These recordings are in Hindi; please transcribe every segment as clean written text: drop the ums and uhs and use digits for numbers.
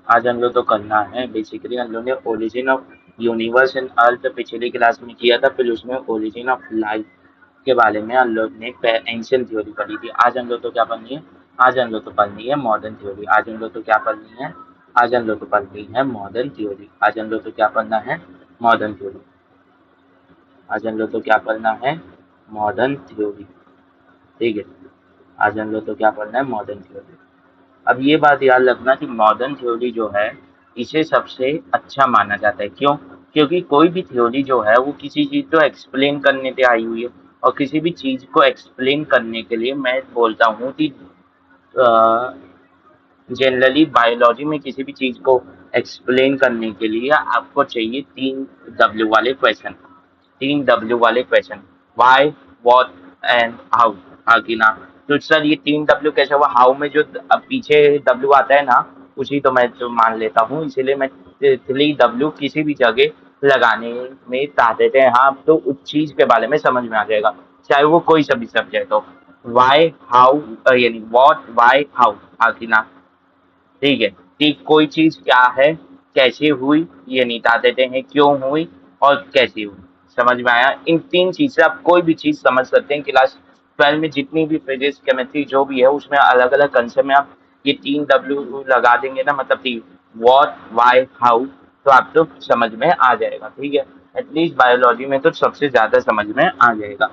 आज हम लोग तो करना है बेसिकली हम लोग ने origin of universe and earth पिछली क्लास में किया था, फिर उसमें ओरिजिन ऑफ लाइफ के बारे में हम लोग ने एंशियंट थ्योरी पढ़ी थी। आज हम लोग तो क्या पढ़नी है, आज हम लोग तो पढ़नी है मॉडर्न थ्योरी। आज हम लोग तो क्या पढ़नी है, आज हम लोग तो पढ़नी है मॉडर्न थ्योरी। आज हम लोग तो क्या पढ़ना है, मॉडर्न थ्योरी। आज हम लोग तो क्या पढ़ना है, मॉडर्न थ्योरी। ठीक है, आज हम लोग तो क्या पढ़ना है, मॉडर्न थ्योरी। अब ये बात याद रखना कि मॉडर्न थ्योरी जो है इसे सबसे अच्छा माना जाता है। क्यों? क्योंकि कोई भी थ्योरी जो है वो किसी चीज को एक्सप्लेन करने पे आई हुई है, और किसी भी चीज को एक्सप्लेन करने के लिए मैं बोलता हूँ कि जनरली बायोलॉजी में किसी भी चीज को एक्सप्लेन करने के लिए आपको चाहिए 3 W वाले क्वेश्चन। 3 W वाले question, why, what and how. हाँ कि ना? तो सर ये 3 W कैसे हुआ? हाउ में जो अब पीछे W आता है ना, उसी तो मैं तो मान लेता हूँ, इसीलिए मैं 3 W किसी भी जगह लगाने में चाह देते हैं। हाँ, तो उस चीज के बारे में समझ में आ जाएगा, चाहे वो कोई सा भी सब्जेक्ट हो। वाई, हाउ, यानी व्हाट, वाई, हाउ। हाँ कि ना? ठीक है, कि कोई चीज क्या है, कैसे हुई, ये निकाल देते हैं, क्यों हुई और कैसे हुई। समझ में आया? इन 3 चीज से आप कोई भी चीज समझ सकते हैं। क्लास 12 में जितनी भी फिजिक्स, केमिस्ट्री जो भी है उसमें अलग अलग कंसेप्ट में आप ये 3 W लगा देंगे ना, मतलब कि व्हाट, वाई, हाउ, तो आप तो समझ में आ जाएगा। ठीक है, एटलीस्ट बायोलॉजी में तो सबसे ज्यादा समझ में आ जाएगा।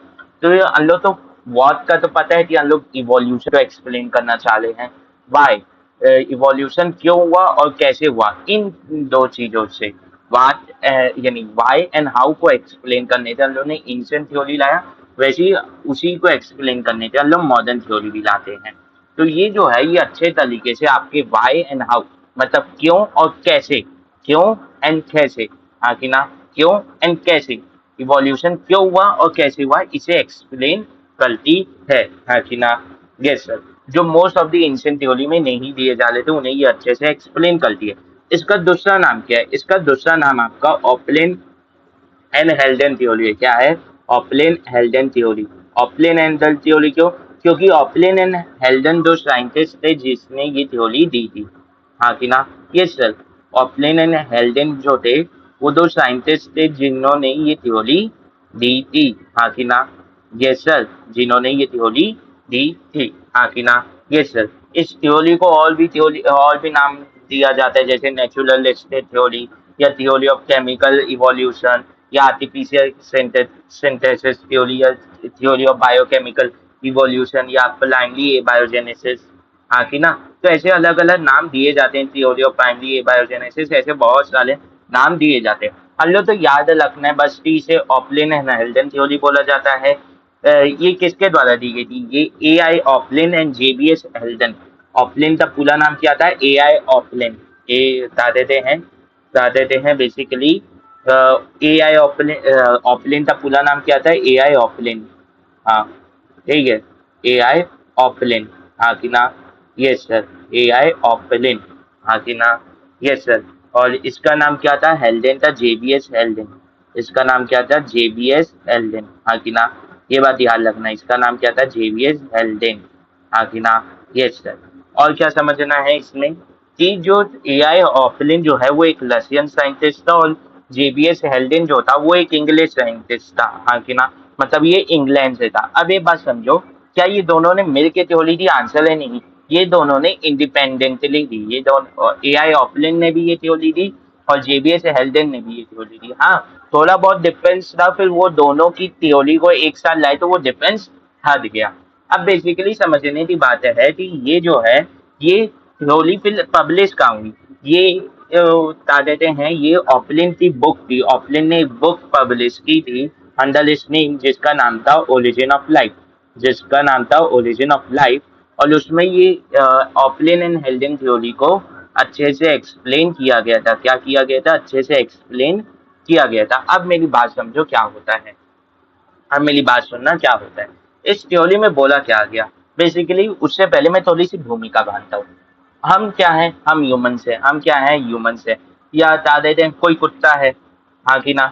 तो ये हम लोग तो व्हाट का तो पता है कि हम लोग इवोल्यूशन को एक्सप्लेन करना चाह रहे हैं। वाई, इवोल्यूशन क्यों हुआ और कैसे हुआ, इन 2 चीजों से व्हाट यानी वाई एंड हाउ को एक्सप्लेन करने थे हम लोग ने एंशिएंट थ्योरी लाया। वैसे ही उसी को एक्सप्लेन करने थे हम लोग मॉडर्न थ्योरी भी लाते हैं। तो ये जो है ये अच्छे तरीके से आपके वाई एंड हाउ, मतलब क्यों और कैसे, क्यों एंड कैसे। हाँ कि ना? क्यों एंड कैसे, इवोल्यूशन क्यों हुआ और कैसे हुआ, इसे एक्सप्लेन करती है। हाँ कि ना? Yes sir. जो most of the ancient theory में नहीं दिए जा रहे थे उन्हें ये अच्छे से एक्सप्लेन करती है। इसका दूसरा नाम क्या है? इसका दूसरा नाम आपका ओपलेन एंड हेल्डेन थ्योरी है। क्या है? Oparin Haldane theory. Oparin and Haldane theory क्यों? क्योंकि ओपलेन एंड हेल्डेन दो साइंटिस्ट थे जिसने ये थ्योरी दी थी। हाँ कि ना? Yes sir. Oparin and Haldane जो थे वो 2 साइंटिस्ट थे जिन्होंने ये थ्योरी दी थी। हाँ कि ना? यस सर, जिन्होंने ये थ्योरी दी थी। हाँ कि ना? Yes sir. इस थ्योरी को और भी नाम दिया जाता है, जैसे नेचुरल स्टेट थ्योरी, या थ्योरी ऑफ केमिकल इवोल्यूशन, या आर्टिफिशियल सिंथेसिस थ्योरी, या थ्योरी ऑफ बायोकेमिकल इवोल्यूशन, या प्राइमरी बायोजेनेसिस। हाँ कि ना? तो ऐसे अलग अलग नाम दिए जाते हैं, थ्योरी ऑफ प्राइमरी बायोजेनेसिस, ऐसे बहुत सारे नाम दिए जाते हैं। हम लोग तो याद रखना है बस कि इसे ऑपलिन एंड हेल्डन थ्योरी बोला जाता है। ये किसके द्वारा दी गई थी? ये ए आई ऑपलिन एंड जेबीएस हेल्डन। ऑपलिन का पूरा नाम क्या था? ए आई ऑपलिन। ए बता देते हैं बेसिकली। ए आई ऑपलिन, ऑपलिन का पूरा नाम क्या था? ए आई ऑपलिन। हाँ, ठीक है, ए आई ऑपलिन। हाँ कि ना? यस सर, ए आई ऑपलिन। हाँ कि ना? Yes sir. और इसका नाम क्या था? हेल्डेन था, जेबीएस हेल्डेन। इसका नाम क्या था? जेबीएस हेल्डेन। हाँ कि ना? ये बात याद रखना, इसका नाम क्या था? जेबीएस हेल्डेन। हाँ कि ना? Yes sir. और क्या समझना है इसमें कि जो ए आई ऑपलिन जो है वो एक रशियन साइंटिस्ट था, और जेबीएस हेल्डेन जो था वो एक इंग्लिश साइंटिस्ट था। हाँ कि ना? मतलब ये इंग्लैंड से था। अब एक बात समझो, क्या ये दोनों ने मिल के थ्योरी दी? आंसर है नहीं, ये दोनों ने इंडिपेंडेंटली दी। ये दोनों, ए आई ऑपलिन ने भी ये थ्योरी दी और जेबीएस हेल्डेन ने भी ये थ्योरी दी। हाँ, थोड़ा बहुत डिफरेंस था, फिर वो दोनों की थ्योरी को एक साथ लाए तो वो डिफरेंस हट गया। अब बेसिकली समझने की बात है कि ये जो है ये थ्योरी फिर पब्लिश कहाँ हुई? ये बता देते हैं, ये ओपलिन की बुक थी। ओपलिन ने एक बुक पब्लिश की थी अंडर इस नेम, जिसका नाम था ओरिजिन ऑफ लाइफ। जिसका नाम था ओरिजिन ऑफ लाइफ। और उसमें ये ओपलिन एंड हेल्डेन थ्योरी को अच्छे से एक्सप्लेन किया गया था। क्या किया गया था? अच्छे से एक्सप्लेन किया गया था। अब मेरी बात समझो क्या होता है। अब मेरी बात सुनना, क्या होता है इस थ्योरी में बोला क्या गया। बेसिकली उससे पहले मैं थोड़ी सी भूमिका बांधता हूँ। हम क्या हैं? हम ह्यूमंस है। हम क्या हैं? ह्यूमंस है। या बता देते हैं कोई कुत्ता है। हाँ कि ना?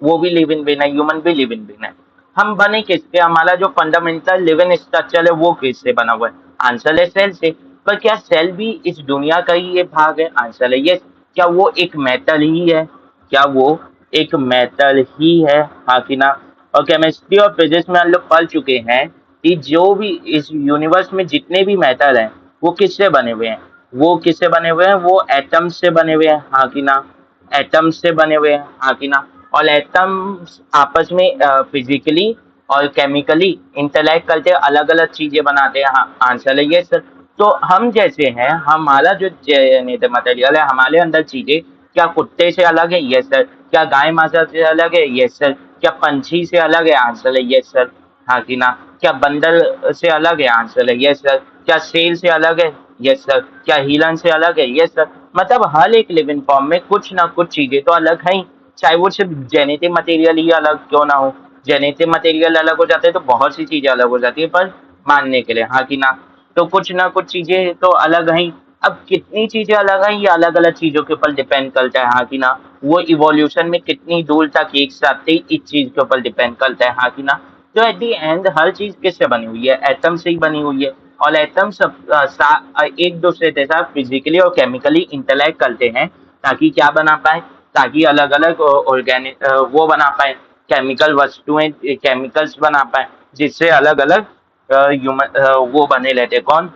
वो भी लिव इन बीन है, ह्यूमन भी लिव इन बीन है। हम बने किसके? हमारा जो फंडामेंटल लिव इन स्ट्रक्चर है वो किससे बना हुआ है? आंसर है सेल से। पर क्या सेल भी इस दुनिया का ही ये भाग है? आंसर है यस। क्या वो एक मेटल ही है? क्या वो एक मेटल ही है? हाँ कि ना? और केमिस्ट्री और फिजिक्स में हम लोग पढ़ चुके हैं कि जो भी इस यूनिवर्स में जितने भी मेटल हैं वो किससे बने हुए हैं? वो किससे बने हुए हैं? वो एटम्स से बने हुए हैं, हाँ कि ना? एटम्स से बने हुए हैं, हाँ कि ना? और एटम्स आपस में फिजिकली और केमिकली इंटरैक्ट करके अलग अलग चीजें बनाते हैं, हाँ आंसर है ये सर। तो हम जैसे हैं, हमारा जो जेनेटिक मटेरियल है, हमारे अंदर चीजें क्या कुत्ते से अलग है? Yes sir. क्या गाय माता से अलग है? Yes sir. क्या पंछी से अलग है? आंसर है यस सर, हाँ कि ना? क्या बंदर से अलग है? आंसर है यस सर। क्या शेर से अलग है? Yes sir. क्या हिरन से अलग है? Yes sir. मतलब हर एक लिविंग फॉर्म में कुछ ना कुछ चीजें तो अलग हैं ही, चाहे वो सिर्फ जेनेटिक मटेरियल ही अलग क्यों ना हो। जेनेटिक मटेरियल अलग हो जाते हैं तो बहुत सी चीजें अलग हो जाती है, पर मानने के लिए, हाँ कि ना? तो कुछ ना कुछ चीजें तो अलग हैं ही। अब कितनी चीजें अलग हैं, ये अलग अलग चीजों के ऊपर डिपेंड करता है, हाँ कि ना? वो इवोल्यूशन में कितनी दूर तक एक साथ थे, इस चीज के ऊपर डिपेंड करता है, हाँ कि ना? तो एट दी एंड हर चीज किससे बनी हुई है? एटम से ही बनी हुई है। और एटम सब एक दूसरे के साथ फिजिकली और केमिकली इंटरैक्ट करते हैं ताकि क्या बना पाए? ताकि अलग अलग ऑर्गेनिक वो बना पाए, केमिकल वस्तुएं, केमिकल्स बना पाए, जिससे अलग अलग ह्यूमन वो बने रहते, कौन?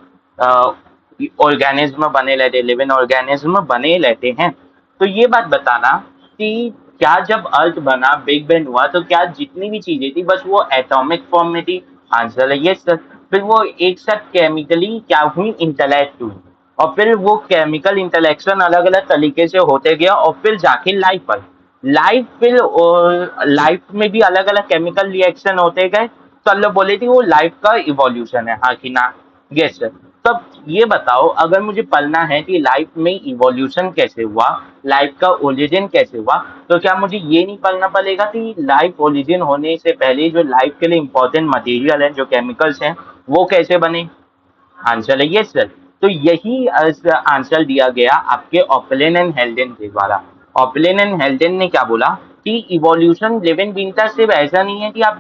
ऑर्गेनिज्म बने रहते, लिविंग ऑर्गेनिज्म बने रहते हैं। तो ये बात बताना कि क्या जब अर्थ बना, बिग बैंग हुआ, तो क्या जितनी भी चीजें थी बस वो एटॉमिक फॉर्म में थी? आंसर है ये सर। फिर वो एक साथ केमिकली क्या हुई? इंटरैक्ट हुई, और फिर वो केमिकल इंटरेक्शन अलग अलग तरीके से होते गया, और फिर जाके लाइफ आई। लाइफ फिर लाइफ में भी अलग अलग केमिकल रिएक्शन होते गए, तो अल्लाह बोले थी वो लाइफ का इवोल्यूशन है, हाँ कि ना? Yes sir. तब ये बताओ, अगर मुझे पढ़ना है कि लाइफ में इवोल्यूशन कैसे हुआ, लाइफ का ओरिजिन कैसे हुआ, तो क्या मुझे ये नहीं पढ़ना पड़ेगा कि लाइफ ओरिजिन होने से पहले जो लाइफ के लिए इंपॉर्टेंट मटेरियल है, जो केमिकल्स हैं, वो कैसे बने? आंसर है यस सर। तो यही आंसर दिया गया आपके ओपलेन एंड हेल्डेन के द्वारा। ओपलेन एंड हेल्डेन ने क्या बोला कि इवोल्यूशन लिविंग बीइंग का सिर्फ ऐसा नहीं है कि आप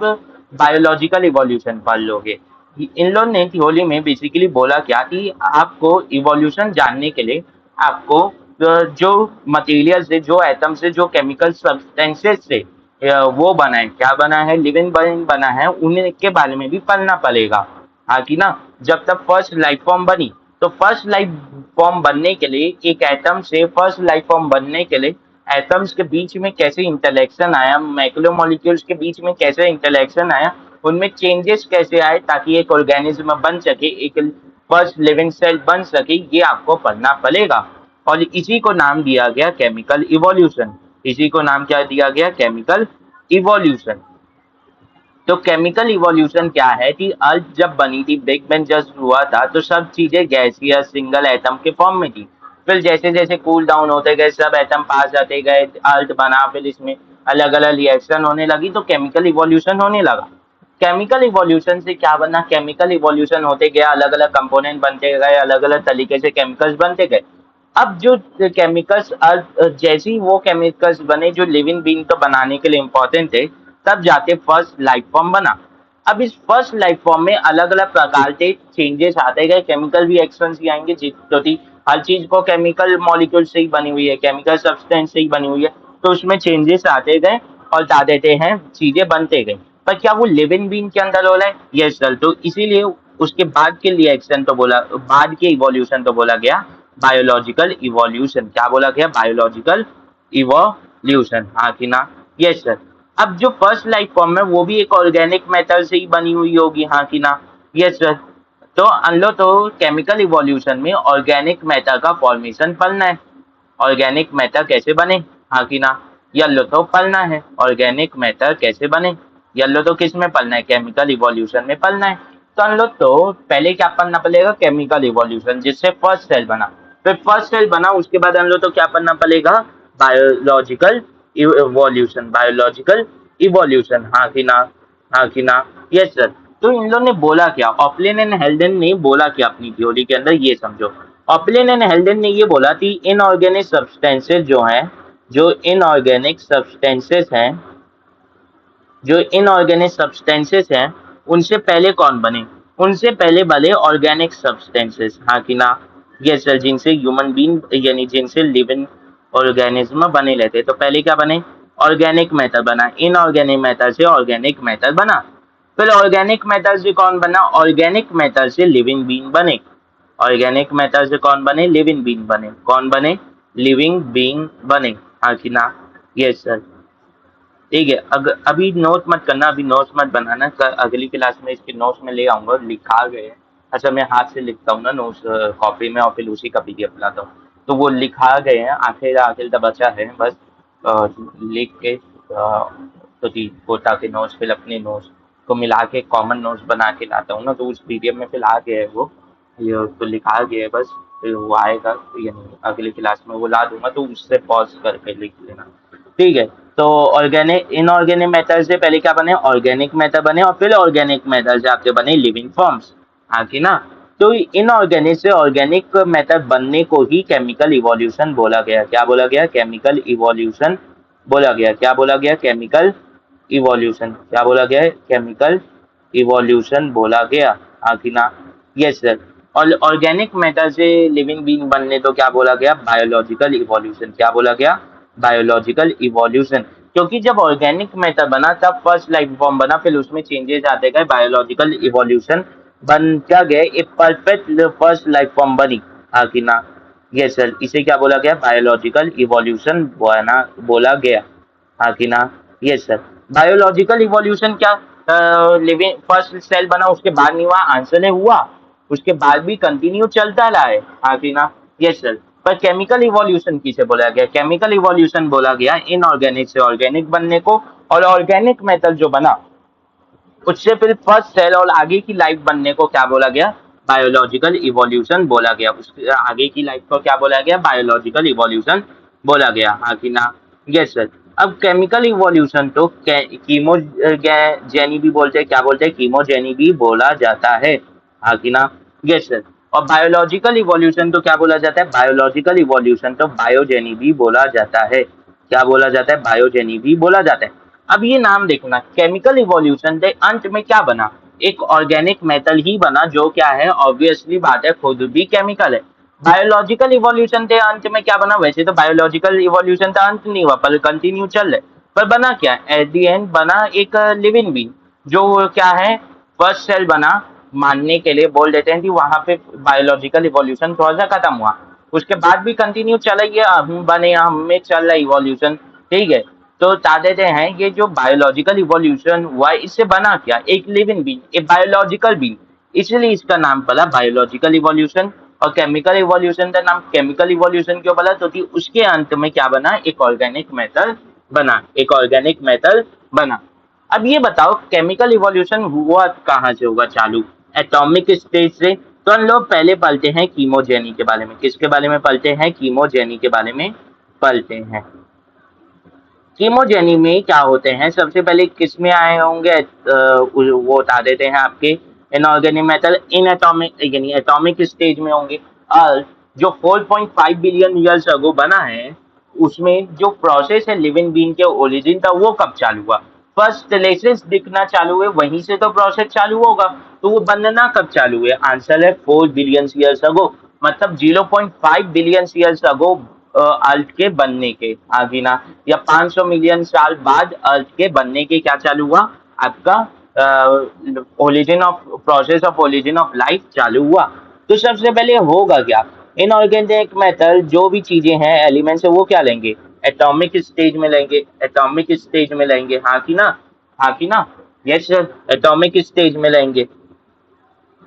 बायोलॉजिकल इवोल्यूशन पढ़ लोगे। इन लोगों ने थ्योरी में बेसिकली बोला क्या कि आपको इवोल्यूशन जानने के लिए आपको जो मटेरियल से, जो एटम से, जो केमिकल सब्सटेंसेस से वो बना है, क्या बना है, लिविंग बीइंग बना है, उनके बारे में भी पढ़ना पड़ेगा, हाँ कि ना? जब तक फर्स्ट लाइफ फॉर्म बनी, तो फर्स्ट लाइफ फॉर्म बनने के लिए एक एटम से फर्स्ट लाइफ फॉर्म बनने के लिए एटम्स के बीच में कैसे इंटरेक्शन आया, मैक्रोमोलिक्यूल्स के बीच में कैसे इंटरेक्शन आया, उनमें चेंजेस कैसे आए ताकि एक ऑर्गेनिज्म बन सके, एक फर्स्ट लिविंग सेल बन सके, ये आपको पढ़ना पड़ेगा। और इसी को नाम दिया गया केमिकल इवोल्यूशन। इसी को नाम क्या दिया गया? Chemical evolution. तो केमिकल इवोल्यूशन क्या है कि अर्थ जब बनी थी, बिग बैंग जस्ट हुआ था, तो सब चीजें गैसियस सिंगल एटम के फॉर्म में थी। फिर जैसे जैसे कूल डाउन होते गए, सब एटम पास आते गए, अर्थ बना, फिर इसमें अलग अलग रिएक्शन होने लगी, तो केमिकल इवोल्यूशन होने लगा। केमिकल इवोल्यूशन से क्या बना? केमिकल इवोल्यूशन होते गया, अलग अलग कंपोनेंट बनते गए, अलग अलग तरीके से केमिकल्स बनते गए। अब जो केमिकल्स जैसे ही वो केमिकल्स बने जो लिविंग बीइंग को बनाने के लिए इम्पोर्टेंट थे, तब जाके फर्स्ट लाइफ फॉर्म बना। अब इस फर्स्ट लाइफ फॉर्म में अलग अलग प्रकार के चेंजेस आते गए, केमिकल रिएक्शंस ही आएंगे, क्योंकि हर चीज को केमिकल मॉलिक्यूल से ही बनी हुई है, केमिकल सब्सटेंस से ही बनी हुई है, तो उसमें चेंजेस आते गए और बता देते हैं, चीजें बनते गई। पर क्या वो लिविंग बीइंग के अंदर हो रहा है? Yes sir. तो इसीलिए उसके बाद के रिएक्शन तो बोला, बाद के इवोल्यूशन तो बोला गया बायोलॉजिकल इवोल्यूशन। क्या बोला गया? बायोलॉजिकल इवोल्यूशन, हाँ कि ना? Yes sir. अब जो फर्स्ट लाइफ फॉर्म है वो भी एक ऑर्गेनिक मैटर से ही बनी हुई होगी, हाँ कि ना? Yes sir. तो अनलो तो केमिकल इवोल्यूशन में ऑर्गेनिक मैटर का फॉर्मेशन पढ़ना है। ऑर्गेनिक मैटर कैसे बने, हाँ कि ना? येलो तो पढ़ना है ऑर्गेनिक मैटर कैसे बने। येलो तो किस में पढ़ना है? केमिकल इवोल्यूशन में पढ़ना है। तो हम लोग तो पहले क्या पढ़ना पड़ेगा? केमिकल इवोल्यूशन, जिससे फर्स्ट सेल बना। फिर फर्स्ट सेल बना, उसके बाद हम लोग तो क्या पढ़ना पड़ेगा? Biological evolution. बायोलॉजिकल इवोल्यूशन, हाँ कि ना? हाँ कि ना? Yes sir. तो इन लोगों ने बोला क्या? ऑपलिन एंड हेल्डन ने बोला क्या अपनी थ्योरी के अंदर, ये समझो। ऑपलिन एंड हेल्डन ने ये बोला कि इनऑर्गेनिक सब्सटेंसेस जो हैं, जो इनऑर्गेनिक सब्सटेंसेस हैं, जो इनऑर्गेनिक सब्सटेंसेस हैं, उनसे पहले कौन बने? उनसे पहले बने ऑर्गेनिक सब्सटेंसेस, हाँ कि ना? यस सर, जिनसे ह्यूमन बीइंग यानी जिनसे लिविंग ऑर्गेनिज्म बने रहते। तो पहले क्या बने, ऑर्गेनिक मैटर बना, इनऑर्गेनिक मैटर से ऑर्गेनिक मैटर बना। फिर ऑर्गेनिक मैटर से कौन बना, ऑर्गेनिक मैटर से लिविंग बीइंग बने। ऑर्गेनिक मैटर से कौन बने, लिविंग बीइंग बने। कौन बने, लिविंग बीइंग बने। हाँ कि ना, यस सर। ठीक है, अभी नोट मत करना, अभी नोट्स मत बनाना, अगली क्लास में इसके नोट्स में ले आऊंगा, लिखा गए हैं। अच्छा, मैं हाथ से लिखता हूँ ना नोट्स कॉपी में, और फिर उसी का पीडीएफ लाता हूँ, तो वो लिखा गए हैं, आखिर आखिर तक बचा है बस लिख के तो ठीक वो, ताकि नोट्स फिर अपने नोट्स को मिला के कॉमन नोट्स बना के लाता हूँ ना, तो उस पीडीएफ में फिर आ गया है वो, ये तो लिखा गया है बस। फिर वो आएगा, यानी अगली क्लास में वो ला दूंगा, तो उससे पॉज करके लिख लेना। ठीक है, तो ऑर्गेनिक इनऑर्गेनिक मैटर से पहले क्या बने, ऑर्गेनिक मैटर बने, और फिर ऑर्गेनिक मैटर से आपके बने लिविंग फॉर्म्स। हाँ कि ना, तो इनऑर्गेनिक से ऑर्गेनिक मैटर बनने को ही केमिकल इवोल्यूशन बोला गया। क्या बोला गया, केमिकल इवोल्यूशन बोला गया। क्या बोला गया, केमिकल इवोल्यूशन। क्या बोला गया, केमिकल इवोल्यूशन बोला गया। हाँ कि ना, यस सर। और ऑर्गेनिक मैटर से लिविंग बीइंग बनने तो क्या बोला गया, बायोलॉजिकल इवोल्यूशन। क्या बोला गया, बायोलॉजिकल इवोल्यूशन। क्योंकि जब ऑर्गेनिक मैटर बना तब फर्स्ट लाइफ फॉर्म बना, फिर उसमें चेंजेस आते गए, बायोलॉजिकल इवोल्यूशन बन क्या गए, एक परफेक्ट फर्स्ट लाइफ फॉर्म बनी। हाँ कि ना, यस सर। इसे क्या बोला गया, बायोलॉजिकल इवोल्यूशन बना बोला गया। हाँ कि ना, यस सर। बायोलॉजिकल इवोल्यूशन क्या, लिविंग फर्स्ट सेल बना उसके बाद नहीं हुआ, आंसर है हुआ, उसके बाद भी कंटिन्यू चलता रहा है। हाँ कि ना, यस सर। पर केमिकल इवोल्यूशन किसे बोला गया, केमिकल इवोल्यूशन बोला गया इनऑर्गेनिक से ऑर्गेनिक बनने को, और ऑर्गेनिक मेथड जो बना उससे फिर फर्स्ट सेल और आगे की लाइफ बनने को क्या बोला गया, बायोलॉजिकल इवोल्यूशन बोला गया। उसके आगे की लाइफ को क्या बोला गया, बायोलॉजिकल इवोल्यूशन बोला गया। हाँ कि ना, यस सर। अब केमिकल इवोल्यूशन तो कीमोजेनी भी बोलते हैं, क्या बोलते हैं, कीमोजेनी भी बोला जाता है। हाँ कि ना, यस सर। और बायोलॉजिकल इवोल्यूशन तो क्या बोला जाता है, बायोलॉजिकल इवोल्यूशन तो बायोजेनी भी बोला जाता है। क्या बोला जाता है, बायोजेनी भी बोला जाता है। अब ये नाम देखना, केमिकल इवोल्यूशन के अंत में क्या बना, एक ऑर्गेनिक मेटल ही बना, जो क्या है, ऑब्वियसली बात है, खुद भी केमिकल है। बायोलॉजिकल इवोल्यूशन के अंत में क्या बना, वैसे तो बायोलॉजिकल इवोल्यूशन का अंत नहीं हुआ पर कंटिन्यू चल रहे, पर बना क्या, एट दी एंड बना एक लिविंग बीइंग, जो क्या है, फर्स्ट सेल बना, मानने के लिए बोल देते हैं कि वहां पे बायोलॉजिकल इवोल्यूशन थोड़ा सा खत्म हुआ, उसके बाद भी कंटिन्यू चला गया, हम बने, हमें चल रहा इवोल्यूशन। ठीक है, तो बता देते हैं ये जो बायोलॉजिकल इवोल्यूशन हुआ है, इससे बना क्या, एक लिविंग बीइंग, एक बायोलॉजिकल बीइंग, इसलिए इसका नाम पड़ा बायोलॉजिकल इवोल्यूशन। और केमिकल इवोल्यूशन का नाम केमिकल इवोल्यूशन क्यों पड़ा, क्योंकि उसके अंत में क्या बना, एक ऑर्गेनिक मेटल बना, एक ऑर्गेनिक मेटल बना। अब ये बताओ केमिकल इवोल्यूशन हुआ कहाँ से होगा चालू, एटॉमिक स्टेज से। तो हम लोग पहले पढ़ते हैं कीमोजेनी के बारे में, किसके बारे में पढ़ते हैं, कीमोजेनी के बारे में पढ़ते हैं। कीमोजेनी में क्या होते हैं, सबसे पहले किस में आए होंगे, वो बता देते हैं आपके, इनऑर्गेनिक मेटल इन एटॉमिक यानी एटॉमिक स्टेज में होंगे। अर्थ जो 4.5 बिलियन ईयर्स अगो बना है, उसमें जो प्रोसेस है लिविंग बीइंग के ओरिजिन का, वो कब चालू हुआ, फर्स्ट ट्रेसेस दिखना चालू हुए, वहीं से तो प्रोसेस चालू होगा। तो वो बनना कब चालू हुए, आंसर है 4 बिलियन ईयर्स अगो, मतलब 0.5 बिलियन ईयर्स अगो अर्थ के बनने के, आगे ना, या 500 मिलियन साल बाद अर्थ के बनने के क्या चालू हुआ, आपका origin of process of origin of life चालू हुआ। तो सबसे पहले होगा क्या, इनऑर्गेनिक मैटर जो भी चीजें हैं, एलिमेंट्स है, वो क्या लेंगे, एटॉमिक स्टेज में लेंगे, एटॉमिक स्टेज में लेंगे। हाँ कि ना, हाँ कि ना, यस सर, एटॉमिक स्टेज में लेंगे।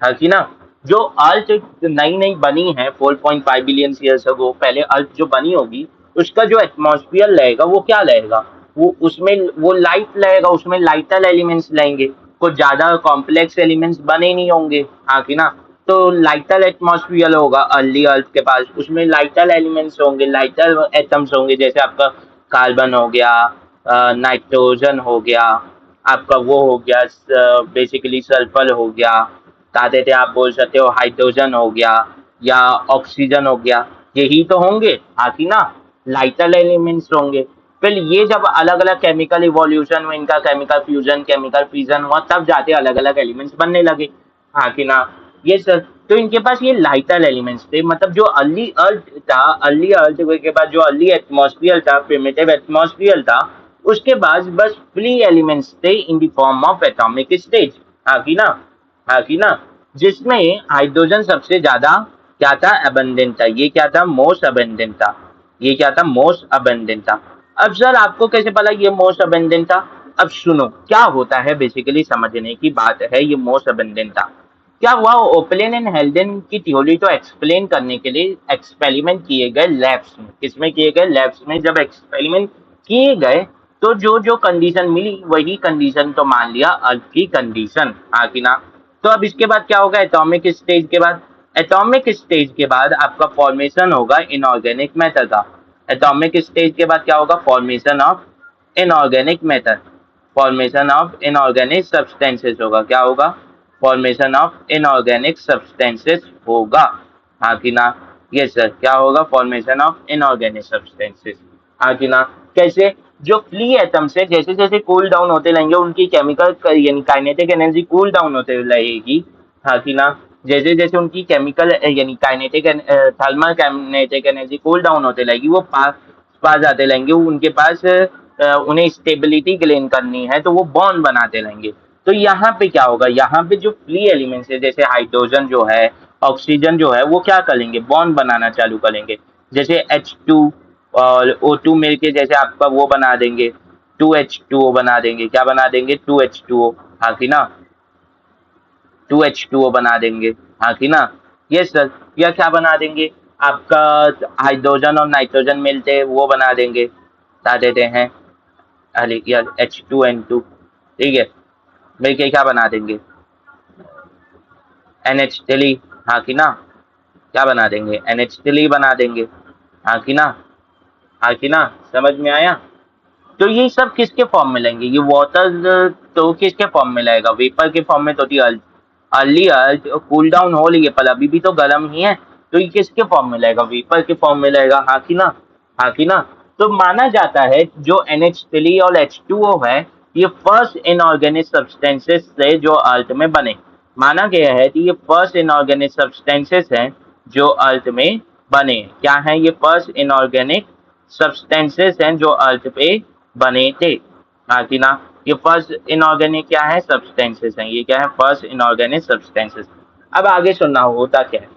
है कि ना, जो अर्थ नई नई बनी है 4.5 बिलियन ईयर्स अगो, पहले अर्थ जो बनी होगी, उसका जो एटमॉस्फेयर रहेगा वो क्या रहेगा, वो उसमें वो लाइट रहेगा, उसमें लाइटर एलिमेंट्स लेंगे, कुछ ज्यादा कॉम्प्लेक्स एलिमेंट्स बने नहीं होंगे। हाँ कि ना, तो लाइटर एटमॉस्फेयर होगा अर्ली अर्थ के पास, उसमें लाइटर एलिमेंट्स होंगे, लाइटर एटम्स होंगे, जैसे आपका कार्बन हो गया, नाइट्रोजन हो गया, आपका वो हो गया, बेसिकली सल्फर हो गया, ताते थे आप बोल सकते हो, हाइड्रोजन हो गया या ऑक्सीजन हो गया, यही तो होंगे। हाँ कि ना, लाइटर एलिमेंट्स होंगे। फिर ये जब अलग अलग केमिकल इवोल्यूशन में इनका केमिकल फ्यूजन केमिकल फिजन हुआ, तब जाते अलग अलग एलिमेंट्स बनने लगे। हाँ कि ना, ये सर, तो इनके पास ये लाइटर एलिमेंट्स थे, मतलब जो अर्ली अर्थ था, अर्ली अर्थ के बाद जो अर्ली एटमॉस्फेयर था, प्रिमिटिव एटमॉस्फेयर था, उसके बाद बस फ्री एलिमेंट्स थे in the form of atomic stage. हाँ कि ना, हाँ कि ना, जिसमें हाइड्रोजन सबसे ज्यादा क्या था, अबंडेंट था। ये क्या था, मोस्ट अबंडेंट था। ये क्या था, मोस्ट अबंडेंट था। अब सर आपको कैसे पता ये मोस्ट अबंडेंट था? अब सुनो क्या होता है, बेसिकली समझने की बात है, ये मोस्ट अबंडेंट था। क्या हुआ, ओपलेन एंड हेल्डेन की थ्योरी को एक्सप्लेन करने के लिए एक्सपेरिमेंट किए गए लैब्स में। किसमें किए गए, लैब्स में। जब एक्सपेरिमेंट किए गए तो जो जो कंडीशन मिली वही कंडीशन तो मान लिया अर्थ की कंडीशन। हाँ कि ना। तो अब इसके बाद क्या होगा, एटॉमिक स्टेज के बाद, एटॉमिक स्टेज के बाद आपका फॉर्मेशन होगा इनऑर्गेनिक मैटर का। एटॉमिक स्टेज के बाद क्या होगा, formation of inorganic matter, formation of inorganic substances होगा। क्या होगा, फॉर्मेशन ऑफ इनऑर्गेनिक सब्सटेंसेस होगा। हाँ कि ना, ये सर क्या होगा, फॉर्मेशन ऑफ इनऑर्गेनिक सब्सटेंसेस। हाँ कि ना। कैसे, जो फ्री एटम्स है जैसे जैसे कूल डाउन होते रहेंगे उनकी केमिकल यानी काइनेटिक एनर्जी कूल डाउन होते रहेगी। हाँ कि ना, जैसे जैसे उनकी केमिकल यानी kinetic thermal kinetic energy cool down होते रहेगी, वो पास पास आते रहेंगे उनके पास, उन्हें स्टेबिलिटी गेन करनी है तो वो बॉन्ड बनाते रहेंगे। तो यहाँ पे क्या होगा, यहाँ पे जो फ्री एलिमेंट्स है जैसे हाइड्रोजन जो है, ऑक्सीजन जो है, वो क्या करेंगे, बॉन्ड बनाना चालू करेंगे। जैसे H2 और O2 मिलके जैसे आपका वो बना देंगे, 2H2O बना देंगे। क्या बना देंगे, 2H2O। हाँ कि ना, 2H2O बना देंगे। हाँ कि ना, ये सर। या क्या बना देंगे, आपका हाइड्रोजन और नाइट्रोजन मिलते वो बना देंगे, बता देते हैं, अरे यार H2N2, ठीक है, मिलके क्या बना देंगे, NH3। हाँ कि ना, क्या बना देंगे, NH3 बना देंगे। हाँ कि ना, हाँ कि ना, समझ में आया। तो ये सब किसके फॉर्म में लेंगे, ये वाटर तो किसके फॉर्म में लाएगा, वेपर के फॉर्म में तो थी अर्ली अर्थ कूल डाउन हो रही है पर अभी भी तो गर्म ही है। तो ये किसके फॉर्म में लाएगा, वेपर के फॉर्म में लाएगा। हाँ कि ना, हाँ कि ना। तो माना जाता है जो NH3 और H2O है, ये फर्स्ट इनऑर्गेनिक सब्सटेंसेस से जो अर्थ में बने। माना गया है कि ये फर्स्ट इनऑर्गेनिक सब्सटेंसेस हैं जो अर्थ में बने। क्या है, ये फर्स्ट इनऑर्गेनिक सब्सटेंसेस हैं जो अर्थ पे बने थे। हाँ कि ना, ये फर्स्ट इनऑर्गेनिक क्या है, सब्सटेंसेस हैं। ये क्या है, फर्स्ट इनऑर्गेनिक सब्सटेंसेस। अब आगे सुनना, होता क्या है,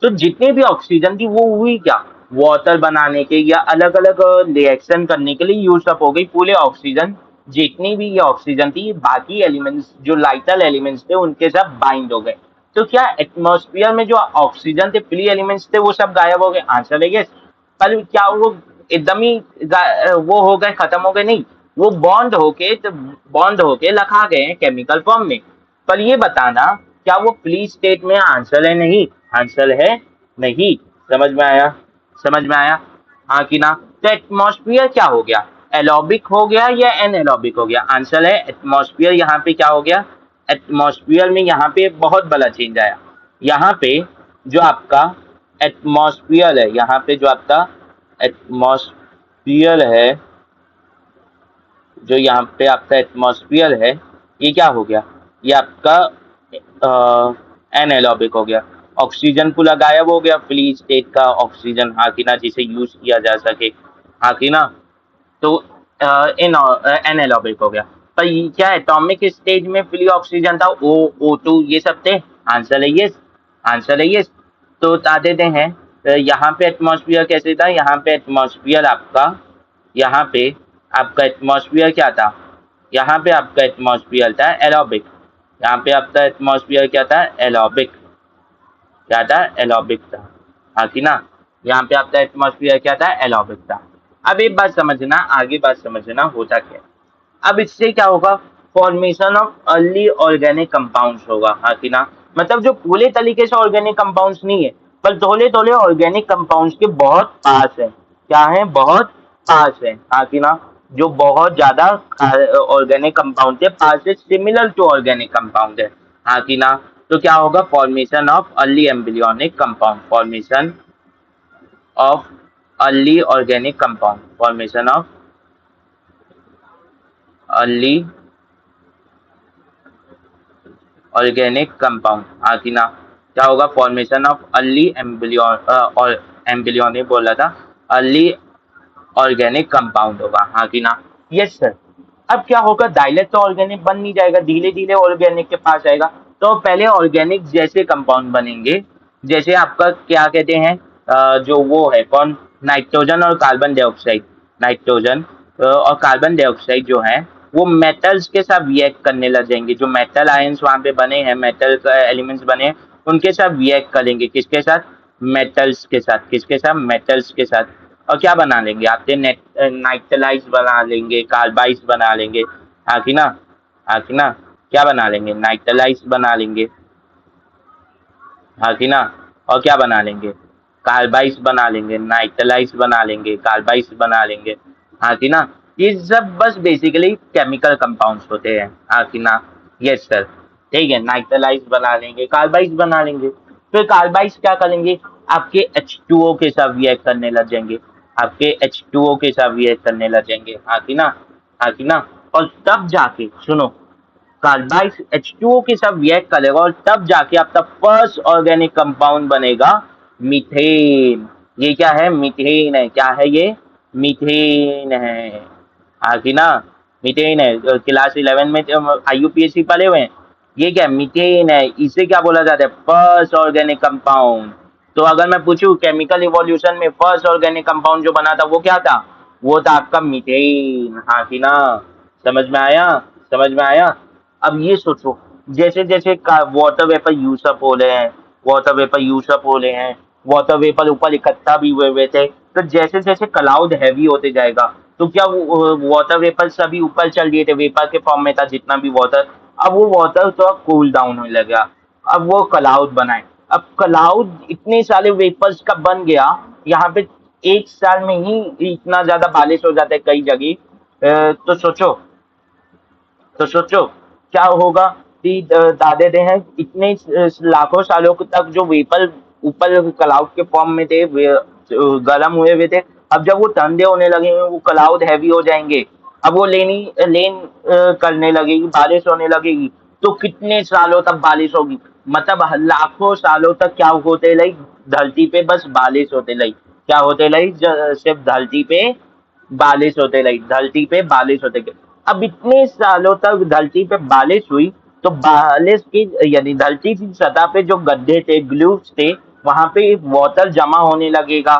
तो जितनी भी ऑक्सीजन थी वो हुई क्या, वाटर बनाने के या अलग अलग रिएक्शन करने के लिए यूज अप हो गई पूरे ऑक्सीजन। जितनी भी ये ऑक्सीजन थी, बाकी एलिमेंट्स जो लाइटर एलिमेंट्स थे उनके साथ बाइंड हो गए। तो क्या एटमॉस्फेयर में जो ऑक्सीजन थे, फ्री एलिमेंट्स थे, वो सब गायब हो गए, आंसर है यस। पर क्या वो एकदम ही वो हो गए, खत्म हो गए, नहीं। वो बॉन्ड होके लखा गए हैं केमिकल फॉर्म में। पर ये बताना, क्या वो फ्री स्टेट में, आंसर है नहीं, आंसर है नहीं। समझ में आया, समझ में आया। हाँ कि ना। तो एटमॉस्फेयर क्या हो गया, एलोबिक हो गया या एनएलोबिक हो गया, आंसर है एटमॉस्फेयर। यहाँ पे क्या हो गया, एटमॉस्फेयर में यहाँ पे बहुत बड़ा चेंज आया। यहाँ पे जो आपका एटमॉस्फेयर है, यहाँ पे जो आपका एटमॉस्फेयर है, जो यहाँ पे आपका एटमॉस्फेयर है, ये क्या हो गया, ये आपका एनाएरोबिक हो गया। ऑक्सीजन पूरा गायब हो गया, फ्री स्टेट का ऑक्सीजन, हाँ कि ना, जिसे यूज किया जा सके। हाँ कि ना। तो इन एनाएरोबिक हो गया। पर क्या एटॉमिक स्टेज में फ्री ऑक्सीजन था, O2 ये सब थे, आंसर है यस, आंसर है यस। तो बता देते हैं, यहाँ पे एटमॉस्फेयर कैसे था, यहाँ पे एटमॉस्फेयर आपका, यहाँ पे आपका एटमॉस्फेयर क्या था, यहाँ पे आपका एटमॉस्फेयर था एरोबिक। यहाँ पे आपका एटमॉस्फेयर क्या था, एरोबिक। क्या था, एरोबिक था। हाँ कि ना, यहाँ पे आपका एटमॉस्फेयर क्या था, एरोबिक था। अब एक बात समझना, आगे बात समझना होता क्या है। अब इससे क्या होगा, formation of early organic compounds होगा। हाँ कि ना, मतलब जो पूरे तरीके से ऑर्गेनिक कंपाउंड्स नहीं है, पर थोड़े थोड़े ऑर्गेनिक कंपाउंड्स के बहुत पास है। क्या है, बहुत पास है। हाँ कि ना, जो बहुत ज्यादा ऑर्गेनिक कंपाउंड है, पास है, सिमिलर टू ऑर्गेनिक कंपाउंड है। हाँ कि ना। तो क्या होगा, formation of early embryonic compound, formation of early organic compound, formation of early organic compound. हाँ कि ना, क्या होगा, फॉर्मेशन ऑफ अर्ली एम्ब्रियन और एम्ब्रियन नहीं बोल रहा था, अर्ली ऑर्गेनिक कंपाउंड होगा, हाँ कि ना? Yes sir. अब क्या होगा, डायलेक्ट तो ऑर्गेनिक बन नहीं जाएगा, धीरे धीरे ऑर्गेनिक के पास आएगा। तो पहले ऑर्गेनिक जैसे कंपाउंड बनेंगे, जैसे आपका क्या कहते हैं, जो वो है कौन, नाइट्रोजन और कार्बन डाइऑक्साइड। नाइट्रोजन और कार्बन डाइऑक्साइड जो है वो मेटल्स के साथ रिएक्ट करने लग जाएंगे, जो मेटल आयंस वहां पे बने हैं, मेटल का एलिमेंट्स बने हैं, उनके साथ रिएक्ट करेंगे, किसके साथ, मेटल्स के साथ, किसके साथ, मेटल्स के साथ। और क्या बना लेंगे, आपके नाइट्रलाइज बना लेंगे, कार्बाइड्स बना लेंगे, हाँ कि ना? हाँ कि ना? क्या बना लेंगे, नाइट्रलाइज बना लेंगे, हाँ कि ना? और क्या बना लेंगे, कार्बाइड्स बना लेंगे, नाइट्रलाइज बना लेंगे, कार्बाइड्स बना लेंगे, हाँ कि ना? ये सब बस बेसिकली केमिकल कंपाउंड्स होते हैं, हाँ कि ना? Yes sir. ठीक है, नाइट्रलाइज बना लेंगे, कार्बाइड्स बना लेंगे। फिर कार्बाइड्स क्या करेंगे, आपके H2O के साथ रिएक्ट करने लग जाएंगे, आपके H2O के साथ रिएक्ट करने लग जाएंगे, हाँ कि ना? हाँ कि ना? और तब जाके सुनो, कार्बाइड H2O के साथ रिएक्ट करेगा और तब जाके आपका फर्स्ट ऑर्गेनिक कंपाउंड बनेगा मीथेन। ये क्या है, मीथेन है, क्या है ये, मीथेन है, हाँ कि ना? मीथेन है, क्लास 11 में IUPAC पढ़े हुए हैं। ये क्या, मीथेन है, इसे क्या बोला जाता है, फर्स्ट ऑर्गेनिक कंपाउंड। तो अगर मैं पूछूं केमिकल इवोल्यूशन में फर्स्ट ऑर्गेनिक कंपाउंड जो बना था वो क्या था, वो था आपका मीथेन, हाँ कि ना? समझ में आया? समझ में आया? अब ये सोचो, जैसे जैसे वाटर वेपर यूसअप हो रहे हैं, वाटर वेपर यूसअप हो रहे हैं, वाटर वेपर ऊपर इकट्ठा भी हुए थे, तो जैसे जैसे क्लाउड हैवी होते जाएगा, तो क्या वाटर वेपर सभी ऊपर चल दिए थे, वेपर के फॉर्म में था जितना भी वाटर, अब वो वाटर तो कूल डाउन होने लगा, अब वो क्लाउड बनाए। अब क्लाउड इतने सारे वेपर्स का बन गया, यहाँ पे एक साल में ही इतना ज्यादा बारिश हो जाता है कई जगह। तो सोचो क्या होगा कि दादे दे हैं इतने लाखों सालों तक जो वेपर ऊपर क्लाउड के फॉर्म में थे, गर्म हुए थे, अब जब वो ठंडे होने लगेंगे वो क्लाउड हैवी हो जाएंगे, अब वो लेन करने लगेगी, बारिश होने लगेगी, तो कितने सालों तक बारिश होगी, मतलब लाखों सालों तक क्या होते रही, धरती पे बस बारिश होते रही, क्या होते रही, सिर्फ धरती पे बारिश होते रही, धरती पे बारिश होते गई। अब इतने सालों तक धरती पे बारिश हुई, तो बारिश की यानी धरती की सतह पे जो गड्ढे थे, ग्लूब्स थे, वहां पे वाटर जमा होने लगेगा।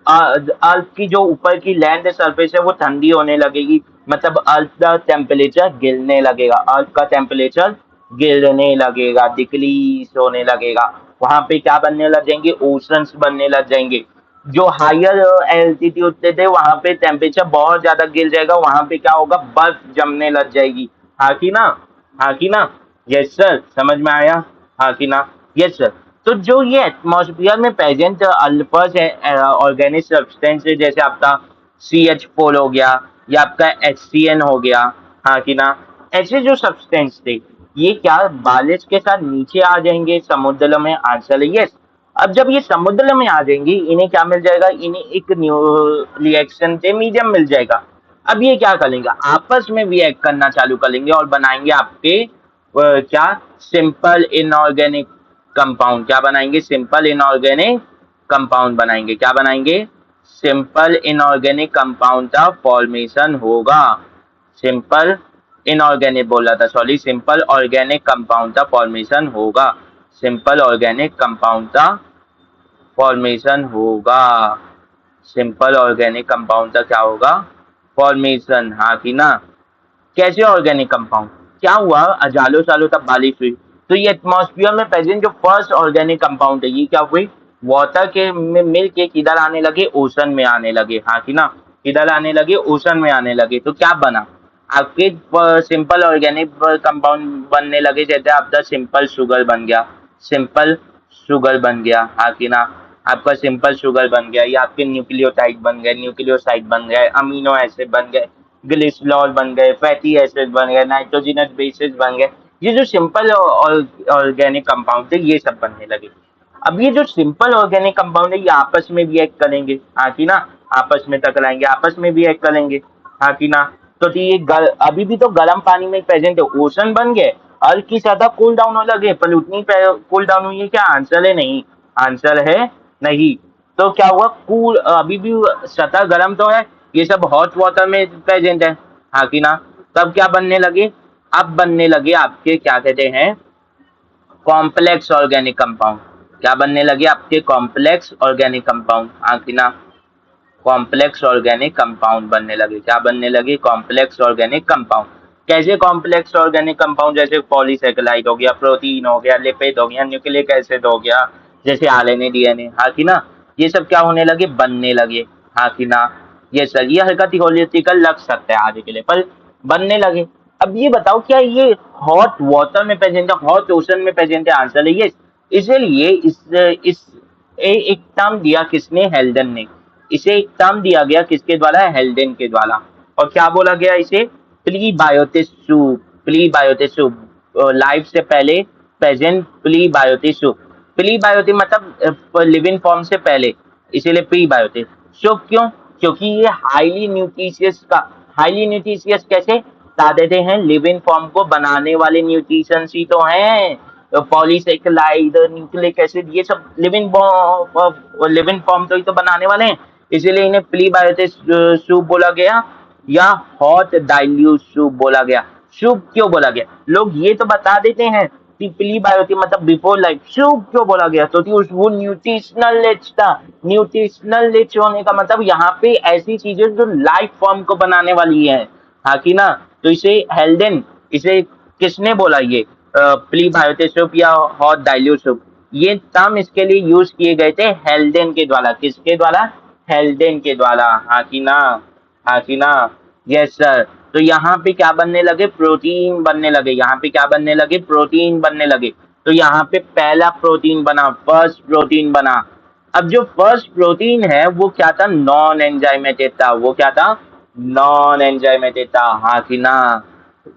अर्थ की जो ऊपर की लैंड सरफेस है वो ठंडी होने लगेगी, मतलब अर्थ का टेम्परेचर गिरने लगेगा, अर्थ का टेम्परेचर गिरने लगेगा, डिक्रीज होने लगेगा। वहां पे क्या बनने लग जाएंगे, ओशंस बनने लग जाएंगे। जो हायर एल्टीट्यूड पे थे वहां पे टेम्परेचर बहुत ज्यादा गिर जाएगा, वहां पे क्या होगा, बर्फ जमने लग जाएगी, हाँ कि ना? हाँ कि ना? यस सर, समझ में आया? हाँ कि ना? Yes sir. तो जो ये एटमॉस्फेयर में प्रेजेंट अल्फाज है, ऑर्गेनिक सब्सटेंस है, जैसे आपका CH4 हो गया या आपका HCN हो गया, हाँ कि ना? ऐसे जो सब्सटेंस थे ये क्या बारिश के साथ नीचे आ जाएंगे समुद्र में, आंसर है यस। अब जब ये समुद्र में आ जाएंगी, इन्हें क्या मिल जाएगा, इन्हें एक न्यू रिएक्शन से मीडियम मिल जाएगा। अब ये क्या करेंगे, आपस में रिएक्ट करना चालू करेंगे और बनाएंगे आपके क्या, सिंपल इनऑर्गेनिक कंपाउंड। क्या बनाएंगे, सिंपल इनऑर्गेनिक कंपाउंड बनाएंगे, क्या बनाएंगे, सिंपल इनऑर्गेनिक कंपाउंड का फॉर्मेशन होगा। सिंपल इनऑर्गेनिक बोला था, सॉरी, सिंपल ऑर्गेनिक कंपाउंड का फॉर्मेशन होगा, सिंपल ऑर्गेनिक कंपाउंड का फॉर्मेशन होगा, सिंपल ऑर्गेनिक कंपाउंड का क्या होगा, फॉर्मेशन, हाँ कि ना? कैसे ऑर्गेनिक कंपाउंड, क्या हुआ, हजारों सालों तक बारिश हुई, तो ये एटमॉस्फेयर में प्रेजेंट जो फर्स्ट ऑर्गेनिक कंपाउंड है ये क्या हुई, वाटर के में मिल के किधर आने लगे, ओशन में आने लगे, हाँ कि ना? किधर आने लगे, ओशन में आने लगे, तो क्या बना, आपके सिंपल ऑर्गेनिक कंपाउंड बनने लगे, जैसे आपका सिंपल शुगर बन गया, सिंपल शुगर बन गया, हाँ कि ना? आपका सिंपल शुगर बन गया, या आपके न्यूक्लियोटाइड बन गए, न्यूक्लियोसाइड बन गए, अमीनो एसिड बन गए, ग्लिसरॉल बन गए, फैटी एसिड बन गए, नाइट्रोजनस बेसिस बन गए। ये जो सिंपल ऑर्गेनिक कंपाउंड है ये सब बनने लगे। अब ये जो सिंपल ऑर्गेनिक कंपाउंड है ये आपस में भी एक्ट करेंगे, हाँ कि ना? आपस में टकराएंगे, आपस में भी एक्ट करेंगे, हाँ कि ना? तो ये अभी भी तो गर्म पानी में प्रेजेंट है, ओशन बन गए, अर्थ की सतह कूल डाउन हो लगे, प्लूटनी कूल डाउन हुई है क्या? आंसर है नहीं, आंसर है नहीं। तो क्या हुआ, कूल अभी भी सतह गर्म तो है, ये सब हॉट वाटर में प्रेजेंट है, हाँ कि ना? तब क्या बनने लगे, अब बनने लगे आपके क्या कहते हैं, कॉम्प्लेक्स ऑर्गेनिक कंपाउंड। क्या बनने लगे आपके, कॉम्प्लेक्स ऑर्गेनिक कंपाउंड, हाँ कि ना? कॉम्प्लेक्स ऑर्गेनिक कंपाउंड बनने लगे। क्या बनने लगे, कॉम्प्लेक्स ऑर्गेनिक कंपाउंड। कैसे कॉम्प्लेक्स ऑर्गेनिक कंपाउंड, जैसे पॉलीसेकेलाइड हो गया, प्रोटीन हो गया, लिपिड हो गया, न्यूक्लिक एसिड हो गया, जैसे आरएनए डीएनए, हाँ कि ना? ये सब क्या होने लगे, बनने लगे, हाँ कि ना? ये सर ये हल्का थियोरिटिकल लग सकता है आज के लिए, पर बनने लगे। अब ये बताओ, क्या ये हॉट वाटर में प्रेजेंट है, हॉट ओशन में प्रेजेंट है? आंसर है ये। इसलिए इस एक टर्म दिया किसने, हेल्डन ने। इसे एक टर्म दिया गया किसके द्वारा, हेल्डन के द्वारा। और क्या बोला गया इसे, prebiotic soup, prebiotic soup, life से पहले प्रेजेंट प्रीबायोटिक सूप। प्रीबायोटिक मतलब लिविंग फॉर्म से पहले, इसीलिए प्रीबायोटिक सूप। क्यों? क्योंकि ये हाईली न्यूट्रिशियस का, हाईली न्यूट्रिशियस कैसे बता देते हैं, लिविंग फॉर्म को बनाने वाले न्यूट्रिशंस ही तो हैं, पॉलीसेकेलाइड, न्यूक्लिक एसिड, ये सब लिविंग फॉर्म तो ही तो बनाने वाले हैं। इसीलिए इन्हें प्रीबायोटिक सूप बोला गया या हॉट डाइल्यूट सूप बोला गया। सूप क्यों बोला गया, लोग ये तो बता देते हैं कि प्रीबायोटिक मतलब बिफोर लाइफ। सूप क्यों बोला गया, तो वो न्यूट्रिशनल रिच था। न्यूट्रिशनल रिच होने का मतलब यहाँ पे ऐसी चीजें जो लाइफ फॉर्म को बनाने वाली है, हाँ कि ना? तो इसे हेल्डन, इसे किसने बोला, ये प्रीबायोटिक सूप या हॉट डाइल्यूट सूप, ये टर्म इसके लिए यूज किए गए थे हेल्डन के द्वारा। किसके द्वारा, हेल्डन के द्वारा, हाँ कि ना? हाँ कि ना? Yes sir. तो यहाँ पे क्या बनने लगे, प्रोटीन बनने लगे। यहाँ पे क्या बनने लगे, प्रोटीन बनने लगे। तो यहाँ पे पहला प्रोटीन बना, फर्स्ट प्रोटीन बना। अब जो फर्स्ट प्रोटीन है वो क्या था, नॉन एंजाइमेटिक था। वो क्या था, नॉन एंजाइमेटिक था, हाँ कि ना?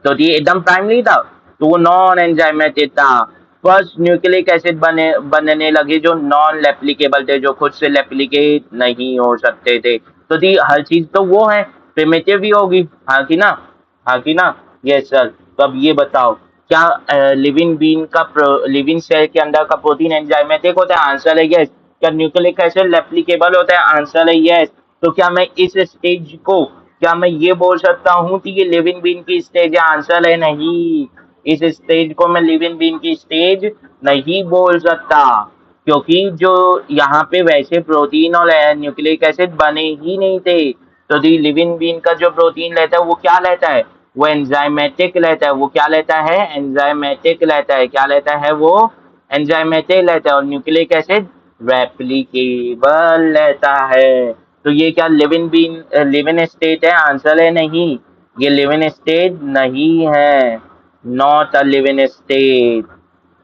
तो ये एकदम प्राइमरी था, तो वो नॉन एंजाइमेटिक था। फर्स्ट न्यूक्लिक एसिड बनने लगे जो नॉन रेप्लिकेबल थे, जो खुद से रेप्लिकेट नहीं हो सकते थे। तो दी हर चीज तो वो है, प्रिमिटिव भी होगी, हाँ कि ना? हाँ कि ना? Yes sir. तो अब ये बताओ, क्या लिविंग बीन का लिविंग सेल के अंदर का प्रोटीन एंजाइमेटिक होता है? आंसर है यस। क्या न्यूक्लिक एसिड रेप्लिकेबल होता है? आंसर है यस। तो क्या मैं इस स्टेज को, क्या मैं ये बोल सकता हूँ कि ये लिविंग बीन की स्टेज है? आंसर है नहीं। इस स्टेज को मैं लिविंग बीन की स्टेज नहीं बोल सकता, क्योंकि जो यहाँ पे वैसे प्रोटीन और न्यूक्लिक एसिड बने ही नहीं थे। तो दी लिविंग बीन का जो प्रोटीन रहता है वो क्या रहता है, वो एंजाइमेटिक रहता है। वो क्या लेता है, एंजाइमेटिक लेता है। क्या लेता है वो, एंजाइमेटिक लेता है। और न्यूक्लिक एसिड रेप्लिकेबल लेता है। तो ये क्या लिविंग बीन लिविंग स्टेट है? आंसर है नहीं, ये लिविंग स्टेट नहीं है, नॉट अ लिविंग स्टेट,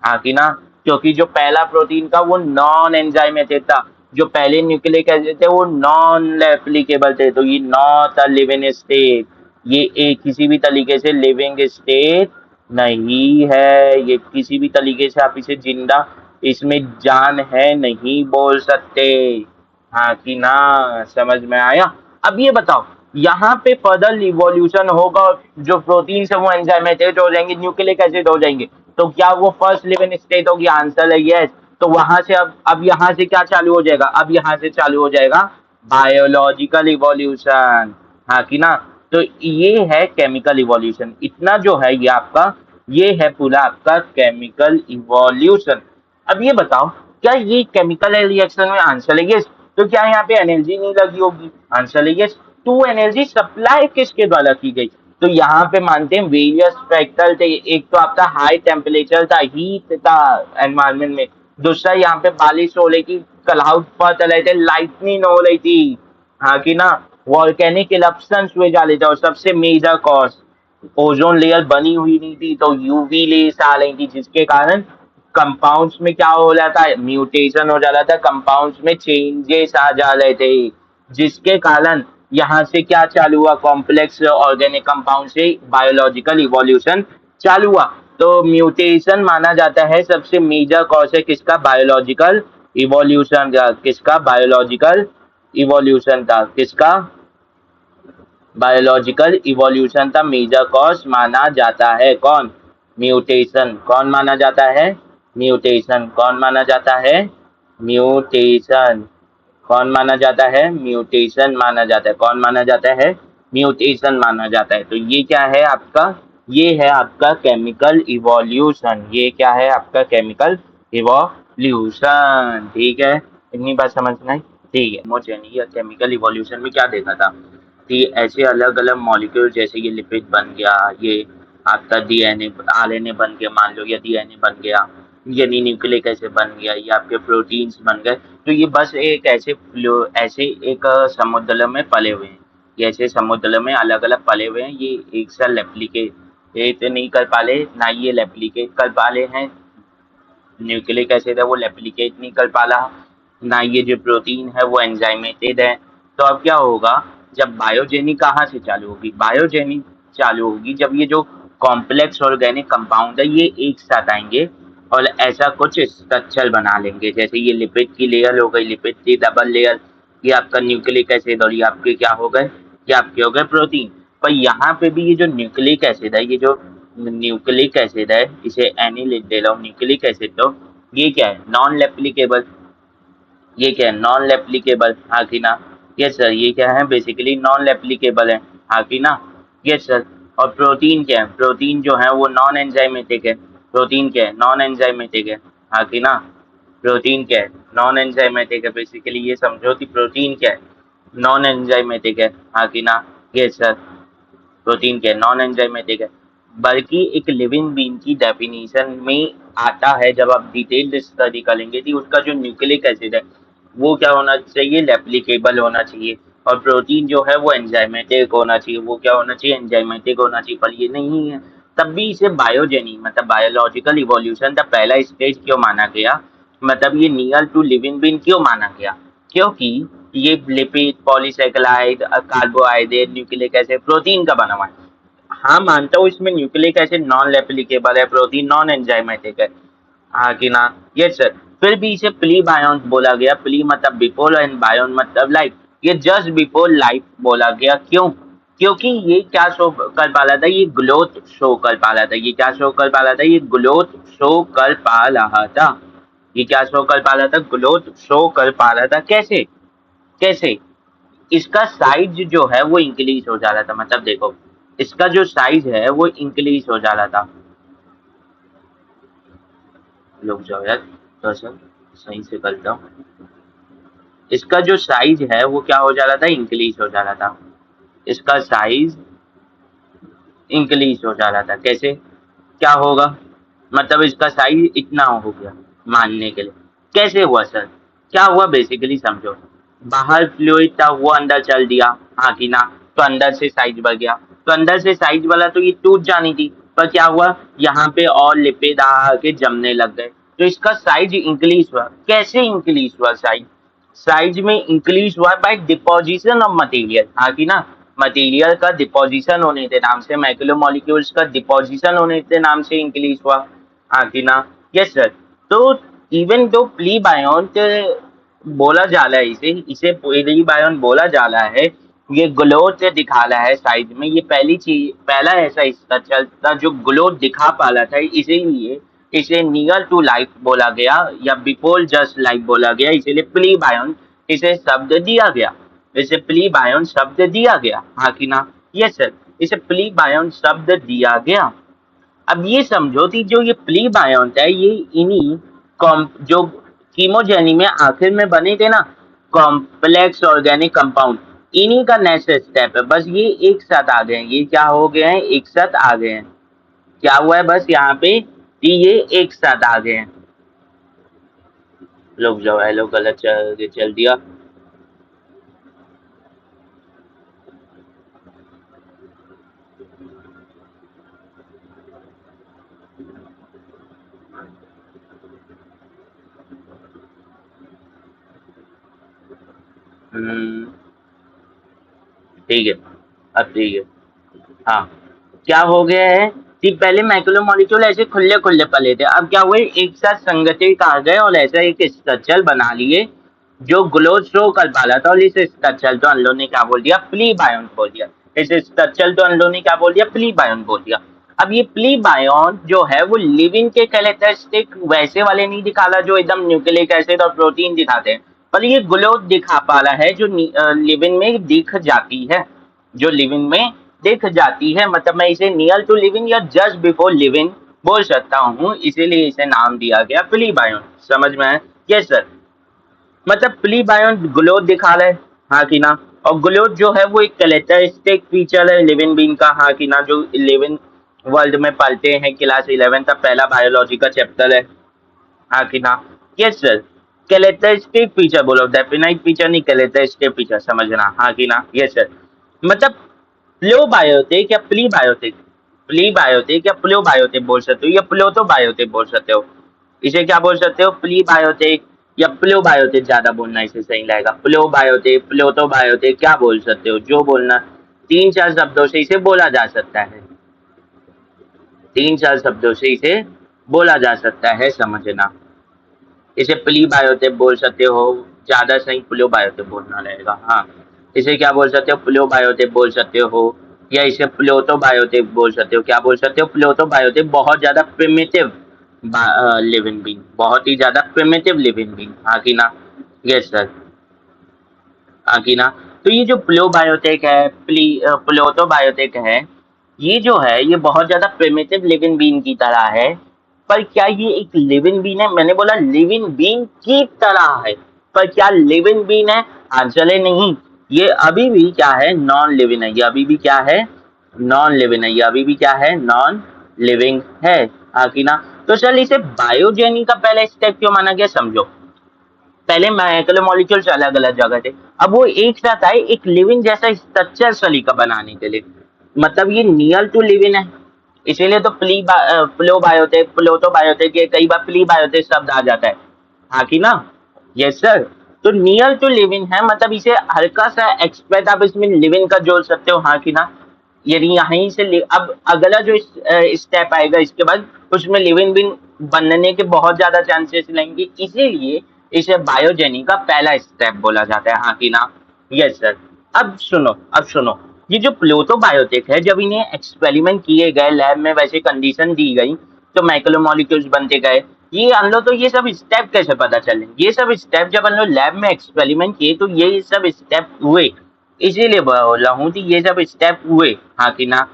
हाँ कि ना? क्योंकि जो पहला प्रोटीन था वो नॉन एंजाइमेटिक था, जो पहले न्यूक्लिक एसिड थे वो नॉन रेप्लिकेबल थे। तो ये नॉट अ लिविंग स्टेट, ये एक किसी भी तरीके से लिविंग स्टेट नहीं है। ये किसी भी तरीके से आप इसे जिंदा, इसमें जान है नहीं बोल सकते, हाँ कि ना? समझ में आया? अब ये बताओ, यहाँ पे फर्दर इवोल्यूशन होगा, जो प्रोटीन है वो एंजाइमेटेड हो जाएंगे, न्यूक्लिक एसिड हो जाएंगे। तो क्या वो फर्स्ट लिविंग स्टेट होगी? आंसर है यस। तो वहां से अब यहाँ से क्या चालू हो जाएगा, अब यहाँ से चालू हो जाएगा बायोलॉजिकल इवोल्यूशन, हाँ कि ना? तो ये है केमिकल इवोल्यूशन। इतना जो है ये आपका, ये है पूरा आपका केमिकल इवोल्यूशन। अब ये बताओ, क्या ये केमिकल रिएक्शन में, आंसर है यस। तो क्या यहाँ पे एनर्जी नहीं लगी होगी? आंसर है यस। तो वो एनर्जी सप्लाई किसके द्वारा की गई? तो यहाँ पे मानते हैं वेरियस फैक्टर थे। एक तो आपका हाई टेम्परेचर था, हीट था एनवायरमेंट में। दूसरा यहाँ पे बारिश हो रही थी, क्लाउड पड़ रहे थे, लाइटनिंग हो रही थी, हाँ कि ना? वॉल्केनिक इरप्शंस हुए जा रहे थे। और सबसे मेजर कॉज, ओजोन लेयर बनी हुई नहीं थी, तो यूवी रेस आ रही थी, जिसके कारण कंपाउंड्स में क्या हो जाता है, म्यूटेशन हो जा रहा था, कंपाउंड्स में चेंजेस आ जा रहे थे, जिसके कारण यहाँ से क्या चालू हुआ, कॉम्प्लेक्स ऑर्गेनिक कंपाउंड से बायोलॉजिकल इवोल्यूशन चालू हुआ। तो म्यूटेशन माना जाता है सबसे मेजर कॉज है किसका, बायोलॉजिकल इवोल्यूशन का। किसका, बायोलॉजिकल इवोल्यूशन का। किसका, बायोलॉजिकल इवोल्यूशन का मेजर कॉज माना जाता है। कौन, म्यूटेशन कौन माना जाता है? म्यूटेशन कौन माना जाता है? म्यूटेशन कौन माना जाता है? म्यूटेशन माना जाता है। कौन माना जाता है? म्यूटेशन माना जाता है। तो ये क्या है आपका? ये है आपका केमिकल इवोल्यूशन। ये क्या है आपका? Chemical evolution. ठीक है, इतनी बात समझना है। ठीक है, होमोजेनी या केमिकल इवोल्यूशन में क्या देखा था कि ऐसे अलग अलग मॉलिक्यूल, जैसे ये लिपिड बन गया, ये आपका डीएनए आरएनए बन गया, मान लो, या डीएनए बन गया, यानी न्यूक्लिक एसिड बन गया, ये आपके प्रोटीन्स बन गए। तो ये बस एक ऐसे एक समुद्र में पले हुए हैं। ये ऐसे समुद्र में अलग अलग पले हुए हैं। ये एक साथ रेप्लिकेट नहीं कर पाले, ना ये रेप्लिकेट कर पाले हैं। न्यूक्लिक एसिड है वो रेप्लिकेट नहीं कर पाला, ना ये जो प्रोटीन है वो एंजाइमेटेड है। तो अब क्या होगा? जब बायोजेनी कहाँ से चालू होगी? बायोजेनी चालू होगी जब ये जो कॉम्प्लेक्स ऑर्गेनिक कंपाउंड है ये एक साथ आएंगे और ऐसा कुछ स्ट्रक्चर बना लेंगे। जैसे ये लिपिड की लेयर हो गई, लिपिड की डबल लेयर, ये आपका न्यूक्लिक एसिड, और ये आपके क्या हो गए? ये आपके हो गए प्रोटीन। पर यहाँ पे भी ये जो न्यूक्लिक एसिड है, ये जो न्यूक्लिक एसिड है, इसे एनी लिख दे रहा हूँ, न्यूक्लिक एसिड, तो ये क्या है? Non replicable. ये क्या है? नॉन रेप्लिकेबल, हाँ कि ना? यस सर, ये क्या है? बेसिकली नॉन रेप्लिकेबल है, हाँ कि ना? Yes sir. और प्रोटीन क्या है? प्रोटीन जो है वो नॉन एंजाइमेटिक है। प्रोटीन क्या है? नॉन एंजाइमेटिक है, हाँ कि ना? प्रोटीन क्या है? नॉन एंजाइमेटिक है। बेसिकली ये समझो कि प्रोटीन क्या है? नॉन एंजाइमेटिक है, हाँ कि ना? Yes sir. प्रोटीन क्या है? नॉन एंजाइमेटिक है। बल्कि एक लिविंग बीइंग की डेफिनेशन में आता है, जब आप डिटेल्ड स्टडी करेंगे, कि उसका जो न्यूक्लिक एसिड है वो क्या होना चाहिए? रेप्लिकेबल होना चाहिए। और प्रोटीन जो है वो एंजाइमेटिक होना चाहिए। वो क्या होना चाहिए? एंजाइमेटिक होना चाहिए। पर ये नहीं है। तब भी इसे बायोजेनी मतलब बायोलॉजिकल इवोल्यूशन का पहला स्टेज क्यों माना गया? मतलब ये नियर टू लिविंग बीइंग क्यों माना गया? क्योंकि ये lipid, polysaccharide, carbohydrate, nucleic acid protein का बना हुआ है। हाँ, मानता हूँ इसमें न्यूक्लिक एसिड नॉन रेप्लिकेबल है, प्रोटीन नॉन एंजाइमेटिक है, हाँ कि ना? Yes sir. फिर भी इसे प्ली बायोन बोला गया। प्ली मतलब बिफोर एंड बायोन मतलब लाइफ। ये जस्ट बिफोर लाइफ बोला गया। क्यों? क्योंकि ये क्या शो कर पा रहा था? ये ग्रोथ शो कर पा रहा था। ये क्या शो कर पा रहा था? ये ग्रोथ शो कर पा रहा था। ये क्या शो कर पा रहा था? ग्रोथ शो कर पा रहा था। कैसे? कैसे? इसका साइज जो है वो इंक्रीज हो जा रहा था। मतलब देखो, इसका जो साइज है वो इंक्रीज हो जा रहा था। लोग जाओ यार, थोड़ा सा सही से करता हूँ। इसका जो साइज है वो क्या हो जा रहा था? इंक्रीज हो जा रहा था। इसका साइज इंक्रीज हो जा रहा था। कैसे? क्या होगा? मतलब इसका साइज इतना हो गया मानने के लिए। कैसे हुआ सर? क्या हुआ? बेसिकली समझो, बाहर फ्लूइड था वो अंदर चल दिया, हाँ कि ना? तो अंदर से साइज बढ़ गया। तो अंदर से साइज वाला तो ये टूट जानी थी, पर क्या हुआ? यहाँ पे और लिपिड आके जमने लग गए, तो इसका साइज इंक्रीज हुआ। कैसे इंक्रीज हुआ साइज? साइज में इंक्रीज हुआ बाय डिपोजिशन ऑफ मटेरियल, हाँ कि ना? मटेरियल का डिपोजिशन होने के नाम से, मैक्रोमोलिक्यूल्स का डिपोजिशन होने के नाम से इंक्रीज हुआ, हाँ कि ना? Yes sir. तो इवन दो प्ली बायोन बोला जा रहा है, इसे इसे प्ली बायोन बोला जा रहा है, ये ग्लोथ दिखा रहा है साइज में। ये पहली चीज, पहला ऐसा स्ट्रक्चर था जो ग्लोथ दिखा पा रहा था, इसीलिए इसे नियर टू लाइफ बोला गया या बिफोर जस्ट लाइफ बोला गया, इसीलिए प्ली बायोन इसे शब्द दिया गया। इसे प्ली बायोन शब्द दिया गया, हाँ कि ना? यस सर, इसे प्ली बायोन शब्द दिया गया। अब ये समझो कि जो ये प्ली बायोन है, ये इन्हीं जो कीमोजेनी में आखिर में बने थे ना, कॉम्प्लेक्स ऑर्गेनिक कंपाउंड, इन्हीं का नेक्स्ट स्टेप है। बस ये एक साथ आ गए हैं। ये क्या हो गए हैं? एक साथ आ गए हैं। क्या हुआ है बस यहाँ पे कि ये एक साथ आ गए हैं। लोग जो है लोग गलत चल दिया। ठीक है, अब ठीक है। हाँ, क्या हो गया है कि पहले मैक्रोमोलेक्यूल ऐसे खुले खुले पले थे, अब क्या हुए? एक साथ संगठित आ गए और ऐसा एक स्ट्रक्चर बना लिए जो ग्लो शो कर पा रहा था। और इस स्ट्रक्चर तो अनलो ने क्या बोल दिया? प्ली बायोन बोल दिया। इस स्ट्रक्चर तो अनलो ने क्या बोल दिया? प्ली बायोन बोल दिया। अब ये प्लीबायोन जो है वो लिविन के कैरेक्टरिस्टिक वैसे वाले नहीं दिखा रहा जो एकदम न्यूक्लिक एसिड और प्रोटीन दिखाते हैं, पर ये ग्रोथ दिखा पा रहा है जो लिविन में दिख जाती है, जो लिविन में दिख जाती है। मतलब मैं इसे नियर टू लिविन या जस्ट बिफोर लिविन बोल सकता हूँ, इसीलिए इसे नाम दिया गया प्लीबायोन। समझ में है? Yes sir. मतलब प्लीबायोन ग्लोथ दिखा रहा है, हाँ कि ना। और ग्लोथ जो है वो एक कैरेक्टरिस्टिक फीचर है लिविंग बीइंग का, हाँ कि ना, जो लिविंग वर्ल्ड में पढ़ते हैं क्लास 11 का पहला बायोलॉजी का चैप्टर है, हाँ कि ना। Yes sir. कैरेक्टरिस्टिक फीचर बोलो, डेफिनाइट फीचर नहीं, कैरेक्टरिस्टिक फीचर, समझना, हाँ कि ना। Yes sir. मतलब प्लोबायोटिक या प्लीबायोटिक, प्लीबायोटिक या प्लोबायोटिक बोल सकते हो या प्लोटोबायोटिक बोल सकते हो। इसे क्या बोल सकते हो? प्लीबायोटिक या प्लोबायोटिक, ज्यादा बोलना इसे सही लगेगा। प्लोबायोटिक, प्लोटोबायोटिक, क्या बोल सकते हो, जो बोलना। 3-4 शब्दों से इसे बोला जा सकता है, 3-4 शब्दों से इसे बोला जा सकता है, समझना। इसे प्लीबायोटिक बोल सकते हो, ज्यादा सही प्लोबायोटिक बोलना रहेगा, हाँ। इसे क्या बोल सकते हो? प्लोबायोटिक बोल सकते हो, या इसे प्लोटोबायोटिक बोल सकते हो। क्या बोल सकते हो? प्लोटोबायोटिक, बहुत ज्यादा प्रिमिटिव लिविंग बीइंग, बहुत ही ज्यादा प्रिमिटिव लिविंग बीइंग, हाँ कि ना। यस सर, हाँ कि ना। तो ये जो प्लोबायोटिक है, प्लोटोबायोटिक है, ये जो है ये बहुत ज्यादा प्रिमिटिव लिविंग बीइंग की तरह है। पर क्या ये एक लिविंग बीइंग है? मैंने बोला लिविंग बीइंग की तरह है, पर क्या लिविंग बीइंग है? आंसर है नहीं। ये अभी भी क्या है? नॉन लिविंग है। ये अभी भी क्या है? नॉन लिविंग है। ये अभी भी क्या है? नॉन लिविंग है, हाँ कि ना। तो चल, इसे बायोजेनी का पहला स्टेप क्यों माना गया, समझो। पहले मैक्रोमोलेक्यूल्स अलग अलग जगह थे, अब वो एक साथ आए एक लिविंग जैसा स्ट्रक्चर सलीका बनाने के लिए। मतलब ये नियर टू लिविंग है, इसीलिए तो प्लोबायोटिक, प्लोटोबायोटिक, ये कई बार प्लीबायोटिक शब्द आ जाता है, हाँ कि ना। Yes sir. तो नियर टू लिविंग है, मतलब इसे हल्का सा एक्सपेक्ट आप इसमें लिविंग का जोड़ सकते हो, हाँ कि ना। यदि यहीं से अब अगला जो स्टेप आएगा इसके बाद, उसमें लिविंग बीइंग बनने के बहुत ज्यादा चांसेस रहेंगे, इसीलिए इसे बायोजेनी का पहला स्टेप बोला जाता है, हाँ कि ना। Yes sir. अब सुनो, अब सुनो। ये जो प्लोटोबायोटिक है, जब इन्हें एक्सपेरिमेंट किए गए लैब में, वैसे कंडीशन दी गई, तो माइक्रोमोलिक्यूल्स बनते गए। ये हम लोग तो ये सब स्टेप कैसे पता चले? ये सब स्टेप जब हम लोग लैब में एक्सपेरिमेंट किए तो ये सब स्टेप हुए, इसीलिए बोला हूँ कि ये सब स्टेप हुए, हाँ कि ना।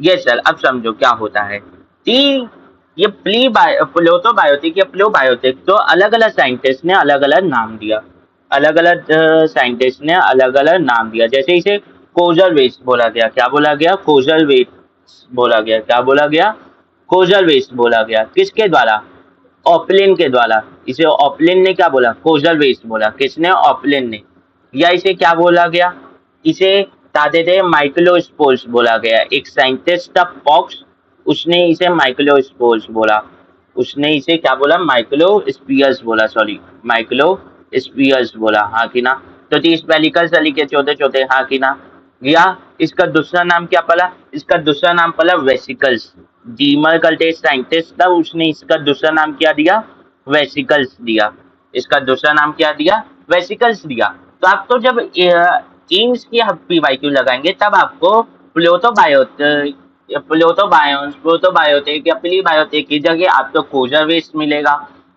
ये सर, अब समझो क्या होता है कि ये प्लोटोबायोटिक या प्लोबायोटिक, तो अलग अलग साइंटिस्ट ने अलग अलग नाम दिया, अलग अलग साइंटिस्ट ने अलग अलग नाम दिया। जैसे इसे कोजल वेस्ट बोला गया, क्या बोला गया? कोजल वेस्ट बोला गया, क्या बोला गया? कोजल वेस्ट बोला गया। किसके द्वारा? ऑपलिन के द्वारा। इसे ऑपलिन ने क्या बोला? कोजल वेस्ट बोला। किसने? ऑपलिन ने। या इसे क्या बोला गया? इसे बताते थे माइक्रोस्पोर्स बोला गया। एक साइंटिस्ट था पॉक्स, उसने इसे माइक्रोस्पोर्स बोला। उसने इसे क्या बोला? माइक्रोस्पियर्स बोला, सॉरी, माइक्रोस्पियर्स बोला, हाँ कि ना। तो 30 पेलिकल सली के छोटे छोटे, हाँ कि ना। या इसका दूसरा नाम क्या पड़ा? इसका दूसरा नाम पड़ा वेसिकल्स। डीमर कल्टे साइंटिस्ट था, उसने इसका दूसरा नाम क्या दिया? वेसिकल्स दिया। इसका दूसरा नाम क्या दिया? वेसिकल्स दिया। तो आपको जब एम्स की पीवाईक्यू लगाएंगे तब आपको प्लोटोबायोन्स, प्रोटोबायोटिक या प्रीबायोटिक की जगह आपको कोजल वेस्ट मिलेगा,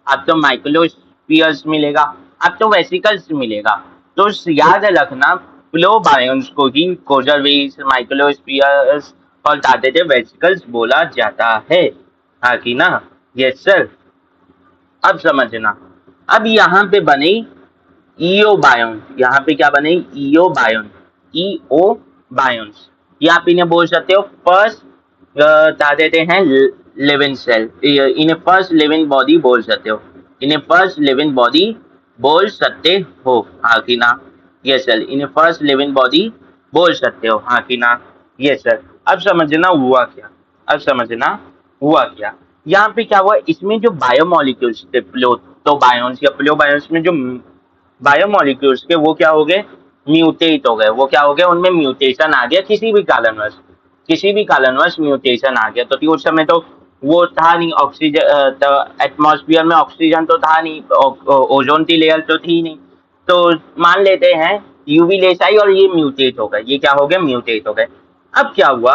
आपको माइक्रोस्पियर्स मिलेगा, आपको वेसिकल्स मिलेगा। तो याद रखना, प्लोबायोन्स को ही कोजल वेस्ट, माइक्रोस्पियर्स और दाते थे वेसिकल्स बोला जाता है, हाँ कि ना। Yes sir. अब समझना, अब यहाँ पे बने ईओ बायोन, यहाँ पे क्या बने? Eobiont, eobionts. ये आप इन्हें बोल सकते हो फर्स्ट, बता देते हैं, लिविंग सेल। इन्हें फर्स्ट लिविंग बॉडी बोल सकते हो, इन्हें फर्स्ट लिविंग बॉडी बोल सकते हो, हाँ कि ना। यस सर, इन्हें फर्स्ट लिविंग बॉडी बोल सकते हो, हाँ कि ना। Yes sir. अब समझना हुआ क्या, अब समझना हुआ क्या। यहाँ पे क्या हुआ, इसमें जो बायोमोलिक्यूल्स थे, प्लोटोबायोन्स या प्लोबायोन्स में जो बायोमोलिक्यूल्स के, वो क्या हो गए? म्यूटेट हो गए। वो क्या हो गया? उनमें म्यूटेशन आ गया, किसी भी कारणवश, किसी भी कारणवश म्यूटेशन आ गया। तो उस समय तो वो था नहीं ऑक्सीजन, तो एटमॉस्फेयर में ऑक्सीजन तो था नहीं, ओजोन की लेयर तो थी नहीं, तो मान लेते हैं यूवी लेस आई और ये म्यूटेट हो गए। ये क्या हो गए? म्यूटेट हो गए। अब क्या हुआ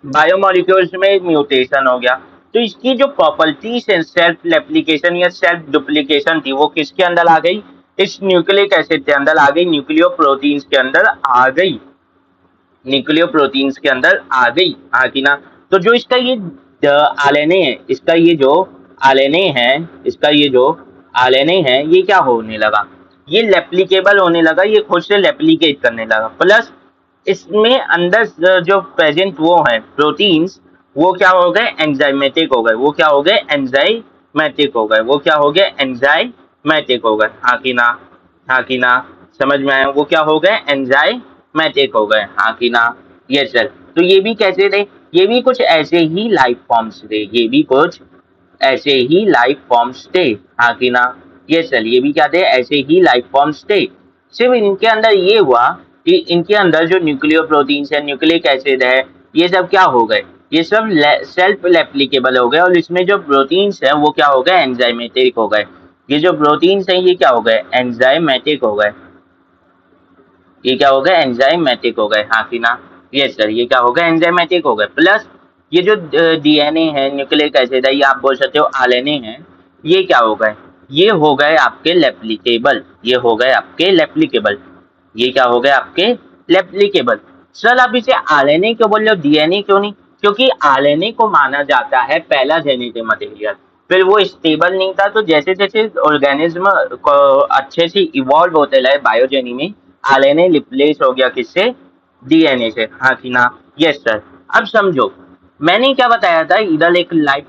बायोमोलिक्यूल्स में म्यूटेशन हो गया। तो इसकी जो प्रॉपर्टीज है सेल्फ रेप्लिकेशन या सेल्फ डुप्लीकेशन थी वो किसके अंदर आ गई, इस न्यूक्लिक एसिड के अंदर आ गई, न्यूक्लियो प्रोटीन्स के अंदर आ गई, न्यूक्लियो प्रोटीन्स के अंदर आ गई, हाँ कि ना। तो जो इसका ये आरएनए है, इसका ये जो आरएनए है, इसका ये जो आरएनए है, ये क्या होने लगा, ये रेप्लिकेबल होने लगा, ये खुद से रेप्लिकेट करने लगा। प्लस इसमें अंदर जो प्रेजेंट वो है प्रोटीन्स, वो क्या हो गए, एंजाइमेटिक हो गए, वो क्या हो गए, एंजाइमेटिक हो गए, वो क्या हो गए, एंजाइमेटिक हो गए, हाँ कि ना, हाँ कि ना, समझ में आया, वो क्या हो गए, एंजाइमेटिक हो गए, हाँ कि ना। ये सर, तो ये भी कैसे थे, ये भी कुछ ऐसे ही लाइफ फॉर्म्स थे, ये भी कुछ ऐसे ही लाइफ फॉर्म्स थे, हाँ कि ना। ये सर, ये भी क्या थे, ऐसे ही लाइफ फॉर्म्स थे। सिर्फ इनके अंदर ये हुआ कि इनके अंदर जो न्यूक्लियो प्रोटीन्स है, न्यूक्लिक एसिड है, ये सब क्या हो गए, ये सब सेल्फ रेप्लिकेबल हो गए, और इसमें जो प्रोटीन्स है वो क्या हो गए, एंजाइमेटिक हो गए। ये जो प्रोटीन्स हैं ये क्या हो गए, एंजाइमेटिक हो गए, ये क्या हो गए, एंजाइमेटिक हो गए, हाँ कि ना। ये सर, ये क्या हो गए, एंजाइमेटिक हो गए। प्लस ये जो डीएनए है, न्यूक्लिक एसिड है, ये आप बोल सकते हो आरएनए है, ये क्या हो गए, ये हो गए आपके रेप्लिकेबल, ये हो गए आपके रेप्लिकेबल, ये क्या हो गए आपके रेप्लिकेबल। सर आप इसे आरएनए क्यों बोल रहे हो, डीएनए क्यों नहीं, क्योंकि आरएनए को माना जाता है पहला जेनेटिक मटेरियल, फिर वो स्टेबल नहीं था, तो जैसे जैसे ऑर्गेनिज्म को अच्छे से इवॉल्व होते रहे बायोजेनी में, आरएनए रिप्लेस हो गया किससे, डीएनए से, हाँ कि ना। Yes sir. अब समझो, मैंने क्या बताया था, इधर एक लाइफ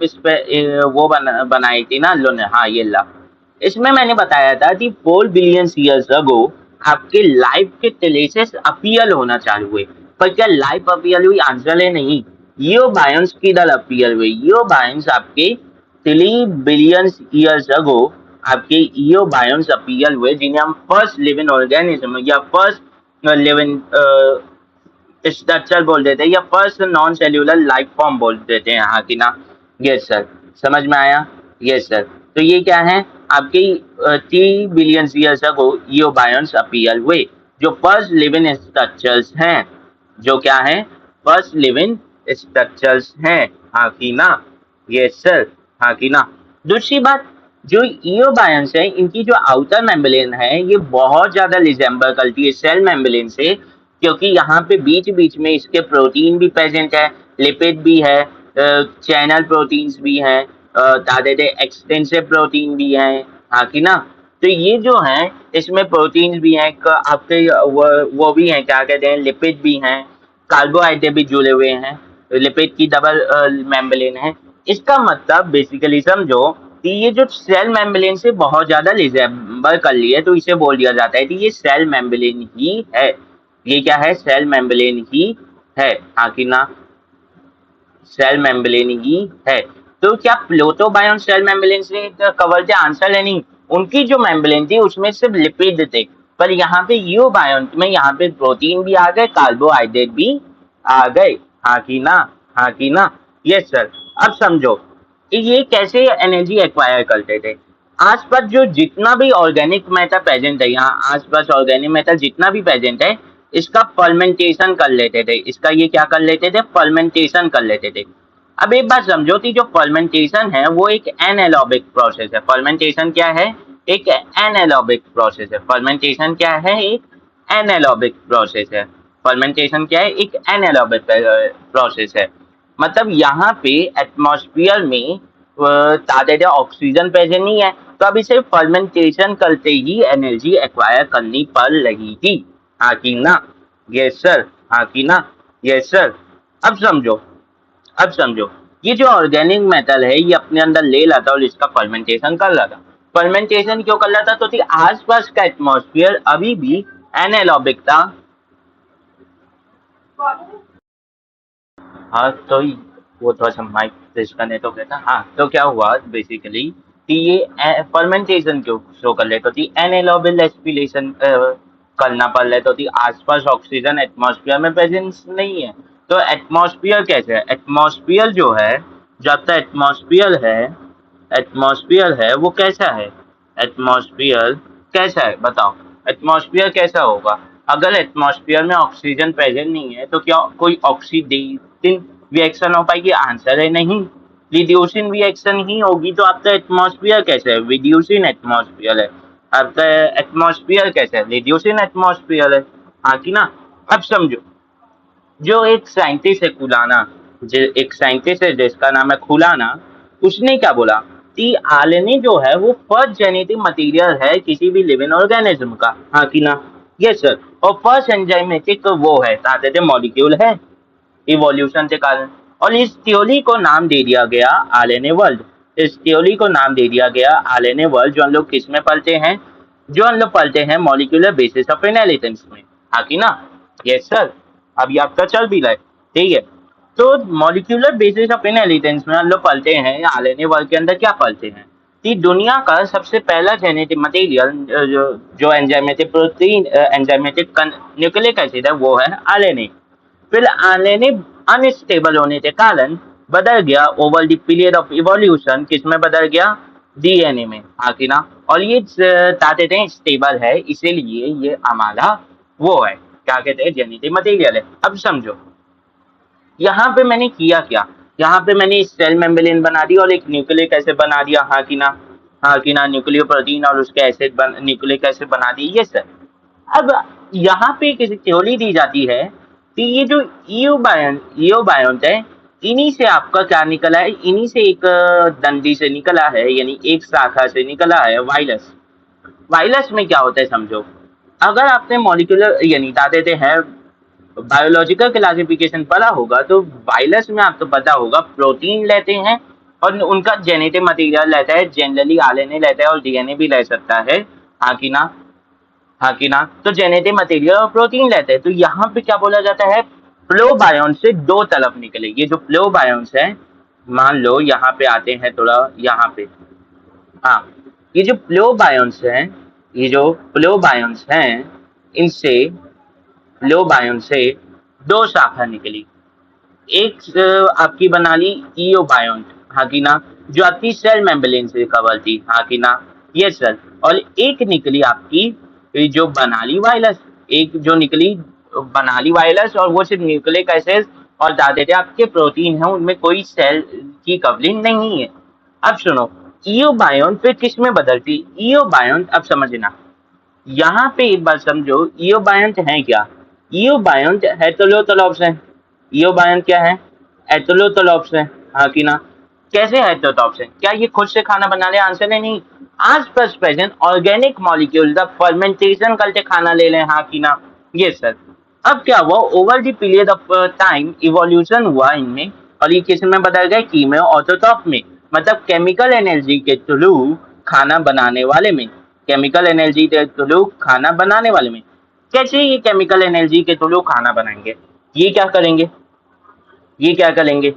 वो बनाई थी ना लोने, हाँ ये ला, इसमें मैंने बताया था कि 4 बिलियन ईयर्स अगो आपके लाइफ के ट्रेसेस अपीयर होना चालू हुए। पर क्या लाइफ अपीयर हुई, आंसर है नहीं। यो बायन्स किधर अपीयर हुए, यो बायन्स आपके 3 बिलियन ईयर्स अगो आपके ईओ बायोन्स अपीयर हुए, जिन्हें हम फर्स्ट लिविंग ऑर्गेनिज्म या फर्स्ट लिविंग स्ट्रक्चर बोल देते हैं, या first non cellular life form बोल देते हैं, हाँ कि ना। यस सर, समझ में आया। यस सर, तो ये क्या है आपके 3 billion years ago eobionts appear हुए, जो फर्स्ट लिविंग स्ट्रक्चर्स हैं, जो क्या है, फर्स्ट लिविंग स्ट्रक्चर्स हैं, हाँ कि ना। यस सर, हाँ कि ना। दूसरी बात, जो इओबायंस है, इनकी जो आउटर मेम्ब्रेन है, ये बहुत ज्यादा रिजेंबल करती है सेल मेम्ब्रेन से, क्योंकि यहाँ पे बीच बीच में इसके प्रोटीन भी प्रेजेंट है, लिपिड भी है, चैनल प्रोटीन्स भी हैं, दादे एक्सटेंसिव प्रोटीन भी हैं, हाँ कि ना। तो ये जो है, इसमें प्रोटीन्स भी हैं, आपके वो भी हैं, क्या कहते हैं, लिपिड भी हैं, कार्बोहाइड्रेट भी जुड़े हुए हैं, लिपिड की डबल मेम्ब्रेन है। इसका मतलब बेसिकली समझो कि ये जो सेल मेम्ब्रेन से बहुत ज्यादा रिजेंबल कर ली है, तो इसे बोल दिया जाता है कि ये सेल मेम्ब्रेन ही है, ये क्या है, सेल मेम्ब्रेन ही है, हाँ कि ना, सेल मेम्ब्रेन ही है। तो क्या प्रोटोबायोन सेल मेम्ब्रेन से कवर थे, आंसर है नहीं। उनकी जो मेम्ब्रेन थी उसमें सिर्फ लिपिड थे, पर यहाँ पे यू बायोन में यहाँ पे प्रोटीन भी आ गए, कार्बोहाइड्रेट भी आ गए, हाँ कि ना, हाँ कि ना। Yes sir. अब समझो कि ये कैसे एनर्जी एक्वायर करते थे। आसपास जो जितना भी ऑर्गेनिक मैटर प्रेजेंट है, यहाँ आसपास ऑर्गेनिक मैटर जितना भी प्रेजेंट है, इसका फर्मेंटेशन कर लेते थे, इसका ये क्या कर लेते थे, फर्मेंटेशन कर लेते थे। अब एक बात समझो कि जो फर्मेंटेशन है वो एक एनारोबिक प्रोसेस है। फर्मेंटेशन क्या है, एक एनारोबिक प्रोसेस है। फर्मेंटेशन क्या है, एक एनारोबिक प्रोसेस है। फर्मेंटेशन क्या है, एक एनारोबिक प्रोसेस है। मतलब यहाँ पे एटमॉस्फेयर में तादाद ऑक्सीजन प्रेजेंट नहीं है, तो अब इसे फर्मेंटेशन करते ही एनर्जी एक्वायर करनी पड़ रही थी, हाँ कि ना। यस सर, हाँ कि ना। Yes sir. अब समझो, अब समझो, ये जो ऑर्गेनिक मेटल है ये अपने अंदर ले लाता और इसका फर्मेंटेशन कर रहा था। फर्मेंटेशन क्यों कर रहा था, तो थी आसपास का एटमॉस्फेयर अभी भी एनारोबिक था। हाँ तो वो थोड़ा सा माइक डिस्कनेक्ट हो गया था। हाँ तो क्या हुआ बेसिकली कि ये फर्मेंटेशन क्यों शो कर लेते थी, एनारोबिक रेस्पिरेशन करना पड़ रहा, तो थी आसपास ऑक्सीजन एटमॉस्फेयर में प्रेजेंस नहीं है। तो एटमॉस्फेयर कैसे है, एटमॉस्फेयर जो है, जब तक एटमॉस्फेयर है, एटमॉस्फेयर है वो कैसा है, एटमॉस्फेयर कैसा है बताओ, एटमॉस्फेयर कैसा होगा। अगर एटमॉस्फेयर में ऑक्सीजन प्रेजेंट नहीं है तो क्या कोई ऑक्सीडेशन रिएक्शन हो पाएगी? आंसर है नहीं। रिड्यूसिंग रिएक्शन ही होगी तो आपका एटमॉस्फेयर कैसे है? रिड्यूसिंग एटमॉस्फेयर है। आपका एटमॉस्फेयर कैसे है? रिड्यूसिंग एटमॉस्फेयर है। हाँ कि ना? अब समझो, जो एक साइंटिस्ट है खुलाना, जो एक साइंटिस्ट है जिसका नाम है खुलाना, उसने क्या बोला कि आरएनए जो है वो फर्स्ट जेनेटिक मटेरियल है किसी भी लिविंग ऑर्गेनिज्म का। हाँ कि ना? Yes sir. और फर्स्ट एंजाइमेटिक वो है, कहते थे मॉलिक्यूल है इवोल्यूशन के कारण। और इस थ्योरी को नाम दे दिया गया आरएनए वर्ल्ड। इस थ्योरी को नाम दे दिया गया आरएनए वर्ल्ड, जो हम लोग किस में पढ़ते हैं? जो हम लोग पढ़ते हैं मॉलिक्यूलर बेसिस ऑफ इनहेरिटेंस में। हाँ कि ना? Yes sir. अभी आपका चल भी रहा है, ठीक है। तो मॉलिक्यूलर बेसिस ऑफ इनहेरिटेंस में हम लोग पढ़ते हैं आरएनए वर्ल्ड के अंदर क्या पढ़ते हैं कि दुनिया का सबसे पहला जेनेटिक मटेरियल जो enzymatic protein enzymatic nucleic acid है वो है आरएनए। फिर आरएनए अनस्टेबल होने के कारण बदल गया over the period of evolution, किसमें बदल गया? डीएनए में। हाँ कि ना? और ये क्या कहते हैं, स्टेबल है, इसीलिए ये हमारा वो है, क्या कहते हैं, जेनेटिक मटेरियल है। अब समझो, यहाँ पे मैंने किया क्या? यहाँ पे मैंने सेल मेम्ब्रेन बना दिया और एक न्यूक्लिक एसिड बना दिया। हाँ कि ना? हाँ कि ना? न्यूक्लियो प्रोटीन और उसके एसिड न्यूक्लिक एसिड बना दी। ये सर। अब यहाँ पे किसी थ्योरी दी जाती है कि ये जो ईओ बायोन है, इन्हीं से आपका क्या निकला है? इन्हीं से एक डंडी से निकला है, यानी एक शाखा से निकला है वायरस। वायरस में क्या होता है समझो, अगर आपने मॉलिक्यूलर यानी क्या कहते हैं बायोलॉजिकल क्लासिफिकेशन पढ़ा होगा तो वायरस में आपको पता होगा प्रोटीन लेते हैं और उनका जेनेटिक मटेरियल लेता है, जनरली आरएनए लेता है और डीएनए भी ले सकता है। हाँ कि ना? हाँ कि ना? तो जेनेटिक मटेरियल और प्रोटीन लेते हैं। तो यहाँ पे क्या बोला जाता है, प्रोबायोन से दो तरफ निकले। ये जो प्रोबायोन्स है, मान लो यहाँ पे आते हैं थोड़ा यहाँ पे। हाँ, ये जो प्रोबायोन्स हैं, ये जो प्रोबायोन्स हैं, इनसे प्रोबायोन से दो शाखा निकली। एक आपकी बना ली ईओ बायोन। हाँ कि ना? जो आपकी सेल मेम्ब्रेन से कवर थी। हाँ कि ना? ये सर। और एक निकली आपकी जो बना ली वायरस, एक जो निकली बना ली वायरस, और वो सिर्फ न्यूक्लिक एसिड और दादे थे आपके प्रोटीन है, उनमें कोई सेल की कवरिंग नहीं है। अब सुनो, ईओ बायोन फिर किस में बदलती? ईओ बायोन, अब समझना, यहाँ पे एक बात समझो, ईओबायंट है क्या? ईओबायंट हेटेरोट्रॉप्स है। ईओबायंट क्या है? हेटेरोट्रॉप्स है। हाँ कि ना? कैसे हेटेरोट्रॉप्स है? क्या ये खुद से खाना बना ले? आंसर है नहीं। आज plus present organic molecule the fermentation करके खाना ले लें। हाँ कि ना? ये सर। अब क्या हुआ, over the period of time evolution हुआ इनमें, और ये किस में बदल गए? कीमो ऑटोट्रॉप में, मतलब केमिकल एनर्जी के थ्रू खाना बनाने वाले में। केमिकल एनर्जी के थ्रू खाना बनाने वाले में। कैसे ये केमिकल एनर्जी के थ्रू खाना बनाएंगे? ये क्या करेंगे? ये क्या करेंगे?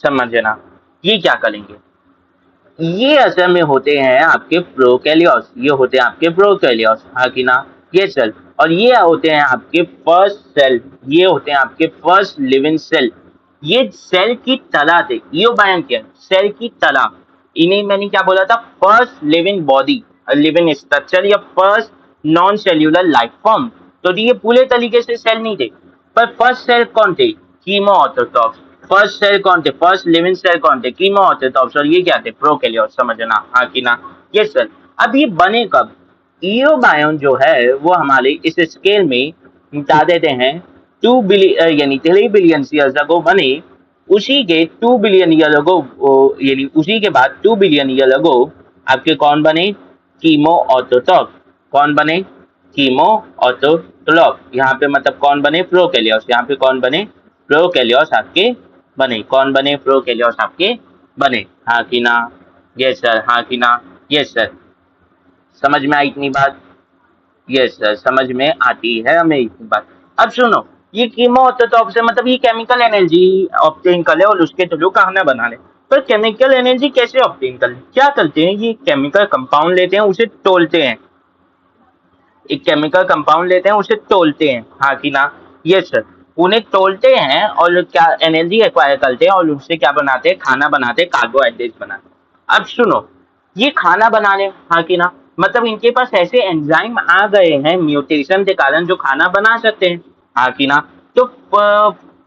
समझना, ये क्या करेंगे? ये असल में होते हैं आपके प्रोकैरियोट्स। ये होते हैं आपके प्रोकैरियोट्स। हाँ कि ना? ये सेल। और ये होते हैं आपके फर्स्ट सेल। ये होते हैं आपके फर्स्ट लिविंग सेल। ये सेल की तला थे। ये बयान किया, सेल की तला। इन्हें मैंने क्या बोला था? First living body, living structure, या first non cellular life form. तो ये पूरे तरीके से सेल नहीं थे, पर फर्स्ट सेल कौन थे? Chemo autotrophs. फर्स्ट सेल कौन थे? फर्स्ट लिविंग सेल कौन थे? Chemo autotrophs. और ये क्या थे? प्रोकैरियोट्स। समझना, हाँ कि ना? ये सर। अब ये बने कब? ईओबायोन जो है वो हमारे इस स्केल में बता देते हैं 2 बिलियन यानी 3 बिलियन ईयर्स अगो बने। उसी के 2 बिलियन ईयर अगो, यानी उसी के बाद 2 बिलियन ईयर अगो आपके कौन बने? Chemo autotroph. कौन बने? Chemo autotroph. यहाँ पे मतलब कौन बने? प्रोकैरियोट्स। यहाँ पे कौन बने? प्रोकैरियोट्स आपके बने। कौन बने? प्रोकैरियोट्स आपके बने। हाँ कि ना? Yes sir. हाँ कि ना? Yes sir. समझ में आई इतनी बात? यस सर, समझ में आती है हमें इतनी बात। अब सुनो, ये कीमो ऑटोट्रॉप से मतलब ये केमिकल एनर्जी ऑब्टेन कर ले और उसके थ्रू खाना बना ले। पर केमिकल एनर्जी कैसे ऑब्टेन कर ले? क्या करते हैं, ये केमिकल कंपाउंड लेते हैं, उसे तोलते हैं। एक केमिकल कंपाउंड लेते हैं, उसे तोलते हैं। हाँ कि ना? Yes sir. उन्हें तोलते हैं और क्या एनर्जी एक्वायर करते हैं और उससे क्या बनाते हैं? खाना बनाते हैं, कार्बोहाइड्रेट बनाते हैं। अब सुनो, ये खाना बनाने, हाँ कि ना, मतलब इनके पास ऐसे एंजाइम आ गए हैं म्यूटेशन के कारण जो खाना बना सकते हैं। हाँ कि ना? तो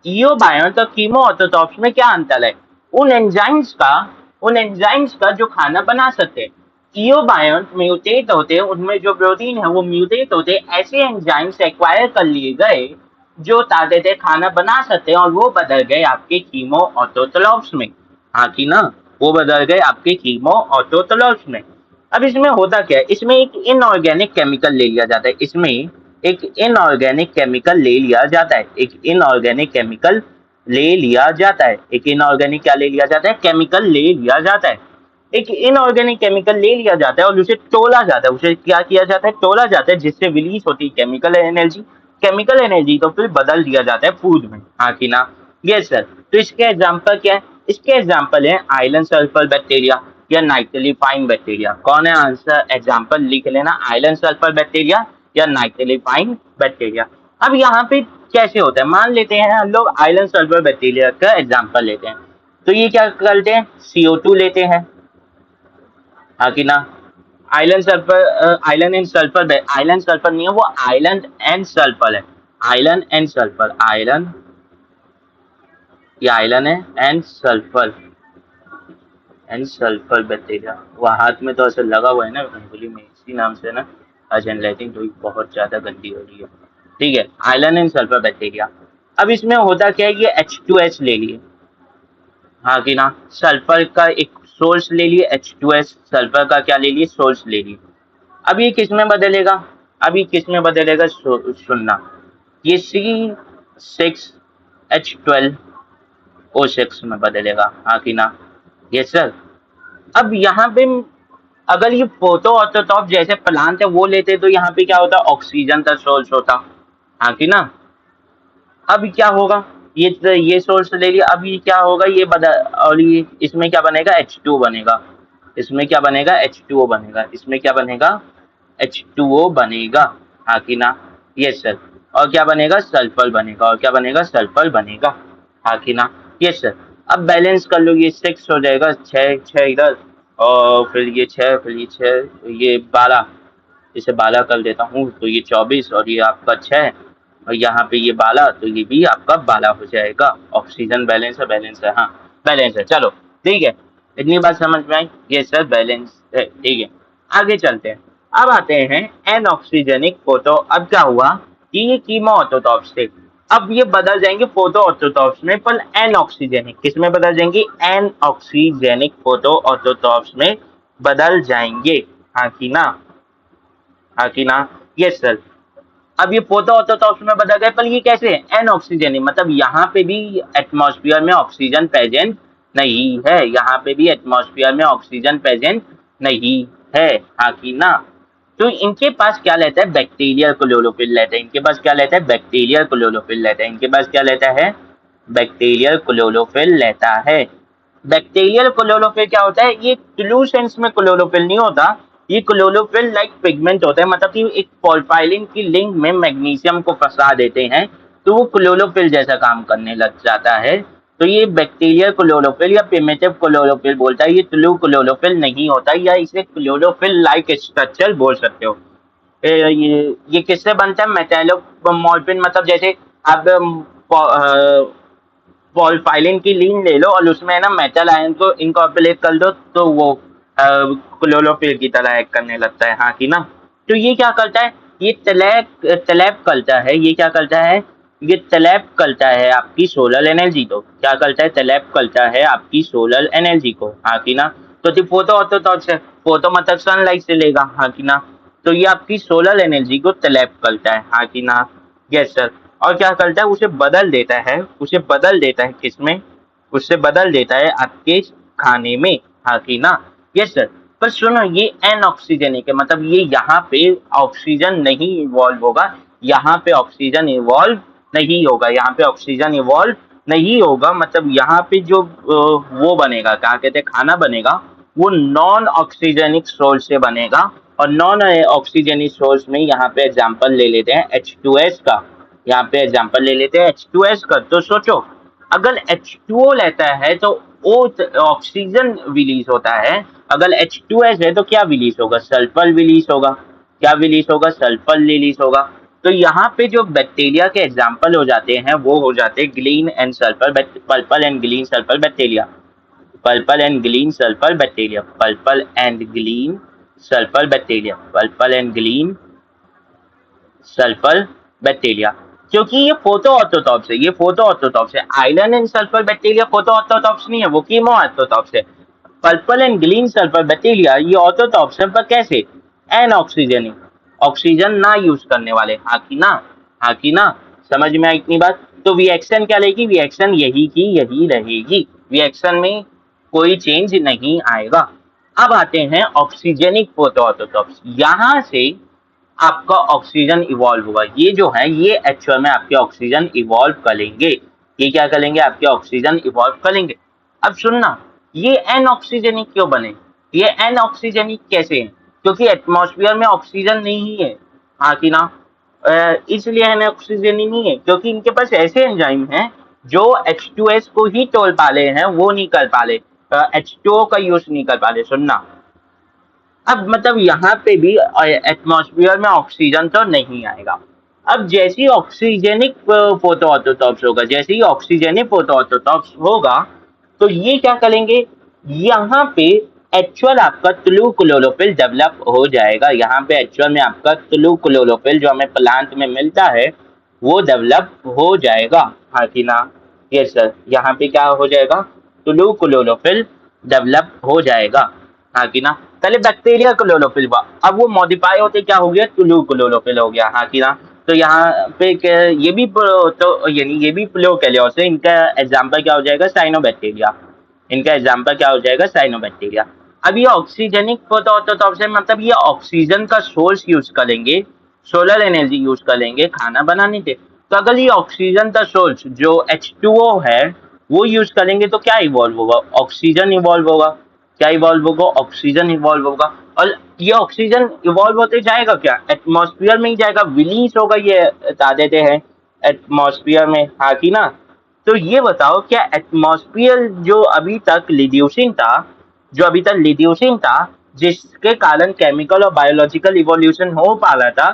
ईओ बायोन्स और कीमो ऑटोट्रॉफ्स में क्या अंतर है? उन एंजाइम्स का जो खाना बना सकते हैं। ईओ बायोन्स म्यूटेट होते हैं, उनमें जो प्रोटीन है वो म्यूटेट होते हैं, ऐसे एंजाइम्स एक्वायर कर लिए गए जो ताकत खाना बना सकते हैं, और वो बदल गए आपके कीमो ऑटोट्रॉफ्स में। हाँ कि ना, वो बदल गए आपके कीमो ऑटोट्रॉफ्स में। अब इसमें होता क्या है, इसमें एक इनऑर्गेनिक केमिकल ले लिया जाता है, इसमें एक इनऑर्गेनिक केमिकल ले लिया जाता है, एक इनऑर्गेनिक केमिकल ले लिया जाता है, एक इनऑर्गेनिक क्या ले लिया जाता है, केमिकल ले लिया जाता है, एक इनऑर्गेनिक केमिकल ले लिया जाता है और उसे तोला जाता है, उसे क्या किया जाता है, तोला जाता है, जिससे रिलीज होती है केमिकल एनर्जी। केमिकल एनर्जी तो फिर बदल दिया जाता है फूड में। हाँ कि ना? Yes sir. तो इसके एग्जाम्पल क्या है? इसके एग्जाम्पल है आइलैंड सल्फर बैक्टीरिया या नाइट्रिलिफाइन बैक्टीरिया। कौन है आंसर? एग्जाम्पल लिख लेना, आइलैंड सल्फर बैक्टीरिया या नाइट्रिलिफाइन बैक्टीरिया। अब यहाँ पे कैसे होता है, मान लेते हैं हम लोग आइलैंड सल्फर बैक्टीरिया का एग्जाम्पल लेते हैं, तो ये क्या करते हैं, CO2 लेते हैं। हाँ कि ना? आइलैंड सल्फर, आइलैंड सल्फर नहीं है वो, आइलैंड एंड सल्फर है, आइलैंड एंड सल्फर, आइलैंड, ये आइलैंड है एंड सल्फर बैक्टीरिया। वो हाथ में तो ऐसे लगा हुआ है ना उंगली में, इसी नाम से ना आज हैंडराइटिंग थोड़ी बहुत ज्यादा गंदी हो रही है। ठीक है, आइलैंड एंड सल्फर बैक्टीरिया। अब इसमें होता क्या है, ये H2S ले लिए। हाँ कि ना? सल्फर का एक सोर्स ले लिए, H2S, सल्फर का क्या ले लिए, सोर्स ले लिए। अब ये किस में बदलेगा, अभी किस में बदलेगा, सुनना, ये C6H12O6 में बदलेगा। हाँ कि ना? Yes sir. अब यहाँ पे अगर ये फोटो ऑटोटॉप जैसे प्लांट है वो लेते तो यहाँ पे क्या होता, ऑक्सीजन का सोर्स होता। हाँ कि ना? अब क्या होगा, ये सोर्स ले लिया, अब ये क्या होगा, ये बदल, और ये इसमें क्या बनेगा, H2O बनेगा, इसमें क्या बनेगा, H2O बनेगा, इसमें क्या बनेगा, H2O बनेगा। हाँ कि ना? Yes sir. और क्या बनेगा, सल्फर बनेगा, और क्या बनेगा, सल्फर बनेगा। हाँ कि ना? Yes sir. अब बैलेंस कर लो, ये 6 हो जाएगा, 6 6 इधर, और फिर ये 6, फिर ये 6, ये 12, इसे 12 कर देता हूँ तो ये 24, और ये आपका 6, और यहाँ पे ये 12, तो ये भी आपका 12 हो जाएगा। ऑक्सीजन बैलेंस है, बैलेंस है, हाँ बैलेंस है। चलो ठीक है, इतनी बात समझ में आई। ये सर बैलेंस है, ठीक है। आगे चलते हैं, अब आते हैं एन ऑक्सीजेनिक फोटो। अब क्या हुआ कि ये कीमो ऑटोटॉप्स थे, अब ये बदल जाएंगे फोटो ऑटोटॉप्स में, पर एन ऑक्सीजेनिक किस में बदल जाएंगे, एन ऑक्सीजेनिक फोटो ऑटोटॉप्स में बदल जाएंगे। हाँ कि ना? हाँ कि ना? Yes sir. अब ये फोटो ऑटोटॉप्स में बदल गए, पर ये कैसे है, एन ऑक्सीजन, मतलब यहाँ पे भी एटमॉस्फेयर में ऑक्सीजन प्रेजेंट नहीं है, यहाँ पे भी एटमॉस्फेयर में ऑक्सीजन प्रेजेंट नहीं है। हाँ कि ना? तो इनके पास क्या लेता है, बैक्टीरियल क्लोरोफिल लेता है, इनके पास क्या लेता है, बैक्टीरियल क्लोरोफिल लेता है, इनके पास क्या लेता है, बैक्टीरियल क्लोरोफिल लेता है। बैक्टीरियल क्लोरोफिल क्या होता है, ये ब्लू सेंस में क्लोरोफिल नहीं होता, ये क्लोरोफिल लाइक पिगमेंट होता है, मतलब कि एक पॉल्फाइलिन की लिंक में मैग्नीशियम को फंसा देते हैं तो वो क्लोरोफिल जैसा काम करने लग जाता है। तो ये बैक्टीरियल क्लोरोफिल या प्रिमिटिव क्लोरोफिल बोलता है, ये ट्रू क्लोरोफिल नहीं होता, या इसे क्लोरोफिल लाइक स्ट्रक्चर बोल सकते हो। ये किससे बनता है, मेटैलोमॉर्फिन, मतलब जैसे आप पॉलीफाइलिन की लिंक ले लो और उसमें ना मेटल आयन को इनकॉर्पोरेट कर दो तो वो क्लोरोफिल की तरह एक्ट करने लगता है। हाँ कि ना? तो ये क्या करता है, ये तलैप करता है, ये क्या करता है, ये तलैप करता है आपकी सोलर एनर्जी को, क्या करता है, तलैप करता है आपकी सोलर एनर्जी को। हाँ कि ना? तो फोटो ऑटोटॉप से, फोटो मतलब सनलाइट से लेगा। हाँ कि ना? तो ये आपकी सोलर एनर्जी को तलैप करता है। हाँ कि ना? Yes sir. और क्या करता है, उसे बदल देता है, उसे बदल देता है किसमें, उससे बदल देता है आपके खाने में। हाँ कि ना? Yes sir. पर सुनो, ये एन ऑक्सीजनिक है, मतलब ये यहाँ पे ऑक्सीजन नहीं इवॉल्व होगा, यहाँ पे ऑक्सीजन इवॉल्व नहीं होगा, यहाँ पे ऑक्सीजन इवॉल्व नहीं होगा, मतलब यहाँ पे जो वो बनेगा, क्या कहते हैं, खाना बनेगा, वो नॉन ऑक्सीजनिक सोर्स से बनेगा। और नॉन ऑक्सीजनिक सोर्स में यहाँ पे एग्जांपल ले लेते हैं H2S का, यहाँ पे एग्जांपल ले लेते हैं H2S का। तो सोचो, अगर H2O लेता है तो ओ ऑक्सीजन रिलीज होता है, अगर H2S है तो क्या रिलीज होगा, सल्फर रिलीज होगा, क्या रिलीज होगा, सल्फर रिलीज होगा। तो यहाँ पे जो बैक्टीरिया के एग्जाम्पल हो जाते हैं वो हो जाते हैं green and sulphur, purple and green sulphur bacteria, purple and green sulphur bacteria, purple and green sulphur bacteria, purple and green sulphur bacteria. क्योंकि ये फोटो ऑर्थोटॉप्स है, ये फोटो ऑर्थोटॉप्स है। Iron and sulphur bacteria photoautotrophs नहीं है, वो कीमो ऑर्थोटॉप्स है। Purple and green sulphur bacteria ये ऑर्थोटॉप्स है, पर कैसे? एन ऑक्सीजन, ऑक्सीजन ना यूज करने वाले। हाँ की ना, हाँ की ना, समझ में आई इतनी बात? तो रिएक्शन क्या रहेगी? रिएक्शन यही की यही रहेगी, रिएक्शन में कोई चेंज नहीं आएगा। अब आते हैं ऑक्सीजेनिक फोटो ऑर्थोटॉप्स। यहाँ से आपका ऑक्सीजन इवॉल्व होगा। ये जो है ये एक्चुअल में आपके ऑक्सीजन इवॉल्व करेंगे। ये क्या करेंगे? आपके ऑक्सीजन इवॉल्व करेंगे। अब सुनना, ये एन ऑक्सीजनिक क्यों बने? ये एन ऑक्सीजनिक कैसे है? क्योंकि एटमॉस्फेयर में ऑक्सीजन नहीं है। हाँ कि ना? इसलिए एन ऑक्सीजनिक नहीं है, क्योंकि इनके पास ऐसे एंजाइम हैं जो H2S को ही तोड़ पा रहे हैं, वो नहीं कर पा रहे, H2O का यूज नहीं कर पा रहे। सुनना, अब मतलब यहाँ पे भी एटमॉस्फेयर में ऑक्सीजन तो नहीं आएगा। अब जैसे ही ऑक्सीजेनिक फोटो ऑर्थोटॉप्स होगा, जैसे ही ऑक्सीजेनिक फोटो ऑर्थोटॉप्स होगा, तो ये क्या करेंगे? यहाँ पे एक्चुअल आपका टुलू क्लोरोफिल डेवलप हो जाएगा। यहाँ पे एक्चुअल में आपका टुलू क्लोरोफिल जो हमें प्लांट में मिलता है वो डेवलप हो जाएगा। हाँ कि ना? यस सर, यहाँ पे क्या हो जाएगा? टुलू क्लोरोफिल डेवलप हो जाएगा। हाँ कि ना? पहले बैक्टीरिया क्लोरोफिल हुआ, अब वो मॉडिफाई होते क्या हो गया? टुलू क्लोरोफिल हो गया। हाँ कि ना? तो यहाँ पे ये भी तो यानी ये भी प्रोकैरियोट्स है, इनका एग्जांपल क्या हो जाएगा? साइनोबैक्टीरिया। इनका एग्जांपल क्या हो जाएगा? साइनोबैक्टीरिया। अब ये ऑक्सीजनिक फोटोऑर्थोटॉप्स है, मतलब ये ऑक्सीजन का सोर्स यूज करेंगे, सोलर एनर्जी यूज करेंगे खाना बनाने के। तो अगर ये ऑक्सीजन का सोर्स जो H2O है वो यूज करेंगे तो क्या इवॉल्व होगा? ऑक्सीजन इवॉल्व होगा। क्या इवॉल्व होगा? ऑक्सीजन इवॉल्व होगा। और ये ऑक्सीजन इवॉल्व होते जाएगा क्या? एटमॉस्फेयर में ही जाएगा, रिलीज होगा, ये बता देते हैं एटमॉस्फेयर में। हाँ कि ना? तो ये बताओ, क्या एटमॉस्फेयर जो अभी तक रिड्यूसिंग था, जो अभी तक रिड्यूसिंग था, जिसके कारण केमिकल और बायोलॉजिकल इवोल्यूशन हो पा रहा था,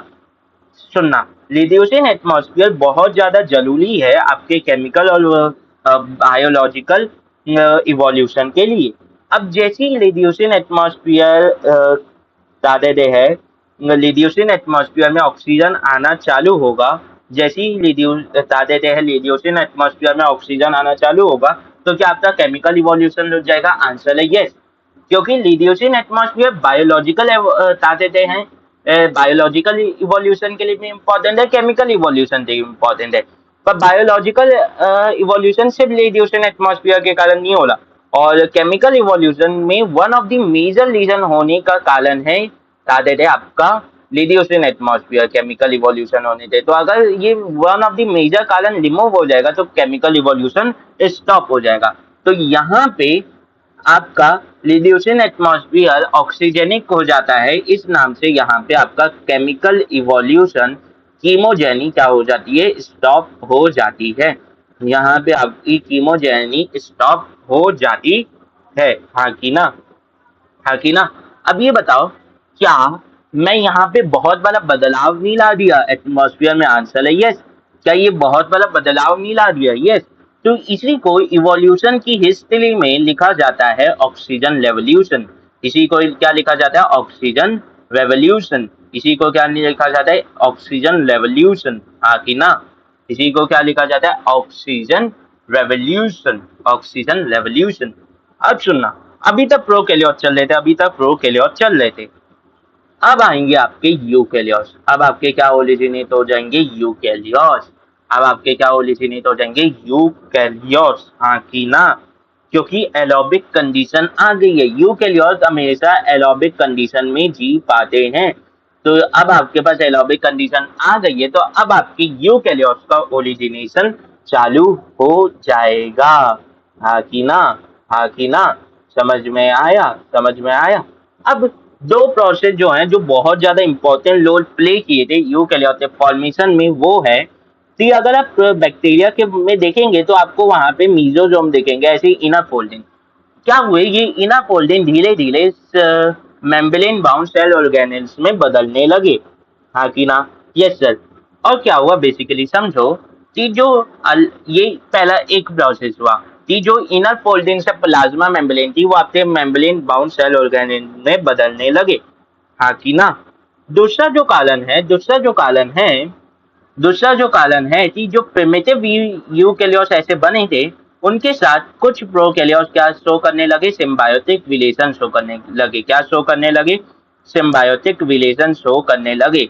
सुनना, रिड्यूसिंग एटमॉस्फेयर बहुत ज्यादा जरूरी है आपके केमिकल और बायोलॉजिकल इवोल्यूशन के लिए। अब जैसे ही रिड्यूसिंग एटमॉस्फेयर दे है, रिड्यूसिंग एटमॉस्फेयर में ऑक्सीजन आना चालू होगा, जैसे ही रिड्यूसिंग एटमॉस्फेयर में ऑक्सीजन आना चालू होगा, तो क्या आपका केमिकल इवोल्यूशन रुक जाएगा? आंसर है यस, क्योंकि रिड्यूसिंग एटमॉस्फेयर बायोलॉजिकल देते हैं, बायोलॉजिकल इवोल्यूशन के लिए भी इम्पोर्टेंट है, केमिकल इवोल्यूशन के लिए इम्पोर्टेंट है। पर बायोलॉजिकल इवोल्यूशन सिर्फ रिड्यूसिंग एटमॉस्फेयर के कारण नहीं हो रहा, और केमिकल इवोल्यूशन में one of the major reason होने का कारण है आपका रिड्यूसिंग एटमॉस्फेयर, केमिकल इवोल्यूशन होने से। तो अगर ये वन ऑफ द मेजर कारण रिमूव हो जाएगा तो केमिकल इवोल्यूशन स्टॉप हो जाएगा। तो यहाँ पे आपका रिड्यूसिंग एटमॉस्फेयर ऑक्सीजेनिक हो जाता है, इस नाम से यहाँ पे आपका केमिकल इवोल्यूशन, कीमोजेनी क्या हो जाती है? स्टॉप हो जाती है। यहाँ पे आपकी कीमोजेनी स्टॉप हो जाती है। हाँ कि ना? हाँ कि ना? अब ये बताओ, क्या मैं यहाँ पे बहुत बड़ा बदलाव नहीं ला दिया एटमॉस्फेयर में? आंसर है यस। क्या ये बहुत बड़ा बदलाव नहीं ला दिया? यस। तो इसी को इवोल्यूशन की हिस्ट्री में लिखा जाता है ऑक्सीजन रेवोल्यूशन। इसी को क्या लिखा जाता है? Oxygen revolution. इसी को क्या लिखा जाता है? Oxygen revolution. हाँ कि ना? इसी को क्या लिखा जाता है? Oxygen revolution, oxygen revolution. अब सुनना, अभी तक प्रोकैरियोट चल रहे थे, अभी तक प्रोकैरियोट चल रहे थे। अब आएंगे आपके यूकैरियोट्स। अब आपके क्या ओरिजिनेट हो जाएंगे? यूकैरियोट्स। अब आपके क्या ओरिजिनेट हो जाएंगे? यूकैरियोट्स। हाँ कि ना? क्योंकि एरोबिक कंडीशन आ गई है, यूकैरियोट्स हमेशा एरोबिक कंडीशन में जी पाते हैं। तो अब आपके पास एरोबिक कंडीशन आ गई है, तो अब आपकी यूकैरियोट्स का ओरिजिनेशन चालू हो जाएगा। हाँ कि ना? हाँ कि ना? समझ में आया? समझ में आया? अब दो प्रोसेस जो हैं, जो बहुत ज्यादा इंपॉर्टेंट रोल प्ले किए थे यूकैरियोट फॉर्मेशन में, वो है कि अगर आप बैक्टीरिया के में देखेंगे तो आपको वहां पे मीजोजोम देखेंगे, ऐसे इनर फोल्डिंग। क्या हुए? ये इनर फोल्डिंग धीरे धीरे मेम्ब्रेन बाउंड सेल ऑर्गेनेल्स में बदलने लगे। हाँ कि ना? Yes sir. और क्या हुआ बेसिकली समझो कि जो ये पहला एक प्रोसेस हुआ कि जो इनर फोल्डिंग से प्लाज्मा मेम्ब्रेन थी वो आपके मेम्ब्रेन बाउंड सेल ऑर्गेनेल में बदलने लगे, हाँ कि ना। दूसरा जो कारण है दूसरा जो कारण है दूसरा जो कारण है कि जो प्रिमिटिव यूकेरियोट्स ऐसे बने थे उनके साथ कुछ प्रोकैरियोट्स क्या शो करने लगे, सिम्बायोटिक रिलेशन शो करने लगे। क्या शो करने लगे? सिम्बायोटिक रिलेशन शो करने लगे,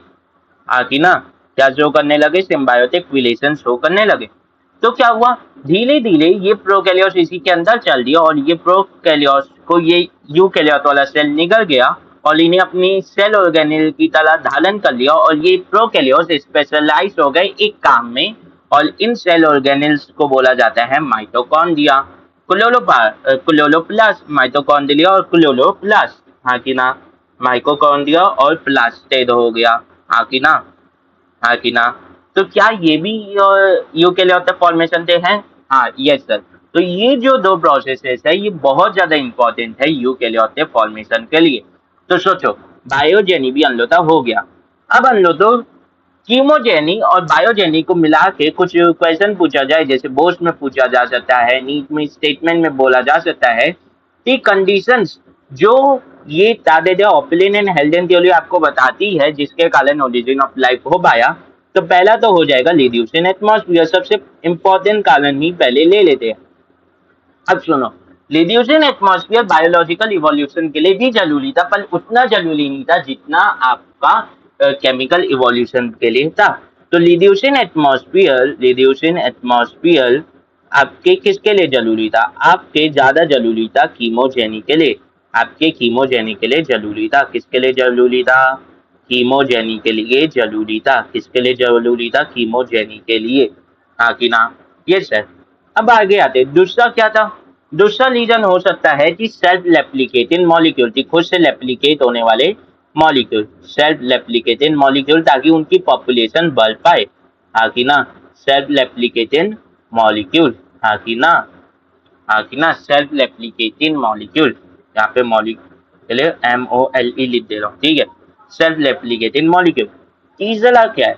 हाँ कि ना। क्या शो करने लगे? सिम्बायोटिक रिलेशन शो करने लगे। तो क्या हुआ, धीरे धीरे ये प्रोकैरियोट्स इसी के अंदर चल दिया और ये प्रोकैरियोट्स को ये यूकेरियोट वाला सेल निगल गया और इन्हें अपनी सेल ऑर्गेनेल की तरह धारण कर लिया और ये प्रोकैरियोट्स स्पेशलाइज हो गए एक काम में और इन सेल ऑर्गेनेल्स को बोला जाता है माइटोकॉन्ड्रिया, क्लोरोप्लास्ट, माइटोकॉन्ड्रिया और क्लोरोप्लास्ट, हाँ कि ना। माइटोकॉन्ड्रिया और प्लास्टिड हो गया, हाँ कि ना, हाँ कि ना। तो क्या ये भी यूकेरियोटिक फॉर्मेशन थे हैं? हाँ, यस सर। तो ये जो दो प्रोसेसेस है ये बहुत ज्यादा इंपॉर्टेंट है यूकेरियोटिक फॉर्मेशन के लिए। तो सोचो, बायोजेनी भी अनलोटा हो गया। अब अनलोटो कीमोजेनी और बायोजेनी को मिला के कुछ क्वेश्चन पूछा जाए, जैसे बोर्ड में पूछा जा सकता है, नीट में स्टेटमेंट में बोला जा सकता है कि कंडीशंस जो ये तादेदे ओपलिन एंड हेल्डेन थ्योरी आपको बताती है जिसके कारण ओरिजिन ऑफ लाइफ हो पाया। तो पहला तो हो जाएगा रिड्यूस इन एटमॉस्फेयर, सबसे इंपॉर्टेंट कारण ही पहले ले लेते हैं। अब सुनो, reduce in atmosphere biological evolution के लिए भी जरूरी था पर उतना जरूरी नहीं था जितना आपका केमिकल इवोल्यूशन के लिए था। तो रिड्यूस इन एटमॉस्फेयर आपके किसके लिए जरूरी था? आपके ज्यादा जरूरी था कीमोजेनी के लिए, आपके कीमोजेनी के लिए जरूरी था। किसके लिए जरूरी था? कीमोजेनी के लिए जरूरी था। किसके लिए जरूरी था? कीमोजेनी के लिए, हाँ कि ना। ये सर। अब आगे आते, दूसरा क्या था? दूसरा रीजन हो सकता है कि सेल्फ रेप्लिकेटिंग मॉलिक्यूल, की खुद से रेप्लिकेट होने वाले मॉलिक्यूल, सेल्फ रेप्लिकेटिंग मॉलिक्यूल, ताकि उनकी पॉपुलेशन बढ़ पाए, हाँ कि ना। सेल्फ रेप्लिकेटिंग मॉलिक्यूल, हाँ कि ना, हाँ कि ना। सेल्फ रेप्लिकेटिंग मॉलिक्यूल, यहाँ पे मॉलिक्यूल MOLE लिख दे रहा हूँ, ठीक है। Self replicating molecule. तीसरा क्या है?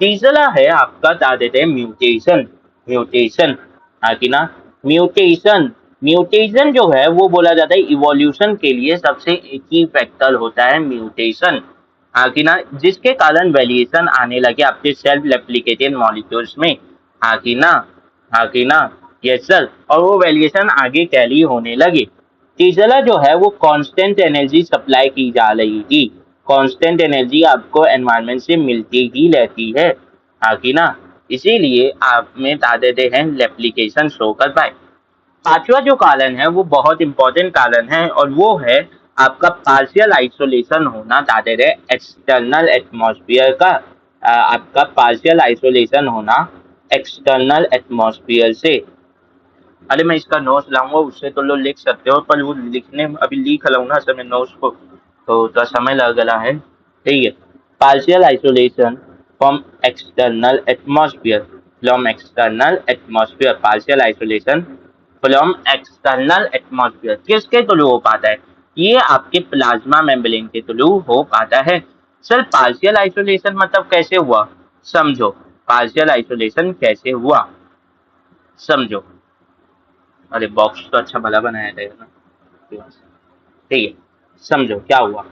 तीसरा है आपका बता देते हैं म्यूटेशन, म्यूटेशन, हाँ कि ना। म्यूटेशन, म्यूटेशन जो है वो बोला जाता है इवोल्यूशन के लिए सबसे एक ही फैक्टर होता है म्यूटेशन, हाँ कि ना, जिसके कारण वेरिएशन आने लगे आपके सेल्फ रेप्लिकेटिंग मॉलिक्यूल्स में, हाँ कि ना, हाँ कि ना। Yes sir. और वो वेरिएशन आगे कैरी होने लगे। तीसरा जो है वो कांस्टेंट एनर्जी सप्लाई की जा रही थी, कांस्टेंट एनर्जी आपको एनवायरनमेंट से मिलती ही रहती है, हाँ कि ना। इसीलिए आप में बता देते हैं रेप्लिकेशन शो कर पाए। पांचवा जो कारण है वो बहुत इंपॉर्टेंट कारण है और वो है आपका पार्शियल आइसोलेशन होना, ताते रहे एक्सटर्नल एटमॉस्फेयर का, आपका पार्शियल आइसोलेशन होना एक्सटर्नल एटमॉस्फेयर से। अरे मैं इसका नोट्स लाऊंगा, उससे तो लोग लिख सकते हो पर वो लिखने अभी लिख रहा हूँ ना सर मैं नोट्स को, तो थोड़ा समय लग रहा है, ठीक है। Partial isolation from external atmosphere, from external atmosphere, partial isolation from external atmosphere किसके थ्रू हो पाता है? ये आपके प्लाज्मा मेम्ब्रेन के थ्रू हो पाता है। सर पार्शियल आइसोलेशन मतलब कैसे हुआ? समझो, पार्शियल आइसोलेशन कैसे हुआ समझो। अरे बॉक्स तो अच्छा भला बनाया था ना, ठीक है। समझो क्या हुआ,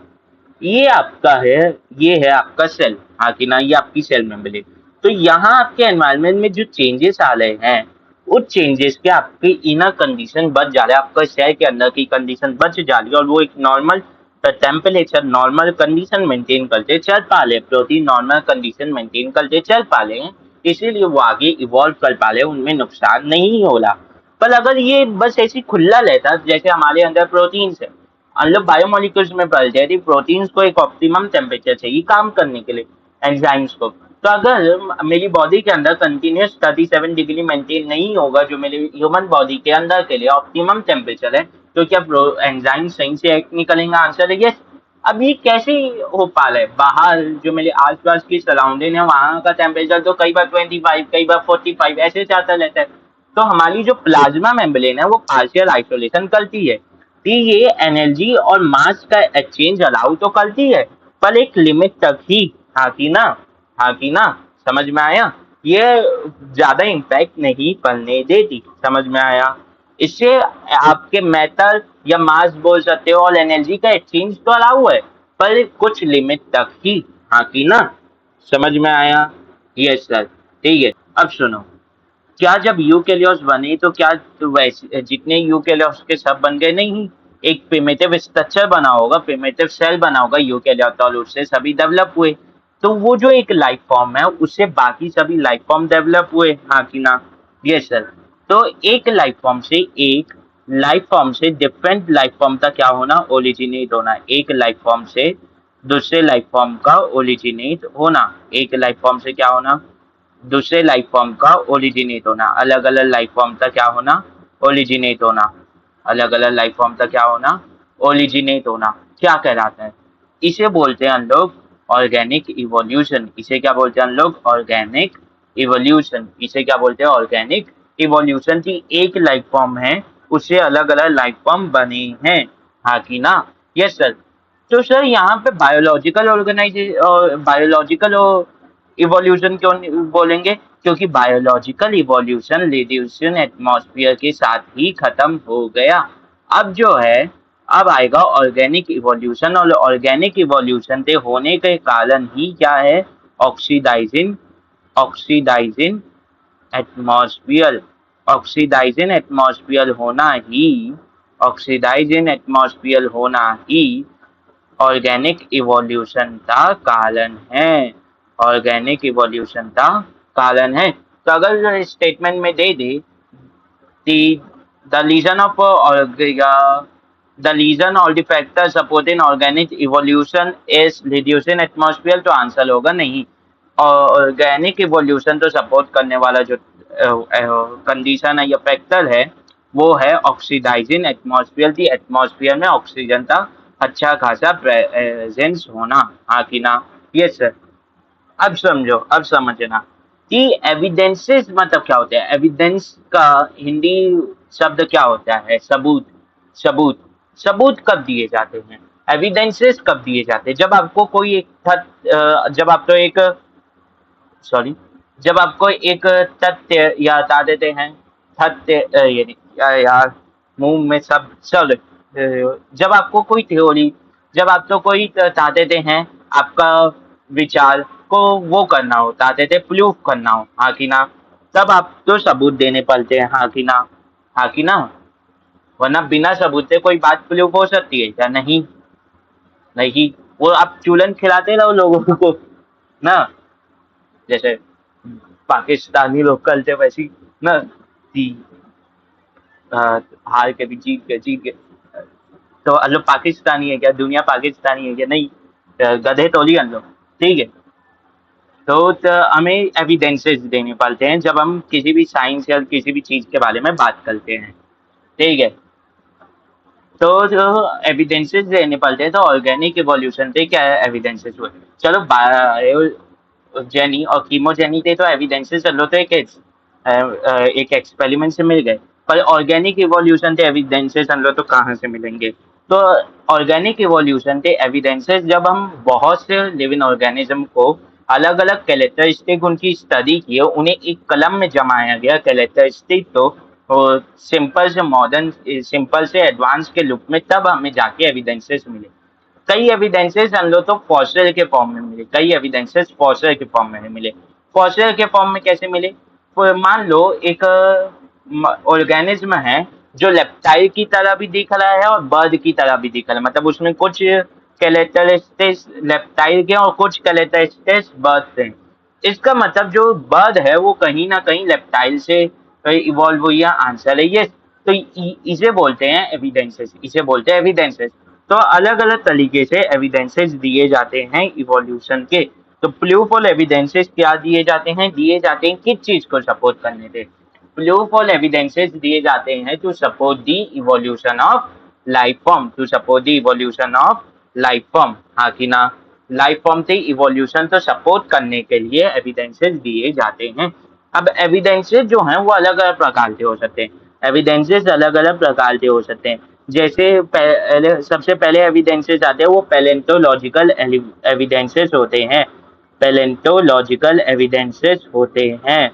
ये आपका है, ये है आपका सेल, हाँ कि ना, ये आपकी सेल मेम्ब्रेन। तो यहाँ आपके एनवायरनमेंट में जो चेंजेस आ रहे हैं उस चेंजेस के आपकी इनर कंडीशन बच जा रहा है, आपका सेल के अंदर की कंडीशन बच जा रही है और वो एक normal temperature, normal condition maintain करते चल पा रहे, प्रोटीन नॉर्मल कंडीशन मेंटेन करते चल पा रहे हैं, इसीलिए वो आगे इवॉल्व कर पा रहे, उनमें नुकसान नहीं हो रहा। पर अगर ये बस ऐसी खुला रहता जैसे हमारे अंदर प्रोटीन्स है, हम लोग बायोमोलिक्यूल्स में पढ़ते हैं, प्रोटीन्स को एक ऑप्टिमम टेम्परेचर चाहिए काम करने के लिए, एंजाइम्स को। तो अगर मेरी बॉडी के अंदर कंटिन्यूस 37 डिग्री मेंटेन नहीं होगा जो मेरे ह्यूमन बॉडी के अंदर के लिए ऑप्टिमम टेम्परेचर है, तो क्या एंजाइम सही से निकलेंगे? आंसर है यस। अब ये कैसे हो पा रहा है? बाहर जो मेरे आसपास की सराउंडिंग है वहां का टेम्परेचर तो कई बार 25, कई बार 45 ऐसे जाता रहता है। तो हमारी जो प्लाज्मा मेम्ब्रेन है वो पार्शियल आइसोलेशन करती है कि ये एनर्जी और मास का एक्सचेंज अलाउ तो करती है पर एक लिमिट तक ही, हाँ कि ना, हाँ कि ना। समझ में आया? ये ज्यादा इम्पैक्ट नहीं पड़ने देती, समझ में आया? इससे आपके मेटल या मास बोल सकते हो और एनर्जी का एक्सचेंज तो अलाउ है, पर कुछ लिमिट तक ही। हाँ कि ना? समझ में आया? Yes sir. ठीक है, अब सुनो। क्या जब यूकेलियोट्स बने तो क्या तो वैसे जितने यूकेलियोट्स के सब बन गए? नहीं, एक प्रिमिटिव स्ट्रक्चर बना होगा, प्रिमिटिव सेल बना होगा यूकेलियोट और उससे सभी डेवलप हुए। तो वो जो एक लाइफ फॉर्म है उससे बाकी सभी लाइफ फॉर्म डेवलप हुए, हाँ कि ना? Yes sir. तो एक लाइफ फॉर्म से डिफरेंट लाइफ फॉर्म का क्या होना? ओरिजिनेट होना। एक लाइफ फॉर्म से दूसरे लाइफ फॉर्म का ओरिजिनेट होना। एक लाइफ फॉर्म से क्या होना? दूसरे लाइफ फॉर्म का ओरिजिनेट होना। अलग अलग लाइफ फॉर्म का क्या होना? ओरिजिनेट होना। अलग अलग लाइफ फॉर्म का क्या होना? ओरिजिनेट होना। क्या कहलाता है? इसे बोलते हैं हम लोग ऑर्गेनिक इवोल्यूशन। इसे क्या बोलते हैं हम लोग? Organic evolution. इसे क्या बोलते हैं? Organic evolution. की एक लाइफ फॉर्म है, उससे अलग अलग लाइफ फॉर्म बने हैं, हाँ कि ना? Yes sir. तो सर यहाँ पे बायोलॉजिकल इवोल्यूशन क्यों नहीं बोलेंगे? क्योंकि बायोलॉजिकल इवोल्यूशन रेडिएशन एटमॉस्फेयर के साथ ही खत्म हो गया। अब जो है, अब आएगा ऑर्गेनिक इवोल्यूशन, और ऑर्गेनिक इवोल्यूशन के होने के कारण ही क्या है? Oxidising oxidising atmosphere. Oxidising atmosphere होना ही ऑक्सीडाइजिंग एटमॉस्फेयर होना ही ऑर्गेनिक इवोल्यूशन का कारण है। ऑर्गेनिक इवोल्यूशन का कारण है। तो अगर स्टेटमेंट में दे दे the the lesion of the lesion or the factor supporting organic evolution is reducing atmosphere, तो आंसर होगा नहीं। और ऑर्गेनिक इवोल्यूशन तो सपोर्ट करने वाला जो कंडीशन है या फैक्टर है वो है ऑक्सीडाइजिंग एटमॉस्फेयर। की एटमॉस्फेयर में ऑक्सीजन का अच्छा खासा प्रेजेंस होना, हाँ कि ना? Yes sir. अब समझो, अब समझना कि एविडेंसेस मतलब क्या होता है? एविडेंस का हिंदी शब्द क्या होता है? सबूत। सबूत। सबूत कब दिए जाते हैं? एविडेंसेस कब दिए जाते हैं? जब आपको कोई एक जब आपको एक सॉरी जब आपको एक तथ्य याद आ देते हैं। तथ्य ये नहीं, यार मुंह में सब चल। जब आपको कोई थ्योरी, जब आपको कोई बता देते हैं, आपका विचार को वो करना हो, बता देते प्रूफ करना हो, हाँ कि ना? तब आप तो सबूत देने पड़ते हैं, हाँ कि ना? हाँ कि ना? वरना बिना सबूत से कोई बात प्रूफ हो सकती है क्या? नहीं। नहीं। वो आप चूलन खिलाते रहो लोगों को ना, जैसे पाकिस्तानी लोग करते वैसी ना, कि हार के भी जीत के तो हम लोग पाकिस्तानी है क्या? दुनिया पाकिस्तानी है क्या? नहीं। गधे तो नहीं हम लोग। ठीक है। तो हमें एविडेंसेस देने पड़ते हैं जब हम किसी भी साइंस या किसी भी चीज के बारे में बात करते हैं। ठीक है। तो जो एविडेंसेस देने पड़ते हैं, तो ऑर्गेनिक इवोल्यूशन से क्या है? एविडेंसेस हुए। चलो बायोजेनी और कीमोजेनी थे तो एविडेंसेस चलो तो एक एक्सपेरिमेंट से मिल गए, पर ऑर्गेनिक इवोल्यूशन के एविडेंसेस हम लोग तो कहाँ से मिलेंगे? तो ऑर्गेनिक इवोल्यूशन के एविडेंसेस जब हम बहुत से लिविंग ऑर्गेनिज्म को अलग अलग कैरेक्टरिस्टिक उनकी स्टडी की, उन्हें एक कलम में जमाया गया कैरेक्टरिस्टिक, तो सिंपल से मॉडर्न, सिंपल से एडवांस के लुक में, तब हमें जाके एविडेंसेस मिले। कई एविडेंसेस हम लोग तो फॉसिल के फॉर्म में मिले, कई एविडेंसेस फॉसिल के फॉर्म में मिले। फॉसिल के फॉर्म में कैसे मिले? तो मान लो एक ऑर्गेनिज्म है जो लेप्टाइल की तरह भी दिख रहा है और बर्ड की तरह भी दिख रहा है, मतलब उसमें कुछ कैरेक्टरिस्टिक्स लेप्टाइल के और कुछ कैरेक्टरिस्टिक्स बर्ड से। इसका मतलब जो बर्ड है वो कहीं ना कहीं लेप्टाइल से इवॉल्व हुई है, आंसर है ये। तो इसे बोलते हैं एविडेंसेस, इसे बोलते हैं एविडेंसेस। तो अलग अलग तरीके से एविडेंसेस दिए जाते हैं इवोल्यूशन के। तो प्रूफ और एविडेंसेस क्या दिए जाते हैं? दिए जाते हैं किस चीज को सपोर्ट करने से? प्रूफ और एविडेंसेस दिए जाते हैं to support the evolution of life form, to support the evolution of life form, हाँ कि ना? लाइफ फॉर्म से इवोल्यूशन तो सपोर्ट करने के लिए एविडेंसेस दिए जाते हैं। अब एविडेंसेस जो हैं वो अलग अलग प्रकार के हो सकते हैं। एविडेंसेस अलग अलग प्रकार के हो सकते हैं। जैसे सबसे पहले एविडेंसेस आते हैं वो पैलेंटोलॉजिकल एविडेंसेस होते हैं। पैलेंटोलॉजिकल एविडेंसेस होते हैं।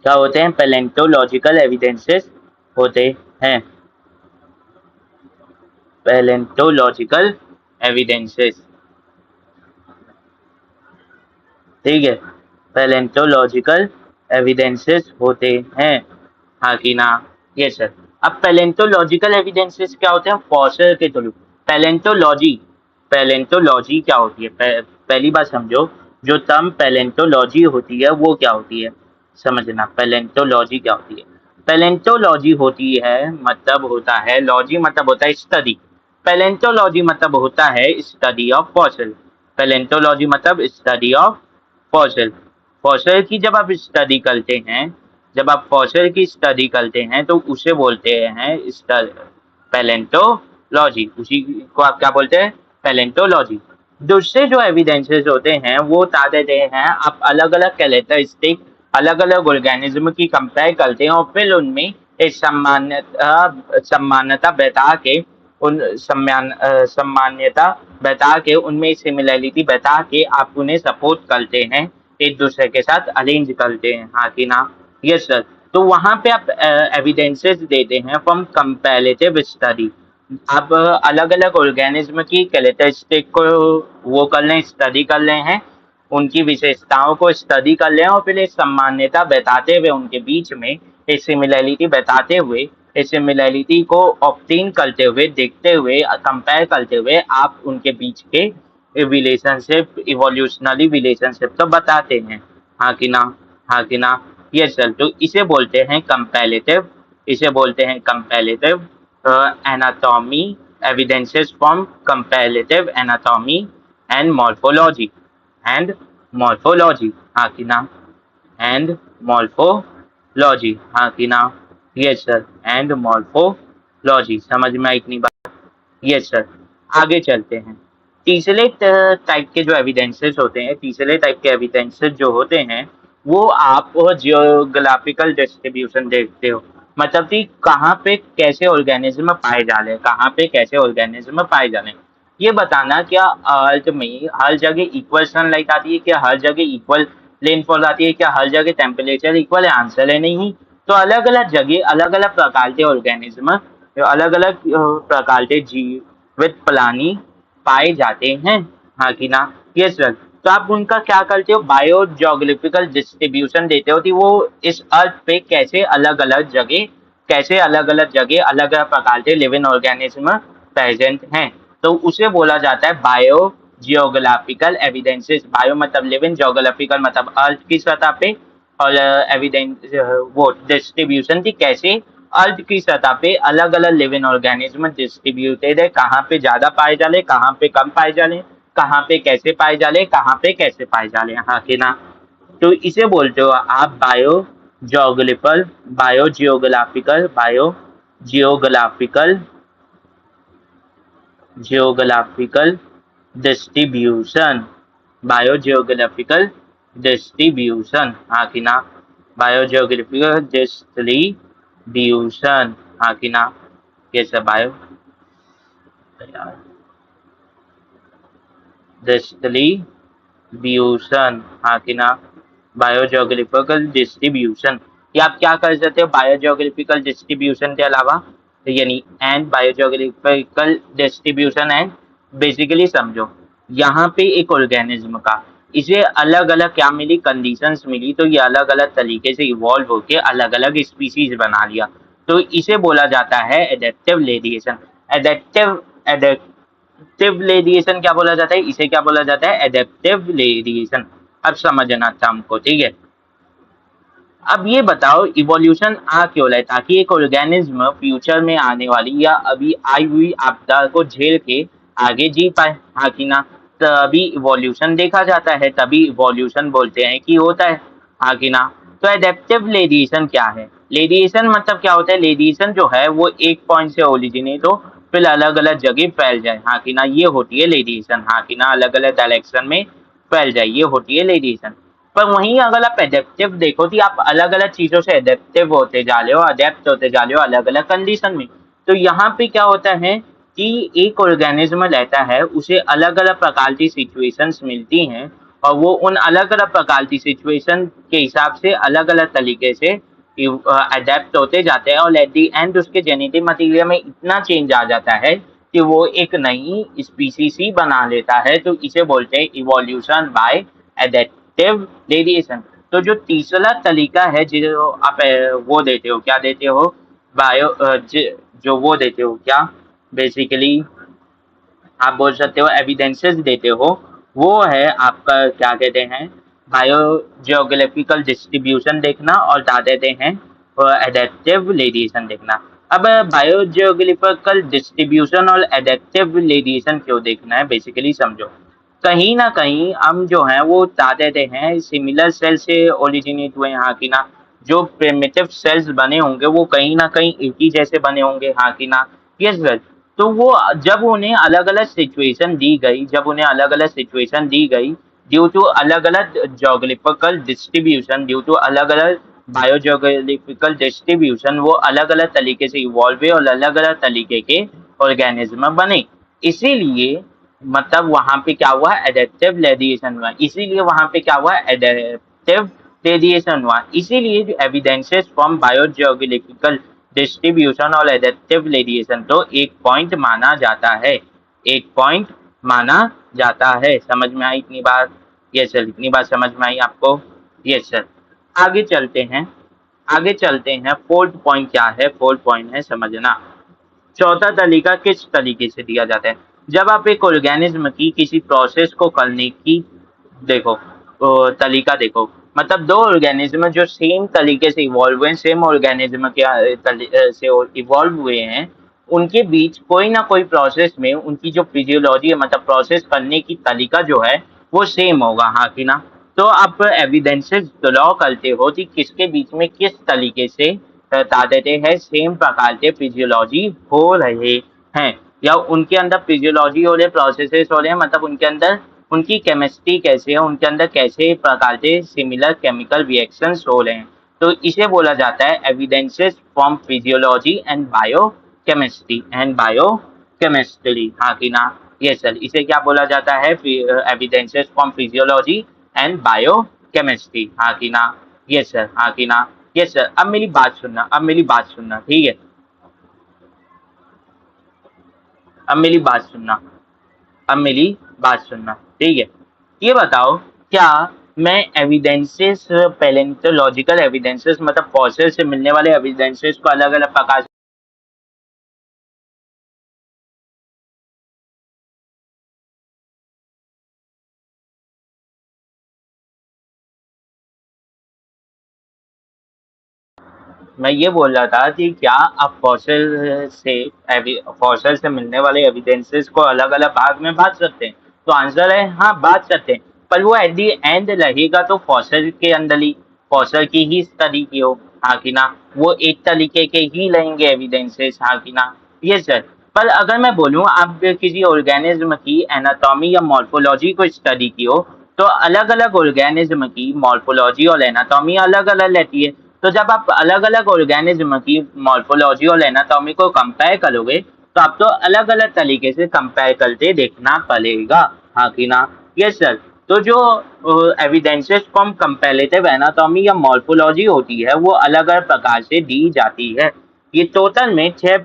क्या होते हैं? पैलेंटोलॉजिकल एविडेंसेस होते हैं। पैलेंटोलॉजिकल एविडेंसेस, ठीक है, पैलेंटोलॉजिकल एविडेंसेस होते हैं, हाँ कि ना? ये सर। अब पैलेंटोलॉजिकल एविडेंसेस क्या होते हैं? फॉसिल के थ्रू। पैलेंटोलॉजी, पैलेंटोलॉजी क्या होती है? पहली बात समझो, जो टर्म पैलेंटोलॉजी होती है वो क्या होती है, समझना। पैलेंटोलॉजी क्या होती है? पैलेंटोलॉजी होती है, मतलब होता है, लॉजी मतलब होता है स्टडी, पैलेंटोलॉजी मतलब होता है स्टडी ऑफ फॉसिल। पैलेंटोलॉजी मतलब स्टडी ऑफ फॉसिल। फॉसिल की जब आप स्टडी करते हैं, जब आप फॉसिल की स्टडी करते हैं तो उसे बोलते हैं पैलेंटोलॉजी। उसी को आप क्या बोलते हैं? पैलेंटोलॉजी। दूसरे जो एविडेंसेस होते हैं वो बता देते हैं, आप अलग अलग कैरेक्टरिस्टिक, अलग अलग ऑर्गेनिज्म की कंपेयर करते हैं और फिर उनमें एक समानता बता के, उन सामान्यता बता के, उनमें सिमिलरिटी बता के आप उन्हें सपोर्ट करते हैं, एक दूसरे के साथ अरेंज करते हैं, हाँ कि ना? Yes sir. तो वहां पे आप एविडेंसेस देते हैं फ्रॉम कंपैरेटिव स्टडी। आप अलग अलग ऑर्गेनिज्म की कैरेक्टरिस्टिक को वो कर लें, स्टडी कर रहे हैं, उनकी विशेषताओं को स्टडी कर लें और फिर एक सामान्यता बताते हुए, उनके बीच में एक सिमिलरिटी बताते हुए, इस सिमिलरिटी को ऑब्टेन करते हुए, देखते हुए, कंपेयर करते हुए आप उनके बीच के रिलेशनशिप, इवोल्यूशनरी रिलेशनशिप तो बताते हैं, हाँ कि ना? हाँ कि ना? Yes sir. तो इसे बोलते हैं कंपैरेटिव, इसे बोलते हैं comparative anatomy, evidences from comparative anatomy and morphology, and morphology, हाँ कि ना? एंड मॉर्फोलॉजी, हाँ कि ना? Yes sir, and morphology. समझ में आई इतनी बात? Yes sir. आगे चलते हैं। तीसरे टाइप के जो एविडेंसेस होते हैं, तीसरे टाइप के एविडेंसेस जो होते हैं, वो आप जियोग्राफिकल डिस्ट्रीब्यूशन देखते हो, मतलब कि कहाँ पे कैसे ऑर्गेनिज्म पाए जा रहे हैं, कहाँ पे कैसे ऑर्गेनिज्म पाए जा रहे हैं। ये बताना क्या अर्थ में हर जगह इक्वल सनलाइट आती है, क्या हर जगह इक्वल रेनफॉल आती है, क्या हर जगह टेम्परेचर इक्वल है? आंसर है नहीं। तो अलग अलग जगह अलग अलग प्रकार के ऑर्गेनिज्म, अलग अलग प्रकार के जीवित प्राणी पाए जाते हैं, हाँ कि ना? Yes sir. तो आप उनका क्या करते हो? बायो जियोग्राफिकल डिस्ट्रीब्यूशन देते हो कि वो इस अर्थ पे कैसे अलग अलग जगह, कैसे अलग अलग जगह अलग अलग प्रकार के लिविंग ऑर्गेनिज्म प्रेजेंट हैं, तो उसे बोला जाता है बायो जियोग्राफिकल एविडेंसेस। बायो मतलब लिविंग, जियोग्राफिकल मतलब अर्थ की सतह पे, और एविडेंस वो डिस्ट्रीब्यूशन थी, कैसे अर्थ की सतह पे अलग अलग लिविंग ऑर्गेनिज्म डिस्ट्रीब्यूटेड है, कहाँ पे ज्यादा पाए जा रहे, कहाँ पे कम पाए जा रहे, कहाँ पे कैसे पाए जा रहे, कहाँ पे कैसे पाए जा रहे, हाँ कि ना? तो इसे बोलते हो आप bio geographical, bio geographical, bio geographical, geographical distribution, bio geographical distribution, हाँ कि ना? बायो जियोग्राफिकल डिस्ट्रीब्यूशन, हाँ कि ना? ये सब बायो डिस्ट्रीब्यूशन, हाँ कि ना? Biogeographical distribution. या आप क्या कर सकते हो बायोजियोग्राफिकल डिस्ट्रीब्यूशन के अलावा? तो यानी and biogeographical distribution and, basically समझो, यहाँ पे एक ऑर्गेनिज्म का, इसे अलग अलग क्या मिली, कंडीशंस मिली, तो ये अलग अलग तरीके से इवॉल्व होके अलग अलग स्पीसीज बना लिया, तो इसे बोला जाता है adaptive radiation. Adaptive adaptive radiation क्या बोला जाता है? इसे क्या बोला जाता है? Adaptive radiation. अब समझना था हमको, ठीक है? अब ये बताओ इवोल्यूशन आ क्यों रहा है? ताकि एक ऑर्गेनिज्म फ्यूचर में आने वाली या अभी आई हुई आपदा को झेल के आगे जी पाए, हाँ कि ना? तभी इवोल्यूशन देखा जाता है, तभी इवोल्यूशन बोलते हैं कि होता है, हाँ कि ना? तो एडेप्टिव रेडिएशन क्या है? रेडिएशन मतलब क्या होता है? रेडिएशन जो है वो एक पॉइंट से ओरिजिनेट हो, फिर अलग अलग जगह फैल जाए, हाँ कि ना? ये होती है रेडिएशन, हाँ कि ना? अलग अलग डायरेक्शन में फैल जाए, ये होती है रेडिएशन। पर वहीं अगर आप एडेप्टिव देखो कि आप अलग अलग चीजों से एडेप्टिव होते जा रहे हो, अडेप्ट होते जा रहे हो अलग अलग कंडीशन में, तो यहाँ पे क्या होता है कि एक ऑर्गेनिज्म रहता है, उसे अलग अलग प्रकार की सिचुएशंस मिलती हैं, और वो उन अलग अलग प्रकार की सिचुएशन के हिसाब से अलग अलग तरीके से अडेप्ट होते जाते हैं और एट दी एंड उसके जेनेटिक मटेरियल में इतना चेंज आ जाता है कि वो एक नई स्पीसीज ही बना लेता है। तो इसे बोलते हैं इवोल्यूशन बाय एडेप्टिव वेरिएशन। तो जो तीसरा तरीका है जो आप वो देते हो, क्या देते हो, जो वो देते हो क्या, बेसिकली आप बोल सकते हो एविडेंसेस देते हो, वो है आपका क्या कहते हैं, बायो जियोग्राफिकल डिस्ट्रीब्यूशन देखना और क्या देते हैं एडेप्टिव रेडिएशन देखना। अब बायो जियोग्राफिकल डिस्ट्रीब्यूशन और एडेप्टिव रेडिएशन क्यों देखना है, बेसिकली समझो। कहीं ना कहीं हम जो हैं वो क्या देते हैं सिमिलर सेल से ओरिजिनेट हुए हैं, हाँ कि ना। जो प्रिमिटिव सेल्स बने होंगे वो कहीं ना कहीं एक ही जैसे बने होंगे, हाँ कि ना। Yes sir. तो वो जब उन्हें अलग अलग सिचुएशन दी गई, जब उन्हें अलग अलग सिचुएशन दी गई ड्यू टू अलग अलग जोग्राफिकल डिस्ट्रीब्यूशन, ड्यू टू अलग अलग बायो जोग्राफिकल डिस्ट्रीब्यूशन, वो अलग अलग तरीके से इवॉल्व हुए और अलग अलग तरीके के ऑर्गेनिज्म बने। इसीलिए मतलब वहां पे क्या हुआ, एडेप्टिव रेडिएशन हुआ। इसीलिए वहां पे क्या हुआ, एडेप्टिव रेडिएशन हुआ। इसीलिए जो एविडेंसेस फ्रॉम बायोजियोग्राफिकल डिस्ट्रीब्यूशन और एडेप्टिव रेडिएशन तो एक पॉइंट माना जाता है, एक पॉइंट माना जाता है। समझ में आई इतनी बात? यस सर, इतनी बात समझ में आई आपको? Yes sir. आगे चलते हैं, आगे चलते हैं। फोर्थ पॉइंट क्या है? फोर्थ पॉइंट है समझना। चौथा तरीका किस तरीके से दिया जाता है, जब आप एक ऑर्गेनिज्म की किसी प्रोसेस को करने की देखो तरीका देखो, मतलब दो ऑर्गेनिज्म जो सेम तरीके से इवॉल्व हुए हैं, सेम ऑर्गेनिज्म के से इवॉल्व हुए हैं, उनके बीच कोई ना कोई प्रोसेस में उनकी जो फिजियोलॉजी है, मतलब प्रोसेस करने की तरीका जो है वो सेम होगा, हाँ कि ना। तो आप एविडेंसेस ड्रॉ करते हो कि किसके बीच में किस तरीके से बता देते हैं सेम प्रकार के फिजियोलॉजी हो रहे हैं, या उनके अंदर फिजियोलॉजी हो रहे, प्रोसेसेस हो रहे हैं, मतलब उनके अंदर उनकी केमिस्ट्री कैसे है, उनके अंदर कैसे प्रकार के सिमिलर केमिकल रिएक्शंस हो रहे हैं। तो इसे बोला जाता है evidences from physiology and bio chemistry and bio chemistry, हाँ कि ना। ये सर, इसे क्या बोला जाता है, evidences from physiology and bio chemistry, हाँ कि ना। ये सर, हाँ कि ना। Yes sir. अब मेरी बात सुनना, अब मेरी बात सुनना, ठीक है। अब मेरी बात सुनना, अब मेरी बात सुनना, ठीक है। ये बताओ, क्या मैं एविडेंसेस, पैलेंटोलॉजिकल एविडेंसेस मतलब फॉसिल से मिलने वाले एविडेंसेस को अलग अलग प्रकार, मैं ये बोल रहा था कि क्या आप फॉसिल से मिलने वाले एविडेंसेस को अलग अलग भाग में बांट सकते हैं? तो आंसर है हाँ, बांट सकते हैं। पर वो एट दी एंड रहेगा तो फॉसिल के अंदर ही, फॉसिल की ही स्टडी की हो, हाँ कि ना। वो एक तरीके के ही रहेंगे एविडेंसेस, हाँ कि ना। ये सर। पर अगर मैं बोलूँ आप किसी ऑर्गेनिज्म की एनाटॉमी या मॉर्फोलॉजी को स्टडी की हो, तो अलग अलग ऑर्गेनिज्म की मॉर्फोलॉजी और एनाटॉमी अलग अलग रहती है। तो जब आप अलग अलग ऑर्गेनिज्म की मॉर्फोलॉजी और एनाटॉमी को कंपेयर करोगे, तो आपको अलग अलग तरीके से कंपेयर करके देखना पड़ेगा, हाँ कि ना। Yes sir. तो जो एविडेंसेस फ्रॉम कंपैरेटिव एनाटॉमी या मॉर्फोलॉजी होती है वो अलग अलग प्रकार से दी जाती है। ये टोटल में 6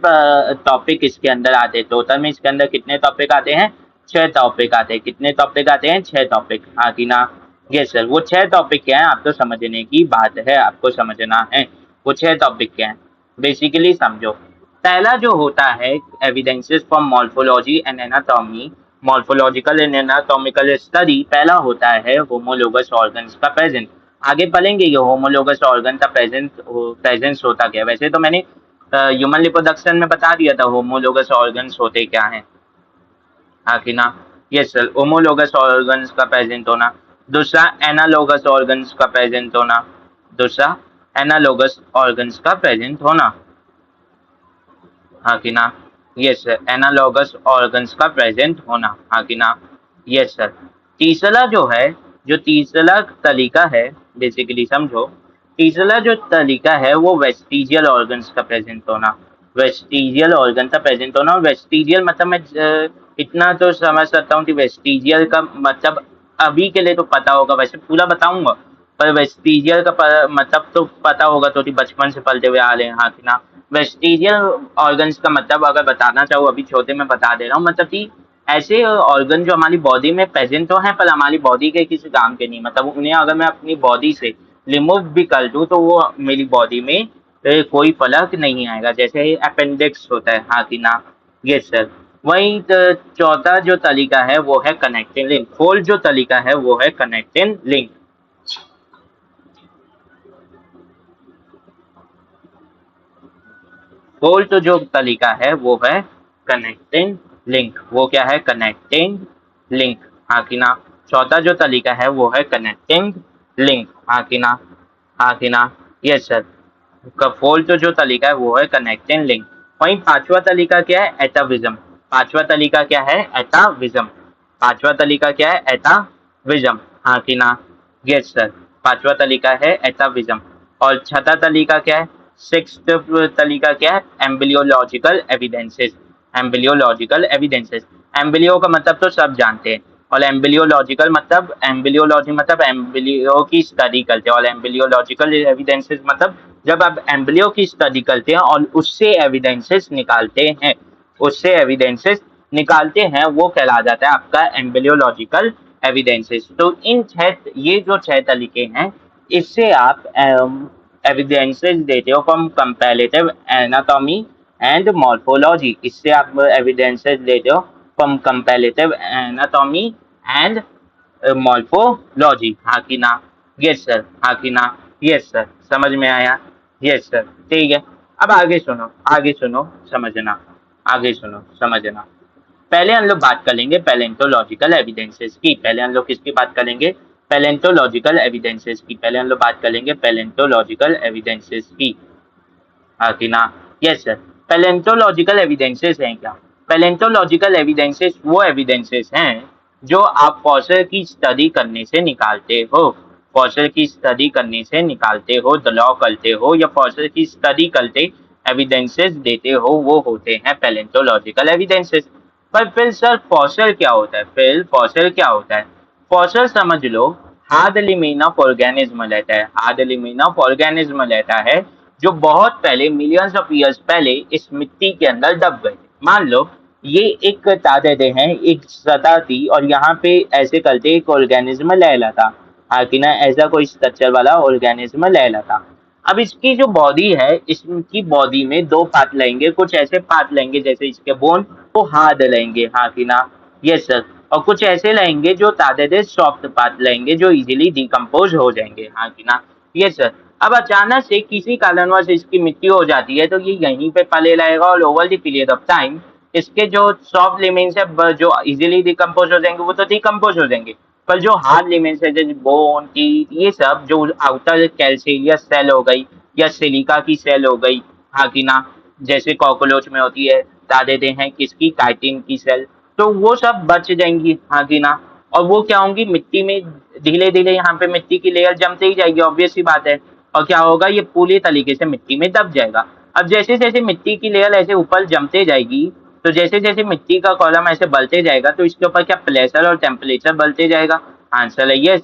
टॉपिक इसके अंदर आते हैं। टोटल में इसके अंदर कितने टॉपिक आते हैं? 6 टॉपिक आते हैं। कितने टॉपिक आते हैं? 6 टॉपिक, हाँ कि ना। Yes sir. वो 6 टॉपिक क्या है आपको समझने की बात है, आपको समझना है वो 6 टॉपिक क्या है, बेसिकली समझो। पहला जो होता है evidences from morphology and anatomy, morphological and anatomical study, पहला होता है होमोलोगस ऑर्गन्स का प्रेजेंस। आगे पढ़ेंगे ये होमोलोगस ऑर्गन का प्रेजेंस होता क्या है। वैसे तो मैंने ह्यूमन रिप्रोडक्शन में बता दिया था होमोलोगस ऑर्गन्स होते क्या हैं, हाँ कि ना। Yes sir. होमोलोगस ऑर्गन्स का प्रेजेंट होना। दूसरा एनालोगस ऑर्गन्स का प्रेजेंट होना। दूसरा एनालोगस ऑर्गन्स का प्रेजेंट होना, हाँ कि ना। Yes sir. एनालोगस ऑर्गन्स का प्रेजेंट होना, हाँ कि ना। Yes sir. तीसरा जो है, जो तीसरा तरीका है, बेसिकली समझो, तीसरा जो तरीका है वो वेस्टिजियल ऑर्गन्स का प्रेजेंट होना। वेस्टिजियल ऑर्गन का प्रेजेंट होना। और वेस्टिजियल मतलब मैं इतना तो समझ सकता हूँ कि वेस्टिजियल का मतलब अभी के लिए तो पता होगा, वैसे पूरा बताऊंगा, पर वेस्टिजियल का मतलब तो पता होगा, तो बचपन से पलते हुए आ रहे हैं, हाँ कि ना। वेस्टिजियल ऑर्गन्स का मतलब अगर बताना चाहूँ, अभी छोटे में बता दे रहा हूँ, मतलब कि ऐसे ऑर्गन जो हमारी बॉडी में प्रेजेंट तो हैं पर हमारी बॉडी के किसी काम के नहीं, मतलब उन्हें अगर मैं अपनी बॉडी से रिमूव भी कर दूं तो वो मेरी बॉडी में कोई फर्क नहीं आएगा, जैसे अपेंडिक्स होता है, हाँ कि ना। Yes sir. वही चौथा जो तरीका है वो है कनेक्टिंग लिंक। फोर्थ जो तरीका है वो है कनेक्टिंग लिंक। फोर्थ जो तरीका है वो है कनेक्टिंग लिंक। वो क्या है? कनेक्टिंग लिंक, हाँ कि ना। चौथा जो तरीका है वो है कनेक्टिंग लिंक, हाँ कि ना, हाँ कि ना। Yes sir. का फोर्थ जो तरीका है वो है कनेक्टिंग लिंक। वहीं पांचवा तरीका क्या है? एटाविज्म। पांचवा तरीका क्या है? एटाविज्म। पांचवा तरीका क्या है? एटाविज्म, हाँ कि ना। Yes sir. पांचवा तरीका है एटाविज्म। और छठा तरीका क्या है? सिक्स्थ तरीका क्या है? Embryological evidences. Embryological evidences. Embryo का मतलब तो सब जानते हैं, और एम्ब्रियोलॉजिकल मतलब, एम्ब्रियोलॉजी मतलब एम्ब्रियो की स्टडी करते हैं, और एम्ब्रियोलॉजिकल एविडेंसेस मतलब जब आप एम्ब्रियो की स्टडी करते हैं और उससे एविडेंसेस निकालते हैं, उससे एविडेंसेस निकालते हैं, वो कहला जाता है आपका एम्ब्रियोलॉजिकल एविडेंसेस। तो इन छह, ये जो छह तरीके हैं, इससे आप एविडेंसेस देते हो from comparative anatomy and morphology. इससे आप एविडेंसेस देते हो from comparative anatomy and morphology, हाँ कि ना। यस सर, हाँ कि ना। यस सर, समझ में आया। यस सर, ठीक है। अब आगे सुनो, आगे सुनो, समझना, आगे सुनो, समझना। पहले हम लोग बात करेंगे पैलेंटोलॉजिकल एविडेंसेस की। पहले हम लोग किसकी बात करेंगे? पैलेंटोलॉजिकल एविडेंसेस की। पहले हम लोग बात करेंगे पैलेंटोलॉजिकल एविडेंसेस की, हाँ कि ना। Yes sir. पैलेंटोलॉजिकल एविडेंसेस हैं क्या? पैलेंटोलॉजिकल एविडेंसेस वो एविडेंसेस हैं जो आप फॉसिल की स्टडी करने से निकालते हो। फॉसिल की स्टडी करने से निकालते हो, ड्रॉ करते हो, या फॉसिल की स्टडी करते एविडेंसेस देते हो, वो होते हैं पैलेंटोलॉजिकल एविडेंसेस। पर फिर सर फॉसिल क्या होता है? फिर फॉसिल क्या होता है? फॉसिल समझ लो, हार्ड लिमेन ऑफ ऑर्गेनिज्म रहता है। हार्ड लिमेन ऑफ ऑर्गेनिज्म रहता है जो बहुत पहले, मिलियंस ऑफ ईयर्स पहले इस मिट्टी के अंदर दब गए। मान लो ये एक तादादे हैं, एक सतह थी, और यहाँ पे ऐसे करते एक ऑर्गेनिज्म लैला था, हाँ कि ना, ऐसा कोई स्ट्रक्चर वाला ऑर्गेनिज्म लैला था। अब इसकी जो बॉडी है, इसकी बॉडी में दो पार्ट लेंगे, कुछ ऐसे पार्ट लेंगे जैसे इसके बोन, वो हार्ड लेंगे, हाँ कि ना। Yes sir. और कुछ ऐसे लेंगे जो तादादे सॉफ्ट पार्ट लेंगे, जो इजीली डिकम्पोज हो जाएंगे, हाँ कि ना। Yes sir. अब अचानक से किसी कारणवश इसकी मृत्यु हो जाती है, तो ये यहीं पे पले रहेगा, और over the period of time इसके जो सॉफ्ट लिमेंट्स है जो इजीली डिकम्पोज हो जाएंगे, वो तो डिकम्पोज हो जाएंगे, पर जो हार्ड लिमेंट्स है जैसे बोन, टीथ, ये सब जो आउटर कैल्शियस सेल हो गई, या सिलिका की सेल हो गई, हाँ कि ना, जैसे कॉकरोच में होती है, बता देते हैं किसकी, काइटिन की सेल, तो वो सब बच जाएंगी, हाँ कि ना। और वो क्या होंगी? मिट्टी में धीरे धीरे, यहाँ पे मिट्टी की लेयर जमते ही जाएगी, ऑब्वियस सी बात है। और क्या होगा? ये पूरी तरीके से मिट्टी में दब जाएगा। अब जैसे जैसे मिट्टी की लेयर ऐसे ऊपर जमते जाएगी, तो जैसे जैसे मिट्टी का कॉलम ऐसे बढ़ते जाएगा, तो इसके ऊपर क्या प्रेशर और टेम्परेचर बढ़ते जाएगा? आंसर है यस।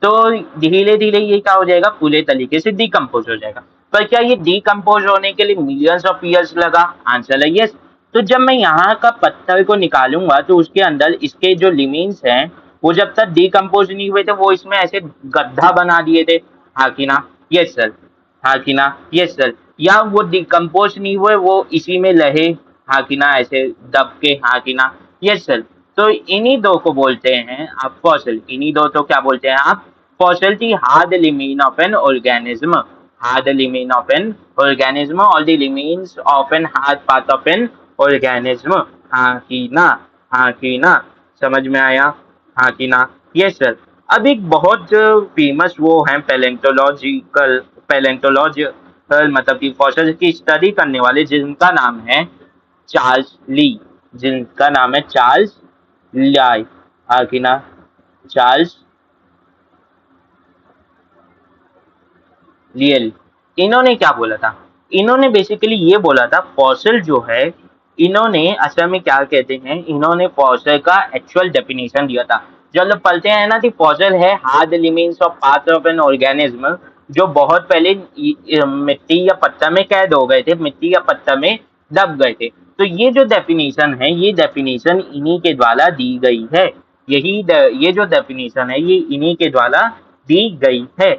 तो धीरे धीरे ये क्या हो जाएगा? पूरे तरीके से डिकम्पोज हो जाएगा। पर क्या ये डिकम्पोज होने के लिए मिलियंस ऑफ ईयर्स लगा? आंसर है यस। तो जब मैं यहाँ का पत्थर को निकालूंगा, तो उसके अंदर इसके जो लिमेंट्स हैं, वो जब तक डिकम्पोज नहीं हुए थे, वो इसमें ऐसे गड्ढा बना दिए थे, हाँ कि ना। यस सर, हाँ कि ना। Yes sir. या वो डिकम्पोज नहीं हुए, वो इसी में लहे, हाँ कि ना, ऐसे दब के, हाँ कि ना। Yes sir. तो इन्हीं दो को बोलते हैं आप फॉसिल। इन्हीं दो तो क्या बोलते हैं आप? फॉसिल की hard remains of an organism. Hard remains of an organism, और the remains of an hard part of an organism, हाँ कि ना, हाँ कि ना। समझ में आया? हाँ कि ना। Yes sir. अब एक बहुत फेमस वो है पैलेंटोलॉजिकल, पैलेंटोलॉजिकल मतलब कि फॉसिल की स्टडी करने वाले, जिनका नाम है चार्ल्स ली। जिनका नाम है चार्ल्स लाई, हाँ कि ना, चार्ल्स लियल। इन्होंने क्या बोला था? इन्होंने बेसिकली ये बोला था, फॉसिल जो है, इन्होंने असल में क्या कहते हैं, इन्होंने फॉसिल का एक्चुअल डेफिनेशन दिया था। जो लोग पलते हैं ना, दी फॉसिल है hard limits of part of an organism, जो बहुत पहले मिट्टी या पत्थर में कैद हो गए थे, मिट्टी या पत्थर में दब गए थे। तो ये जो डेफिनेशन है, ये डेफिनेशन इन्हीं के द्वारा दी गई है। ये जो डेफिनेशन है, ये इन्हीं के द्वारा दी गई है।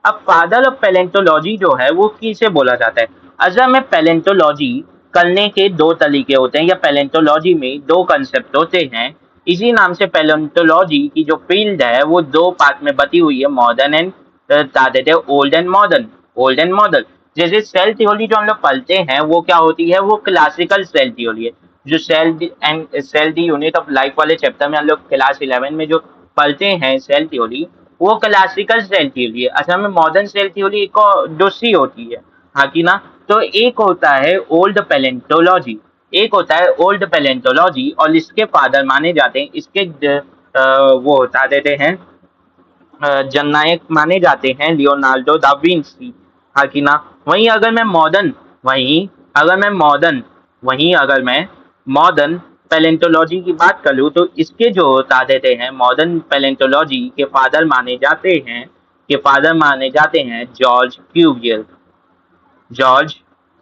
अब फादर ऑफ पैलेंटोलॉजी जो है वो किसे बोला जाता है? असल में पैलेंटोलॉजी करने के दो तरीके होते हैं, या पैलेंटोलॉजी में दो कंसेप्ट होते हैं। इसी नाम से पैलेंटोलॉजी की जो फील्ड है वो दो पार्ट में बटी हुई है, मॉडर्न एंड बता देते हैं old and modern. Old and modern, जैसे सेल थ्योरी जो हम लोग पढ़ते हैं वो क्या होती है? वो क्लासिकल सेल थ्योरी है। जो cell the unit of life वाले चैप्टर में हम लोग क्लास 11 में जो पढ़ते हैं सेल थ्योरी, वो क्लासिकल सेल थ्योरी है। असल में मॉडर्न सेल थ्योरी एक और दूसरी होती है, हाँ कि ना? तो एक होता है ओल्ड पैलेंटोलॉजी, एक होता है ओल्ड पैलेंटोलॉजी, और इसके फादर माने जाते हैं, इसके वो बता देते हैं जननायक माने जाते हैं लियोनार्डो दा विंची, हाँ कि ना? वहीं अगर मैं मॉडर्न वहीं अगर मैं मॉडर्न पैलेंटोलॉजी की बात करूँ, तो इसके जो बता देते हैं मॉडर्न पैलेंटोलॉजी के फादर माने जाते हैं जॉर्ज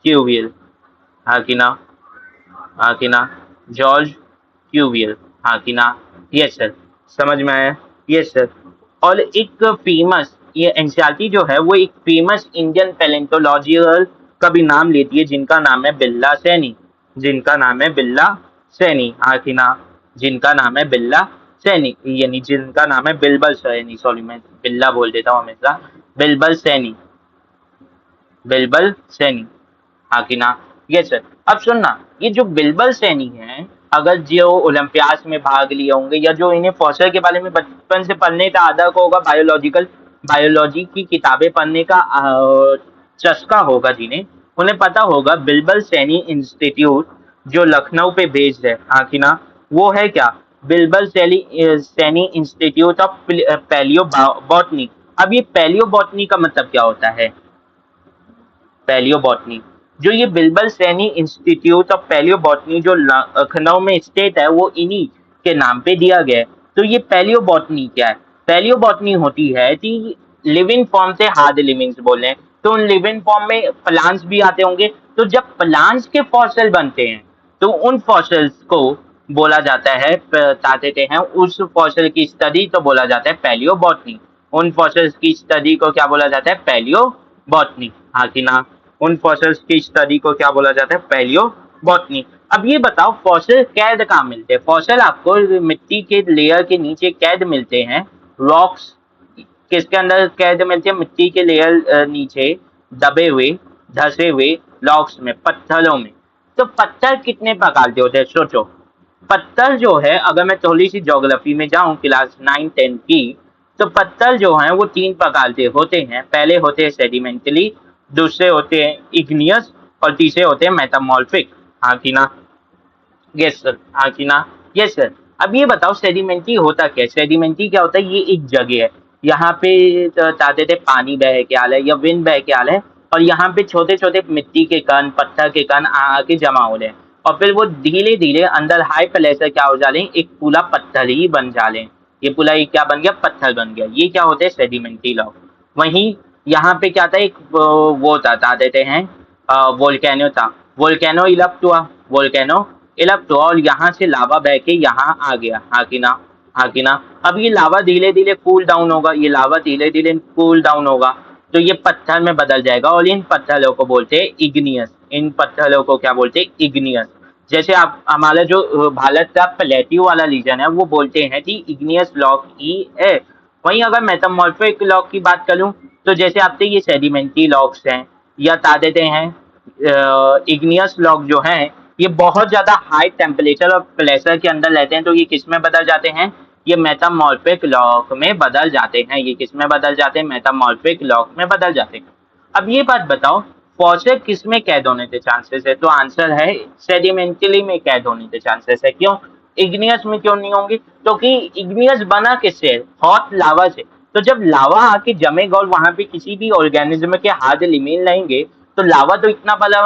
क्यूवियल, हाँ कि ना? हाँ कि ना? जॉर्ज क्यूवियल, हाँ कि ना? यस सर, समझ में आया? Yes sir. और एक फेमस, ये एनसीईआरटी जो है वो एक फेमस इंडियन पैलेंटोलॉजिकल का भी नाम लेती है, जिनका नाम है बिरला सैनी, हाँ कि ना? जिनका नाम है बिरला सैनी, यानी जिनका नाम है बिल्बल सैनी, सॉरी मैं बिल्ला बोल देता हूँ हमेशा, बिल्बल सैनी, हाँ कि ना? Yes sir. अब सुनना, ये जो बिल्बल सैनी है, अगर जो ओलंपियाड में भाग लिए होंगे, या जो इन्हें फॉसिल के बारे में बचपन से पढ़ने का आदत होगा, बायोलॉजी की किताबें पढ़ने का चस्का होगा जिन्हें, उन्हें पता होगा बिल्बल सैनी इंस्टीट्यूट जो लखनऊ पे बेस्ड है, हाँ कि ना? वो है क्या? Birbal Sahni institute of palaeobotany. अब ये पैलियो बॉटनी का मतलब क्या होता है? पैलियोबॉटनी, जो ये बिल्बल सैनी इंस्टीट्यूट ऑफ पैलियोबॉटनी जो लखनऊ में स्टेट है, वो इन्हीं के नाम पे दिया गया है। तो ये पैलियोबॉटनी क्या है? पैलियोबॉटनी होती है कि लिविंग फॉर्म से हार्ड लिविंग्स बोल रहे हैं, तो उन लिविंग फॉर्म में प्लांट्स भी आते होंगे। तो जब प्लांट्स के फॉसिल बनते हैं, तो उन फॉसिल्स को बोला जाता है, बता देते हैं, उस फॉसिल की स्टडी तो बोला जाता है पैलियोबॉटनी। उन फॉसिल्स की स्टडी को क्या बोला जाता है? पैलियोबॉटनी, हाँ कि ना? उन फॉसिल्स की स्टडी को क्या बोला जाता है? पैलियोबॉटनी। अब ये बताओ, फॉसिल कैद कहाँ मिलते हैं? फॉसिल आपको मिट्टी के लेयर के नीचे कैद मिलते हैं, रॉक्स किसके अंदर कैद मिलते हैं? मिट्टी के लेयर नीचे दबे हुए, धसे हुए रॉक्स में, पत्थरों में। तो पत्थर कितने प्रकार के होते हैं? सोचो, पत्थर जो है, अगर मैं थोड़ी सी ज्योग्राफी में जाऊं क्लास 9-10 की, तो पत्थर जो हैं वो तीन प्रकार के होते हैं। पहले होते हैं सेडिमेंटली, दूसरे होते हैं इग्नियस, और तीसरे होते हैं मेटामॉर्फिक, हाँ कि ना? यस सर, हाँ कि ना? Yes sir. अब ये बताओ, सेडिमेंट्री होता क्या है? सेडिमेंट्री क्या होता है? ये एक जगह है, यहाँ पे चाहते थे पानी बह के आ रहा है या विंड बह के आ रहा है, और यहाँ पे छोटे छोटे मिट्टी के कण, पत्थर के कण आके जमा हो रहे हैं, और फिर वो धीरे धीरे अंदर हाई प्रेशर क्या हो जा रहे हैं? एक पूरा पत्थर ही बन जा रहे हैं। ये पूरा एक क्या बन गया? पत्थर बन गया। ये क्या होते हैं? Sedimentary lock. वहीं यहाँ पे क्या था? एक वो था देते हैं वोल्केनो था, वोल्केनो इरप्ट हुआ, और यहाँ से लावा बह के यहाँ आ गया, हाँ कि ना? हाँ कि ना? अब ये लावा धीरे धीरे कूल डाउन होगा, तो ये पत्थर में बदल जाएगा, और इन पत्थरों को बोलते हैं इग्नियस। इन पत्थरों को क्या बोलते हैं? इग्नियस। जैसे आप हमारा जो भारत का प्लेट्यू वाला रीजन है, वो बोलते हैं कि इग्नियस लॉक ही है। वहीं अगर मेटामॉर्फिक लॉक की बात करूं, तो जैसे आपसे ये सेडिमेंट्री लॉक्स हैं, या बता देते हैं इग्नियस लॉक जो हैं, ये बहुत ज्यादा हाई टेम्परेचर और प्रेशर के अंदर रहते हैं, तो ये किस में बदल जाते हैं? ये मेटामॉर्फिक लॉक में बदल जाते हैं। ये किस में बदल जाते हैं? मेटामॉर्फिक लॉक में बदल जाते हैं। अब ये बात बताओ, फॉसिल किस में कैद होने के चांसेस है? तो आंसर है सेडिमेंटली में कैद होने के चांसेस है। क्यों? इग्नियस में क्यों नहीं होंगे? क्योंकि इग्नियस बना किससे? हॉट लावा से। तो जब लावा आके जमेगा और वहां पे किसी भी ऑर्गेनिज्म के हार्ड एलिमेंट रहेंगे, तो लावा तो इतना बड़ा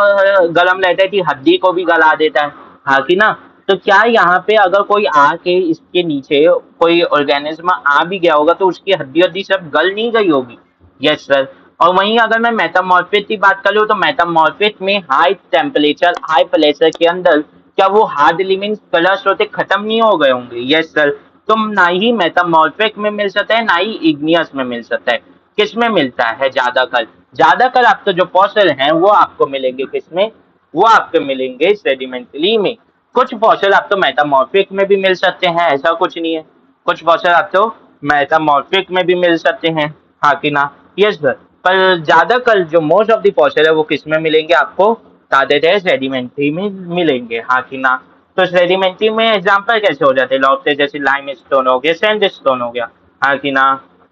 गर्म रहता है कि हड्डी को भी गला देता है, हाँ कि ना? तो क्या यहाँ पे अगर कोई आके इसके नीचे कोई ऑर्गेनिज्म आ भी गया होगा तो उसकी हड्डी हड्डी सब गल नहीं गई होगी? Yes sir. और वहीं अगर मैं मेटामॉर्फिक की बात करूँ तो मेटामॉर्फिक में हाई टेम्परेचर हाई प्रेशर के अंदर क्या वो हार्ड एलिमेंट्स कलर्स होते खत्म नहीं हो गए होंगे? Yes sir. तो ना ही मेटामॉर्फिक में मिल सकता है ना ही इग्नियस में मिल सकता है। किसमें मिलता है ज्यादातर? ज्यादातर आपको जो फॉसिल हैं वो आपको मिलेंगे किसमें? वो आपको मिलेंगे सेडिमेंटली में। कुछ फॉसिल आपको मेटामॉर्फिक में भी मिल सकते हैं, ऐसा कुछ नहीं है। कुछ फॉसिल आपको मेटामॉर्फिक में भी मिल सकते हैं, हाँ कि ना? Yes sir. पर ज्यादातर जो मोस्ट ऑफ द फॉसिल है वो किस में मिलेंगे आपको? बता देते हैं सेडिमेंट्री में मिलेंगे, हाँ कि ना? तो सेडिमेंट्री में एग्जाम्पल कैसे हो जाते हैं लॉक से? जैसे लाइम स्टोन हो गया, सैंड स्टोन हो गया, हाँ कि ना?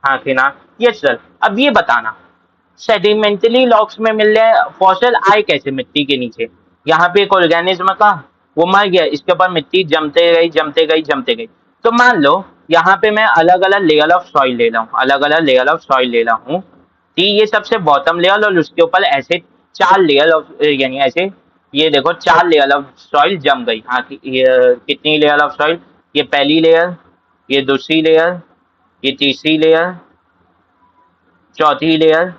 हाँ कि ना? Yes sir. अब ये बताना सेडिमेंटली लॉक्स में मिल रहे हैं फॉसिल आए कैसे मिट्टी के नीचे? यहाँ पे एक ऑर्गेनिज्म का वो मर गया, इसके ऊपर मिट्टी जमते गई जमते गई जमते गई। तो मान लो यहाँ पे मैं अलग अलग लेयर ऑफ सॉइल ले रहा हूँ, अलग अलग लेयर ऑफ सॉइल ले रहा हूँ। ठीक, ये सबसे बॉटम लेयर और उसके ऊपर ऐसे 4 लेयर ऑफ यानी ऐसे ये देखो 4 लेयर ऑफ सॉइल जम गई। हाँ ये कितनी लेयर ऑफ सॉइल? ये पहली लेयर, ये दूसरी लेयर, ये तीसरी लेयर, चौथी लेयर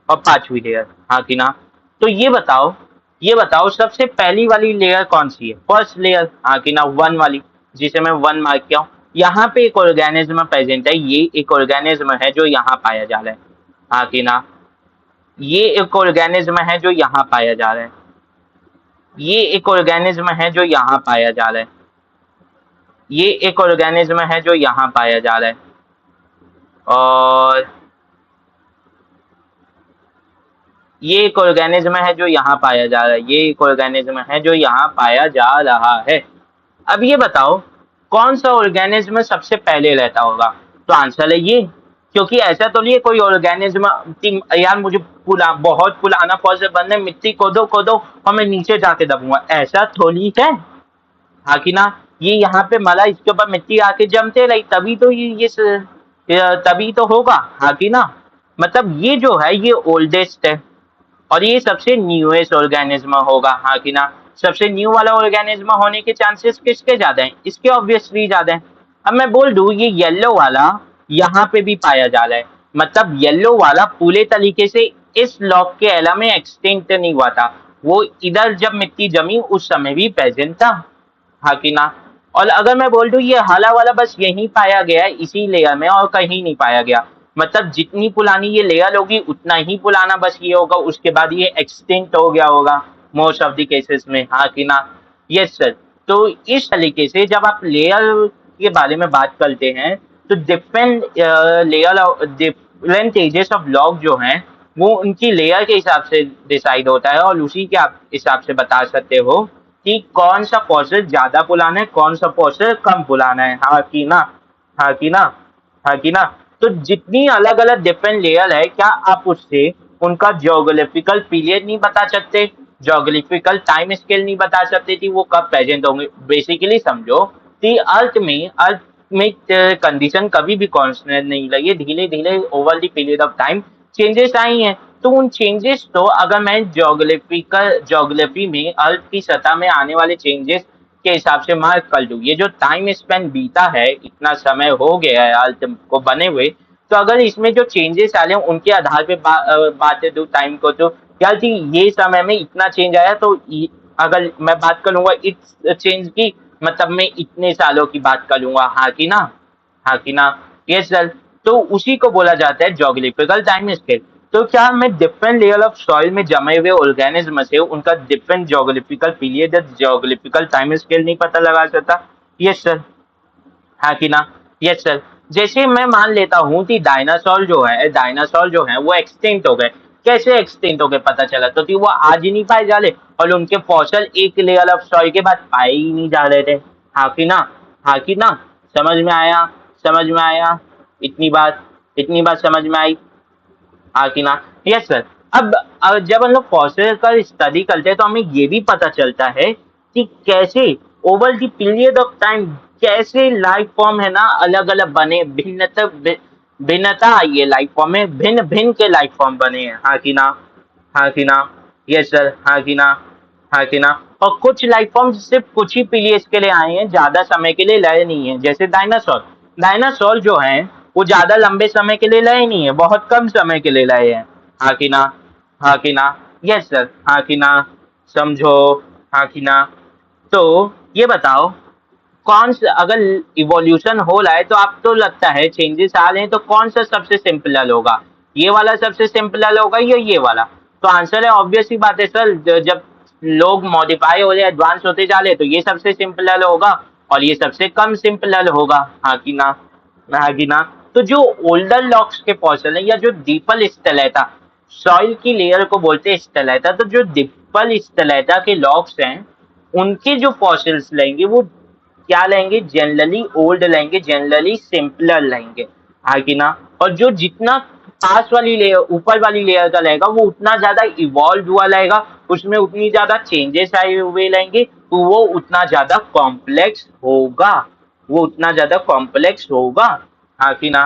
और 5वीं लेयर, हाँ कि ना? तो ये बताओ सबसे पहली वाली लेयर कौन सी है? फर्स्ट लेयर, हाँ कि ना? वन वाली, जिसे मैं वन मार्क किया हूँ। यहाँ पे एक ऑर्गेनिज्म प्रेजेंट है, ये एक ऑर्गेनिज्म है जो यहाँ पाया जा रहा है, हाँ कि ना? ये एक ऑर्गेनिज्म है जो यहाँ पाया जा रहा है, ये एक ऑर्गेनिज्म है जो यहाँ पाया जा रहा है, ये एक ऑर्गेनिज्म है जो यहाँ पाया जा रहा है, और ये एक ऑर्गेनिज्म है जो यहाँ पाया जा रहा है, ये एक ऑर्गेनिज्म है जो यहाँ पाया जा रहा है। अब ये बताओ कौन सा ऑर्गेनिज्म सबसे पहले रहता होगा? तो आंसर है ये, क्योंकि ऐसा तो नहीं है कोई ऑर्गेनिज्म यार मुझे बहुत पुराना फॉसिल बनना है, मिट्टी खोदो और मैं नीचे जाके दबूंगा, ऐसा थोड़ी है, हाँ कि ना? ये यहाँ पे मला इसके ऊपर मिट्टी आके जमते रही तभी तो तभी तो होगा, हाँ कि ना? मतलब ये जो है ये ओल्डेस्ट है और ये सबसे न्यूएस्ट ऑर्गेनिज्म होगा, हाँ कि ना? सबसे न्यू वाला ऑर्गेनिज्म होने के चांसेस किसके ज्यादा हैं? इसके ऑब्वियसली ज्यादा हैं। अब मैं बोल दूं ये येलो वाला यहाँ पे भी पाया जा रहा है, मतलब येलो वाला पूरे तरीके से इस लॉक के एला में एक्सटिंक्ट नहीं हुआ था, वो इधर जब मिट्टी जमी उस समय भी प्रेजेंट था, हाँ कि ना? और अगर मैं बोल दूं ये हरा वाला बस यहीं पाया गया है इसी लेयर में और कहीं नहीं पाया गया, मतलब जितनी पुरानी ये लेयर होगी उतना ही पुराना बस ये होगा, उसके बाद ये एक्सटिंक्ट हो गया होगा मोस्ट ऑफ द केसेस में, हाँ कि ना? Yes sir. तो इस तरीके से जब आप लेयर के बारे में बात करते हैं तो different layer different ages of log जो हैं वो उनकी लेयर के हिसाब से डिसाइड होता है और उसी के आप हिसाब से बता सकते हो कि कौन सा फॉसिल ज्यादा पुराना है कौन सा फॉसिल कम पुराना है, हाँ कि ना? हाँ कि ना? हाँ कि ना? तो जितनी अलग अलग डिफरेंट लेयर है क्या आप उससे उनका जियोग्राफिकल पीरियड नहीं बता सकते, जियोग्राफिकल टाइम स्केल नहीं बता सकते कि वो कब प्रेजेंट होंगे? बेसिकली समझो कि अर्थ में कंडीशन कभी भी कांस्टेंट नहीं रही, धीरे धीरे over the period of time changes आई हैं। तो उन चेंजेस तो अगर मैं ज्योग्राफी में अर्थ की सतह में आने वाले चेंजेस के हिसाब से मार्क कर लूँ, ये जो टाइम स्पेन बीता है इतना समय हो गया है अर्थ को बने हुए, तो अगर इसमें जो चेंजेस आ रहे हैं उनके आधार पे बात दूँ टाइम को, तो यार जी ये समय में इतना चेंज आया तो अगर मैं बात करूंगा इस चेंज की मतलब मैं इतने सालों की बात करूंगा, हाँ कि ना? हाँ कि ना? Yes sir. तो उसी को बोला जाता है ज्योग्राफिकल टाइम स्केल। तो क्या मैं डिफरेंट लेयर ऑफ सॉइल में जमे हुए ऑर्गेनिज्म से उनका different geographical period geographical time scale नहीं पता लगा सकता? यस सर, हाँ कि ना? Yes sir. जैसे मैं मान लेता हूँ कि डायनासोर जो है वो एक्सटिंक्ट हो गए। कैसे एक्सटिंक्ट हो गए पता चला? तो कि वो आज ही नहीं पाए जा रहे और उनके फॉसिल एक लेयर ऑफ सॉइल के बाद पाए ही नहीं जा रहे थे, हाँ कि ना? हाँ कि ना? समझ में आया? समझ में आया? इतनी बात समझ में आई, हाँ कि ना? Yes sir. अब जब हम लोग फॉसिल का स्टडी करते हैं तो हमें ये भी पता चलता है कि कैसे over the period of time कैसे लाइफ फॉर्म है ना अलग अलग बने, भिन्नता आई है लाइफ फॉर्म में, भिन्न भिन्न के लाइफ फॉर्म बने हैं, हाँ कि ना? हाँ कि ना? यस सर, हाँ कि ना? हाँ कि ना? और कुछ लाइफ फॉर्म सिर्फ कुछ ही पीरियड्स के लिए आए हैं, ज्यादा समय के लिए लय नहीं है, जैसे डायनासोर। डायनासोर जो है वो ज्यादा लंबे समय के लिए लय नहीं है, बहुत कम समय के लिए लय है। हाँ कि ना? हाँ कि ना? यस सर, हाँ कि ना? समझो, हाँ कि ना? तो ये बताओ, कौन सा अगर इवोल्यूशन हो रहा है तो आप तो लगता है चेंजेस आ रहे हैं, तो कौन सा सबसे सिंपल होगा? ये वाला सबसे सिंपल होगा या ये वाला? तो आंसर है ऑब्वियस ही बात है सर, जब लोग मॉडिफाई हो रहे एडवांस होते जा रहे तो ये सबसे सिंपल होगा और ये सबसे कम सिंपल होगा। हाँ कि ना? हाँ कि ना? तो जो ओल्डर लॉक्स के फॉसिल है या जो डीपल स्टेलेटा, सॉइल की लेयर को बोलते हैं स्टेलेटा, तो जो डीपल स्टेलेटा के लॉक्स हैं उनके जो फॉसिल्स लेंगे वो क्या लेंगे? जनरली ओल्ड लेंगे, जनरली सिंपलर लेंगे। हाँ कि ना? और जो जितना पास वाली लेयर, ऊपर वाली लेयर का रहेगा वो उतना ज्यादा इवॉल्व हुआ रहेगा, उसमें उतनी ज्यादा चेंजेस आए हुए लेंगे, तो वो उतना ज्यादा कॉम्प्लेक्स होगा, वो उतना ज्यादा कॉम्प्लेक्स होगा। हाँ कि ना?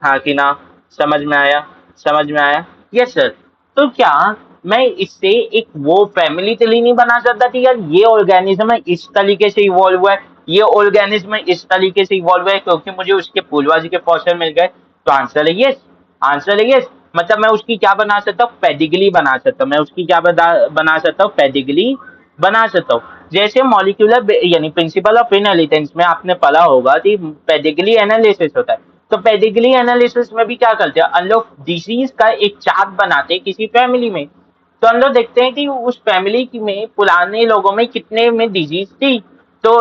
हाँ कि ना? समझ में आया? समझ में आया? Yes sir. तो क्या मैं इससे एक वो फैमिली ट्री नहीं बना सकता थी यार? ये ऑर्गेनिज्म है इस तरीके से इवॉल्व हुआ है, ये ऑर्गेनिज्म इस तरीके से इवॉल्व है क्योंकि मुझे उसके पूर्वज के फॉसिल मिल गए। तो आंसर है यस, आंसर है यस। मतलब मैं उसकी क्या बना सकता हूँ? पेडिग्री बना सकता हूँ। मैं उसकी क्या बना सकता हूँ? पेडिग्री बना सकता हूँ। जैसे मॉलिक्यूलर यानी प्रिंसिपल ऑफ इनहेरिटेंस में आपने पढ़ा होगा कि पेडिग्री एनालिसिस होता है। तो पेडिग्री एनालिसिस में भी क्या करते हैं, हम लोग डिसीज का एक चार्ट बनाते हैं किसी फैमिली में। तो हम लोग देखते हैं कि उस फैमिली में पुराने लोगों में कितने में डिजीज थी, तो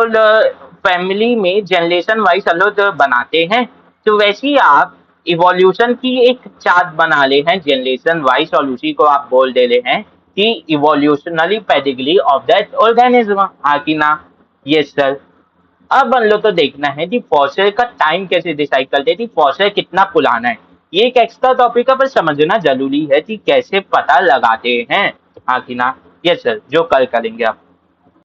फैमिली में जनरेशन वाइज हम लोग बनाते हैं। तो वैसे ही आप इवोल्यूशन की एक चार्ट बना ले हैं जनरेशन वाइज, और उसी को आप बोल दे रहे हैं कि evolutionary pedigree of that organism. हाँ कि ना? Yes sir. अब हम लोग तो देखना है कि फॉसिल का टाइम कैसे डिसाइड करते हैं कि फॉसिल कितना पुराना है। ये एक एक्स्ट्रा टॉपिक है पर समझना जरूरी है कि कैसे पता लगाते हैं। हाँ कि ना? यस सर, जो कल करेंगे आप।